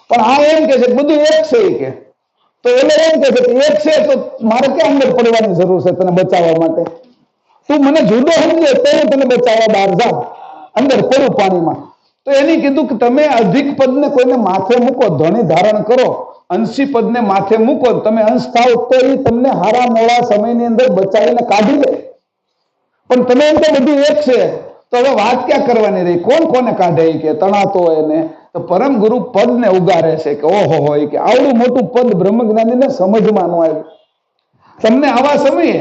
પણ આ એમ કે છે કે બધું એક છે, કે તો એટલે એમ કે છે કે એક છે તો મારે ક્યાં અંદર પડવાની જરૂર છે તને બચાવવા માટે? તું મને જુદો સમજે તો હું તને બચાવવા બહાર જાઉં, અંદર પડું પાણીમાં. તો એની કીધું કે તમે અધિક પદને કોઈને માથે મૂકો, ધણી ધારણ કરો, અંશી પદને માથે મૂકો, તમે અંશ થાવ તો એ તમને હારા મોડા સમયની અંદર બચાવીને કાઢી લે. પણ તમે એમ તો બધું એક છે, તો હવે વાત ક્યાં કરવાની રહી? કોણ કોને કાઢે? કે તણાતો હોય ને તો પરમ ગુરુ પદને ઉગારે છે, કે ઓહો હોય કે આવડું મોટું પદ બ્રહ્મજ્ઞાનીને સમજમાં ન આવ્યું. તમને આવા સમયે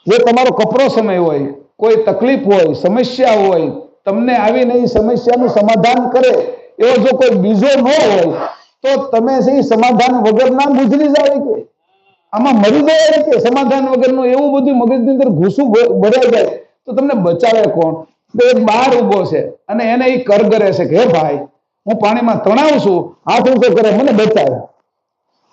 જે તમારો કપરો સમય હોય, કોઈ તકલીફ હોય, સમસ્યા હોય, તમને આવીને એ સમસ્યાનું સમાધાન કરે એવો જો કોઈ બીજો ન હોય તો તમે છે સમાધાન વગરના ગુજરી જાય કે આમાં મરી જાય કે સમાધાન વગરનું એવું બધું મગજની અંદર ઘૂસું ભરાઈ જાય તો તમને બચાવે કોણ? તો એક બહાર ઉભો છે અને એને એ કરગરે છે કે હે ભાઈ હું પાણીમાં તણાવું છું, હાથ ઊંચો કરે મને બચાવે.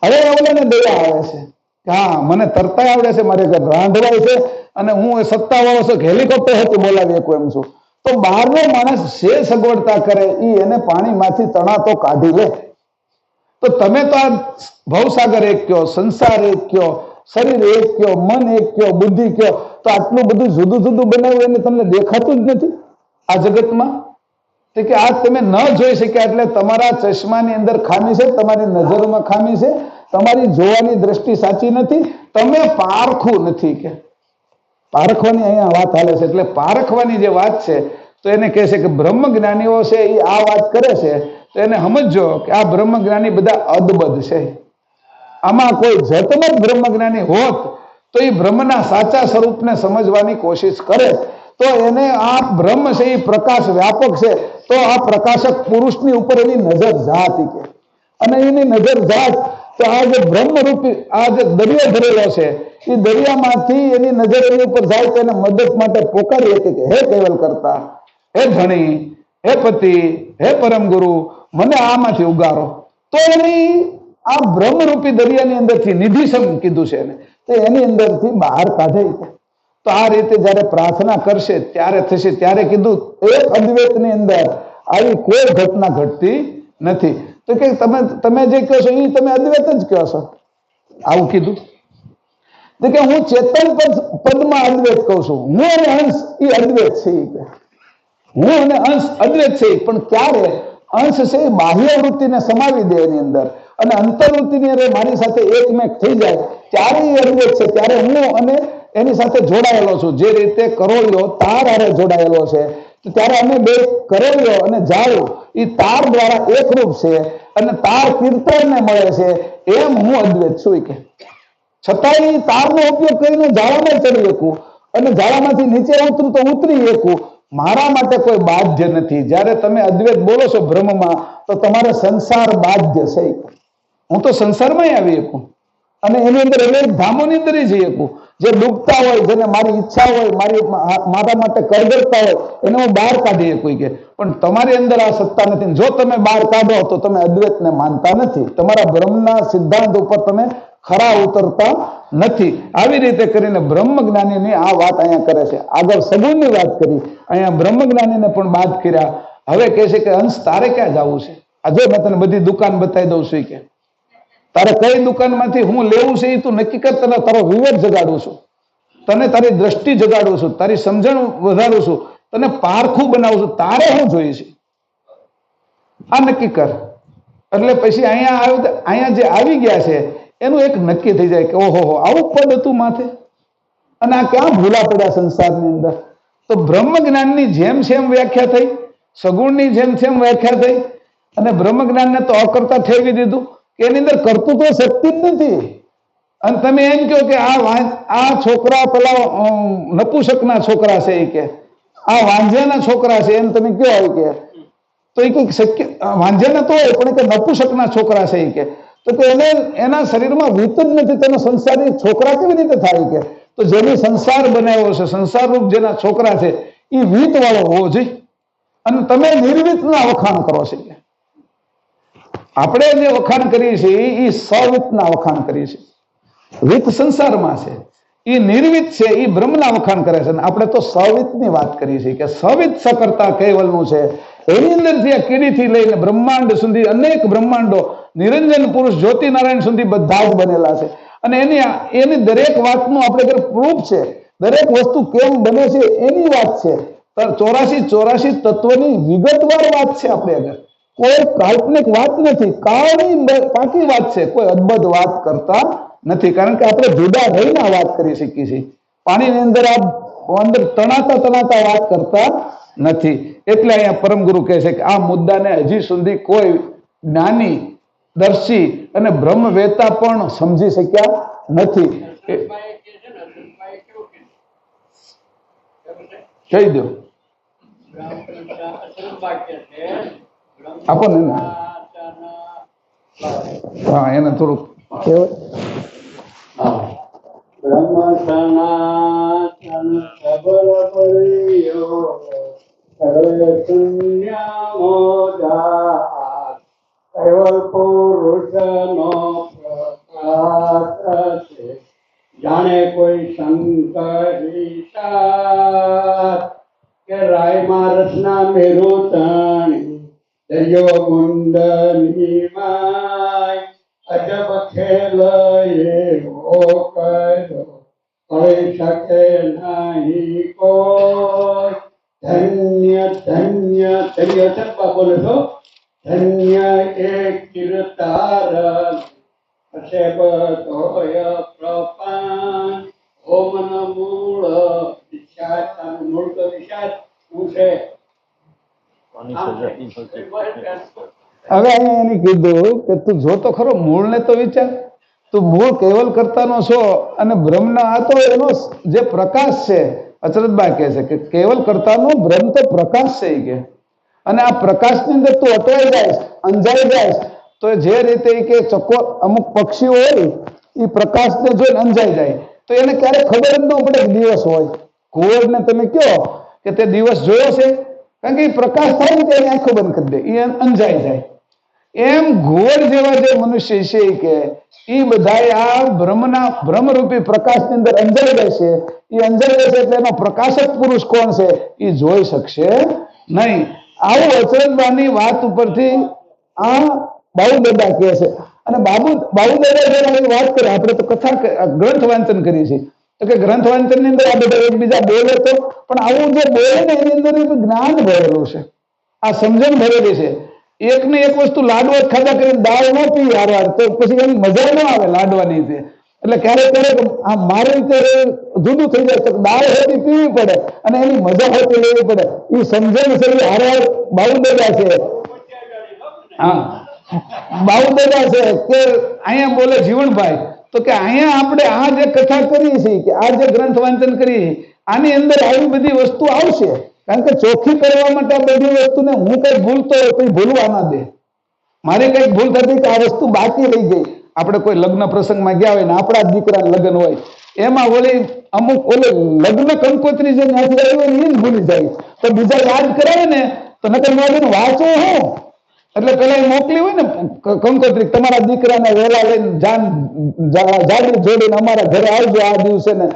હવે ઓલાને દયા આવે છે કે હા મને તરતા આવડે છે, મારે ઘર રાંધવાય છે અને હું સત્તાવાળો છું, હેલિકોપ્ટર હતી બોલાવી શકું એમ છું. તો બહારનો માણસ જે સગવડતા કરે એ એને પાણીમાંથી તણાતો કાઢી લે. તો તમે તો આ ભવસાગર એક કયો, સંસાર એક કયો, શરીર એક કયો, મન એક કયો, બુદ્ધિ કયો, તો આટલું બધું જુદું જુદું બનાવ્યું એને તમને દેખાતું જ નથી આ જગતમાં. તો કે આ તમે ન જોઈ શક્યા એટલે તમારા ચશ્માની અંદર ખામી છે, તમારી નજરમાં ખામી છે, તમારી જોવાની દ્રષ્ટિ સાચી નથી, તમે પારખું નથી. કે પારખવાની અહીંયા વાત હાલે છે. એટલે પારખવાની જે વાત છે તો એને કહે છે કે બ્રહ્મ જ્ઞાનીઓ છે એ આ વાત કરે છે તો એને સમજો કે આ બ્રહ્મ જ્ઞાની બધા અદબદ છે. આમાં કોઈ જતમત બ્રહ્મ જ્ઞાની હોત તો એ બ્રહ્મના સાચા સ્વરૂપને સમજવાની કોશિશ કરે તો એને આ બ્રહ્મ છે એ પ્રકાશ વ્યાપક છે તો આ પ્રકાશક પુરુષની ઉપર એની નજર જાત કે અને એની નજર જાત તો આ જે બ્રહ્મરૂપી આ જે દરિયો ભરેલો છે એ દરિયામાંથી એની નજર એની ઉપર જાય તો એને મદદ માટે પોકારી હતી કે હે કેવલ કરતા, હે ધણી, હે પતિ, હે પરમ ગુરુ, મને આમાંથી ઉગારો. તો એની આ બ્રહ્મરૂપી દરિયાની અંદરથી નિધિસમ કીધું છે એને, તો એની અંદરથી બહાર કાઢે. તો આ રીતે જયારે પ્રાર્થના કરશે ત્યારે થશે. ત્યારે કીધું એક અદ્વૈતની અંદર આવી કોઈ ઘટના ઘટતી નથી. તો કે તમે જે કહો છો એ તમે અદ્વૈત જ કહો છો. આવું કીધું. તો કે હું ચેતન પદમાં અદ્વૈત કહું છું, હું અને અંશ એ અદ્વૈત છે. હું અને અંશ અદ્વૈત છે, પણ ક્યારે અંશ છે એ બાહ્ય વૃત્તિને સમાવી દે એની અંદર અને અંતર્વૃત્તિની અરે મારી સાથે એકમેક થઈ જાય ત્યારે એ અદ્વૈત છે. ત્યારે હું અને એની સાથે જોડાયેલો છું. જે રીતે કરોળિયો તાર હારે જોડાયેલો છે તો ત્યારે અમે બે કરોળિયો અને ઝાડુ એ તાર દ્વારા એકરૂપ છે અને તાર કીર્તનને મળે છે. એમ હું અદ્વૈત છું. કે છતાંય તારનો ઉપયોગ કરીને ઝાડામાં ચડી શકું અને ઝાડામાંથી નીચે ઉતરું તો ઉતરી શકું. મારા માટે કોઈ બાધ્ય નથી. જ્યારે તમે અદ્વૈત બોલો છો બ્રહ્મમાં તો તમારે સંસાર બાધ્ય છે. હું તો સંસારમાં આવી શકું અને એની અંદર અનેક ધામોની અંદર જઈ શકું. જે ડૂબતા હોય, જેને મારી ઈચ્છા હોય, મારા માટે કરગરતા હોય એને હું બહાર કાઢી શકું. કે પણ તમારી અંદર આ સત્તા નથી. જો તમે બહાર કાઢો તો તમે અદ્વૈતને માનતા નથી. તમારા બ્રહ્મના સિદ્ધાંત ઉપર તમે ખરા ઉતરતા નથી. આવી રીતે કરીને બ્રહ્મ જ્ઞાનીની આ વાત અહીંયા કરે છે. આગળ સગુણની વાત કરી, અહીંયા બ્રહ્મ જ્ઞાનીને પણ બાદ કર્યા. હવે કહે છે કે અંશ તારે ક્યાં જવું છે? આજે મેં તને બધી દુકાન બતાવી દઉં છું. કે તારે કઈ દુકાનમાંથી હું લેવું છે એ તું નક્કી કર. તને તારો વિવેક જગાડું છું, તને તારી દ્રષ્ટિ જગાડું છું, તારી સમજણ વધારું છું, તને પારખું બનાવું છું. તારે શું જોઈએ છે આ નક્કી કર. એટલે પછી અહીંયા જે આવી ગયા છે એનું એક નક્કી થઈ જાય કે ઓહો આવું પદ હતું માથે અને આ ક્યાં ભૂલા પડ્યા સંસારની અંદર. તો બ્રહ્મ જ્ઞાનની જેમ જેમ વ્યાખ્યા થઈ, સગુણની જેમ જેમ વ્યાખ્યા થઈ અને બ્રહ્મ જ્ઞાનને તો અકર્તા ઠેવી દીધું કે એની અંદર કરતું તો શક્તિ જ નથી. અને તમે એમ કહો કે આ છોકરા પેલા નપુસકના છોકરા છે એ કે આ વાંઝિયાના છોકરા છે એમ તમે કહો કે તો એ કંઈક શક્ય વાંઝિયાના તો હોય પણ કે નપુસકના છોકરા છે એ કે તો એને એના શરીરમાં વીત જ નથી. તેનો સંસારી છોકરા કેવી રીતે થાય? કે તો જેની સંસાર બનાવ્યો છે, સંસાર રૂપ જેના છોકરા છે એ વીત વાળો હોવો જોઈએ. અને તમે નિર્વિતના વખાણ કરો છો. કે આપણે જે વખાણ કરીએ છીએ એ સવિતના વખાણ કરીએ છીએ. વિત સંસારમાં છે, એ નિર્વિત છે, એ બ્રહ્મના વખાણ કરે છે. અને આપણે તો સવિતની વાત કરીએ છીએ કે સવિત સકર્તા કેવલનું છે. એની અંદરથી આ કીડીથી લઈને બ્રહ્માંડ સુધી અનેક બ્રહ્માંડો, નિરંજન પુરુષ જ્યોતિનારાયણ સુધી બધા જ બનેલા છે. અને એની દરેક વાતનું આપણે ઘરે પ્રૂફ છે. દરેક વસ્તુ કેમ બને છે એની વાત છે. 84 તત્વની વિગતવાર વાત છે. આપણે આગળ કોઈ કાલ્પનિક વાત નથી, કાળની પાકી વાત છે. કોઈ અદભુત વાત કરતા નથી. કારણ કે આપણે જુદા રહીને વાત કરી શકીએ છીએ. પાણીની અંદર અંદર તણાતા વાત કરતા નથી. એટલે અહીંયા પરમ ગુરુ કહે છે કે આ મુદ્દાને હજી સુધી કોઈ જ્ઞાની, દર્શી અને બ્રહ્મ વેતા પણ સમજી શક્યા નથી. કહી દો આપો ને. હા એને થોડુંક કહેવાય. બ્રહ્મ સનાતન સબલ પરિયો સર્વે પુણ્યમોદાત કેવલ પુરુષનો પ્રકાશ છે જાણે કોઈ શંકરી સાત કે રાયમાં રચના મેરુતણી દરિયો ગુંદની માય અજબ ખેલ એવો કર્યો કહી શકે નહીં કોઈ ધન્ય ધન્ય ધન્ય ચપ્પા બોલે છો ધન્ય એક કીર્તાર હશે બધોય પ્રપાન ઓમન મૂળ વિખ્યાત મૂળ તો વિખ્યાત શું છે હવે અહીંયા એને કીધું કે તું જો તો ખરો મૂળને તો વિચાર, તું મૂળ કેવલ કરતાનો છો અને બ્રહ્મના આ તો એનો જે પ્રકાશ છે. અચરતબા કહે છે કે કેવલ કરતાનો બ્રહ્મ તો પ્રકાશ છે કે, અને આ પ્રકાશની અંદર તું અટવાઈ જાય, અંજાઈ જાય, તો જે રીતે કે ચકો અમુક પક્ષીઓ હોય એ પ્રકાશને જોઈને અંજાઈ જાય તો એને ક્યારેક ખબર જ ન પડે કે દિવસ હોય. ઘુવડને તમે કહો કે તે દિવસ જોયો છે, કારણ કે એ પ્રકાશ થાય ને તેની આંખો બંધ કરી દે, એ અંજાઈ જાય. એમ ઘુવડ જેવા જે મનુષ્ય છે કે એ બધા આ બ્રહ્મરૂપી પ્રકાશની અંદર અંજાઈ જાય છે. એ અંજાઈ જાય છે એટલે એનો પ્રકાશક પુરુષ કોણ છે એ જોઈ શકશે નહીં. આવું અચરતબાની વાત ઉપરથી આ બાઉદાદા કહે છે. અને બાઉદાદા જયારે વાત કરે, આપણે તો કથા ગ્રંથ વાંચન કરીએ છીએ તો કે ગ્રંથ વાંચન ની અંદર આ બધા એકબીજા બોલે તો, પણ આવું જે બોલે ને એની અંદર જ્ઞાન ભરેલું છે, આ સમજણ ભરેલી છે. એક ને એક વસ્તુ લાડવા ખાધા કરીને દાળ ન પીવી હારવાર તો પછી એની મજા ન આવે લાડવાની છે. એટલે ક્યારેક ક્યારેક આ મારી રીતે જુદું થઈ જાય તો દાળ હોતી પીવી પડે અને એની મજા હોતી લેવી પડે. એ સમજણ છે હારવાર બાઉદાદા છે. હા, બાઉદાદા છે કે અહીંયા બોલે જીવણભાઈ તો કે અહીંયા આપણે આ જે કથા કરીએ છીએ કે આ જે ગ્રંથ વાંચન કરીએ આની અંદર આવી બધી વસ્તુ આવશે, કારણ કે ચોખ્ખી કરવા માટે આ બધી વસ્તુને હું કઈ ભૂલતો હોય તો ભૂલવા ના દે. મારી કઈક ભૂલ થતી કે આ વસ્તુ બાકી રહી ગઈ, આપણે કોઈ લગ્ન પ્રસંગમાં ગયા હોય ને આપણા દીકરા લગ્ન હોય એમાં ઓલી અમુક ઓલી લગ્ન કંકોત્રી જે ત્યાંથી આવી હોય ને એ જ ભૂલી જાય તો બીજા યાદ કરાવે ને તો નકર વાંચો હું એટલે પેલા એ મોકલી હોય ને કંકોત્રી તમારા દીકરાને વેલા લઈને જાડી જોડીને અમારા ઘરે આવજો આ દિવસે ને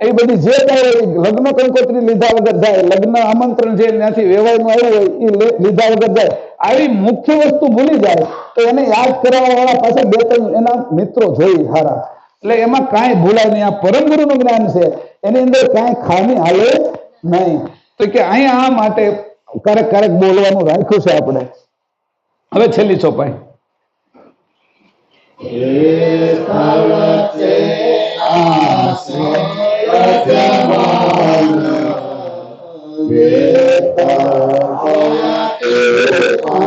એ બધી જે કઈ લગ્ન કંકોત્રી લીધા વગર જાય, લગ્ન આમંત્રણ જે ત્યાંથી વેવાયનું આવ્યું હોય એ લીધા વગર જાય, આવી મુખ્ય વસ્તુ ભૂલી જાય તો એને યાદ કરાવવા વાળા પાછા બે ત્રણ એના મિત્રો જોઈ હારા. એટલે એમાં કાંઈ ભૂલાય નહીં. આ પરમ ગુરુનું જ્ઞાન છે, એની અંદર કાંઈ ખામી હાલે નહીં. તો કે અહીંયા આ માટે ક્યારેક ક્યારેક બોલવાનું રાખ્યું છે આપણે. હવે છેલ્લી ચોપાઈ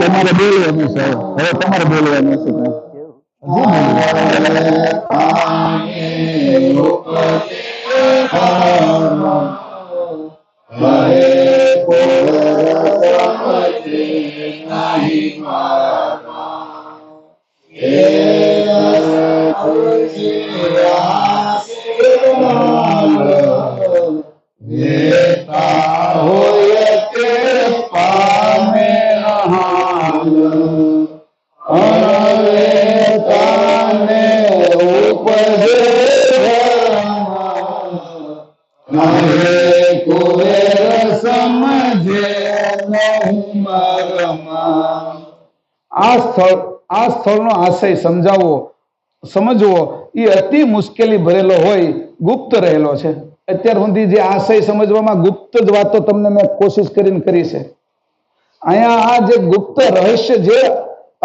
તમારે બોલવાનું છે. હવે તમારે બોલવાનું છે. આ સ્થળનો આશય સમજવો એ અતિ મુશ્કેલી ભરેલો હોય, ગુપ્ત રહેલો છે. અત્યાર સુધી જે આશય સમજવામાં ગુપ્ત જ વાતો તમને મેં કોશિશ કરીને કરી છે. અહીંયા આ જે ગુપ્ત રહસ્ય જે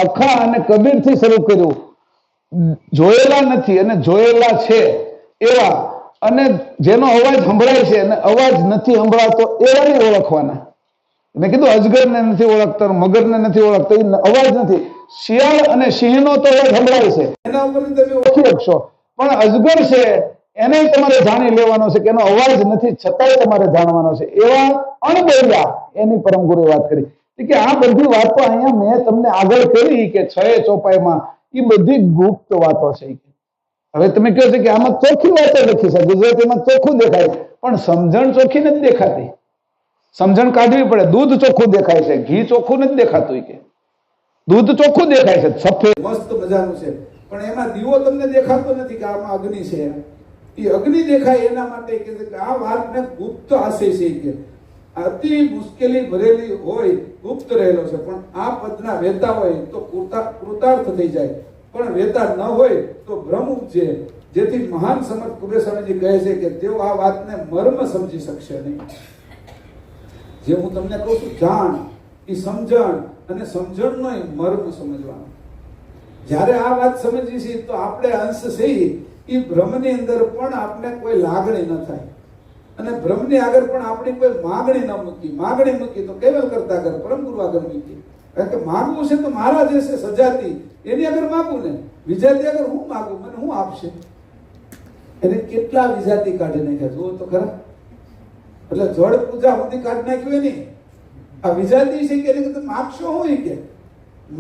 અખા અને કબીર થી શરૂ કર્યું, જોયેલા નથી અને જોયેલા છે એવા, અને જેનો અવાજ સંભળાય છે અને અવાજ નથી સંભળાતો એવાને ઓળખવાના. મેં કીધું અજગરને નથી ઓળખતા, મગરને નથી ઓળખતા, એ અવાજ નથી. શિયાળ અને સિંહનો તો અવાજ સંભળાય છે, એના ઉપરથી તમે ઓળખી શકશો, પણ અજગર છે એને તમારે જાણી લેવાનો છે કે એનો અવાજ નથી છતાંય તમારે જાણવાનો છે. એવા અણબોલ્યા એની પરમ ગુરુએ વાત કરી કે આ બધી વાતો અહીંયા મેં તમને આગળ કરી કે 6 ચોપાઈમાં એ બધી ગુપ્ત વાતો છે. હવે તમે કહો છો કે આમાં ચોખ્ખી વાતો લખી છે, ગુજરાતીમાં ચોખ્ખું દેખાય, પણ સમજણ ચોખ્ખી નથી દેખાતી. સમજણ કાઢવી પડે. દૂધ ચોખ્ખું દેખાય છે, ઘી ચોખ્ખું નથી દેખાતું. કે દૂધ ચોખ્ખું દેખાય છે, સફેદ મસ્ત મજાનું છે, પણ એમાં દીવો તમને દેખાતો નથી કે આમાં અગ્નિ છે. એ અગ્નિ દેખાય એના માટે કે આ વાતને ગુપ્ત આશય છે, કે અતિ મુશ્કેલી ભરેલી હોય, ગુપ્ત રહેલો છે. પણ આ પદના વેતા હોય તો કૃતાર્થ થઈ જાય, પણ વેતા ન હોય તો ભ્રમ ઉપજે. જેથી મહાન સમર્થ કુબેર સ્વામીજી કહે છે કે તેઓ આ વાતને મર્મ સમજી શકશે નહીં. જે હું તમને કહું છું જાણ, એ સમજણ, અને સમજણનો મર્મ સમજવાનો. જ્યારે આ વાત સમજી છે તો આપણે અંશ છે એ ભ્રમની અંદર પણ આપણે કોઈ લાગણી ન થાય, અને ભ્રમની આગળ પણ આપણી કોઈ માગણી ન મૂકી. માગણી મૂકી તો કેવલ કરતા આગળ પરમ ગુરુ આગળ મૂકી. કારણ કે માગવું છે તો મારા જે છે સજાતી એની આગળ માગવું ને, વિજાતી આગળ હું માગું, મને હું આપશે. એને કેટલા વિજાતી કાઢી નાખ્યા જુઓ તો ખરા. એટલે જળ પૂજા સુધી કાઢી નાખ્યું નહીં. આ વિજાતી છે કે તમે માગશો હોય કે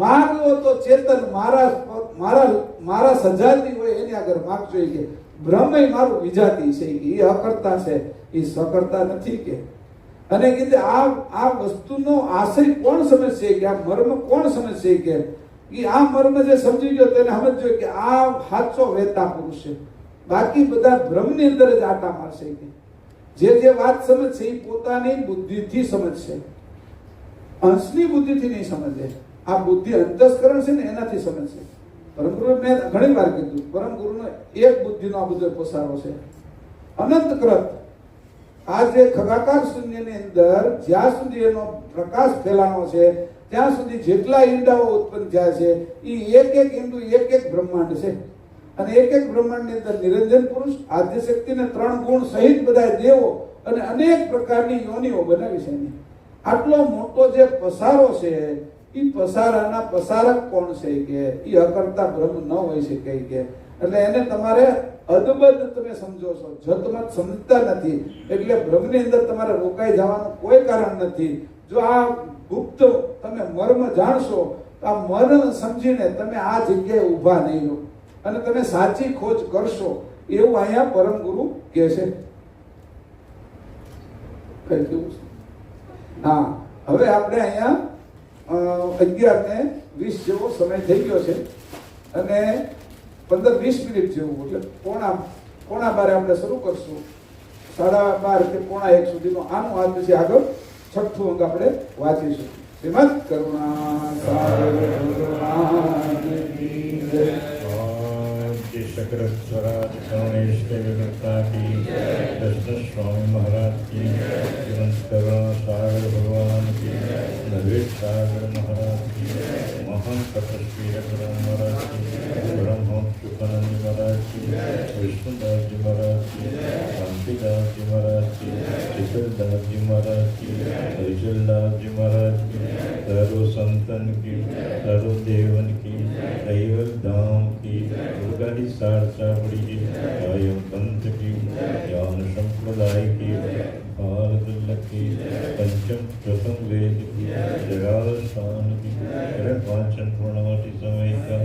માગવો તો ચેતન મારા સજાતી હોય એની આગળ માગશો. કે બ્રહ્મ મારું વિજાતી છે, કે એ અકર્તા છે, એ સકર્તા નથી. કે અને કીધે આ વસ્તુનો આશય કોણ સમજશે, કે આ મર્મ કોણ સમજશે. કે આ મર્મ જે સમજી ગયો તેને સમજજો કે આ સાચો વેતા પુરુષ છે. બાકી બધા ભ્રમની અંદર જ આટા મારશે. કે જે વાત સમજશે એ પોતાની બુદ્ધિથી સમજશે, અંશની બુદ્ધિથી નહીં સમજે. આ બુદ્ધિ અંતસ્કરણ છે ને એનાથી સમજશે. પરમગુરુ મેં ઘણી વાર કીધું, પરમગુરુનો એક બુદ્ધિનો આ બધો પસારો છે. અનંતકૃત આ જે ખગાકાર શૂન્યની અંદર જ્યાં સુધી એનો પ્રકાશ ફેલાનો છે ત્યાં સુધી જેટલા ઈંડાઓ ઉત્પન્ન થયા છે એ એક ઈંડું એક બ્રહ્માંડ છે. અને એક બ્રહ્માંડની અંદર નિરંજન પુરુષ, આદ્યશક્તિને 3 ગુણ સહિત બધા દેવો અને અનેક પ્રકારની યોનિઓ બનાવી છે. આટલો મોટો જે પસારો છે એ પસારાના પસારક કોણ છે, કે એ અકર્તા બ્રહ્મ ન હોય શકે. કે એટલે એને તમારે અદબદ તમે સમજો છો, જતમત સમજતા નથી. એટલે ભ્રમની અંદર તમારે રોકાઈ જવાનું કોઈ કારણ નથી. જો આ ગુપ્ત તમે મર્મ જાણશો તો આ મર્મ સમજીને તમે આ જગ્યાએ ઊભા નહીં રહો અને તમે સાચી ખોજ કરશો, એવું અહીંયા પરમ ગુરુ કહે છે. હા, હવે આપણે અહીંયા 11:20 જેવો સમય થઈ ગયો છે અને 15-20 મિનિટ જેવું, એટલે પોણા 12 આપણે શરૂ કરશું. 12:30 કે 1:45 સુધીનો આનું આ પછી આગળ 6થું અંગ આપણે વાંચીશું. શ્રીમદ કરુણા शकर स्वराज गणेश देवता की कृष्ण स्वामी महाराज की जीवंत करुणा सागर भगवान की नवीन सागर महाराज की महान तपस्वी रघुराम महाराज की ब्रह्म सुखानंद महाराज की विष्णुदास जी महाराज की शांतिदास जी महाराज की शीतलदास जी महाराज की हरिचलदास जी महाराज की सर्व संतन की सर्व देवन की दैवत धाम की दुर्गादी सारसावड़ी की कायम पंथ की ज्ञान संप्रदाय की भारत की पंचम प्रथम वेद की जगाल स्थान की वाचन पूर्णवती समय का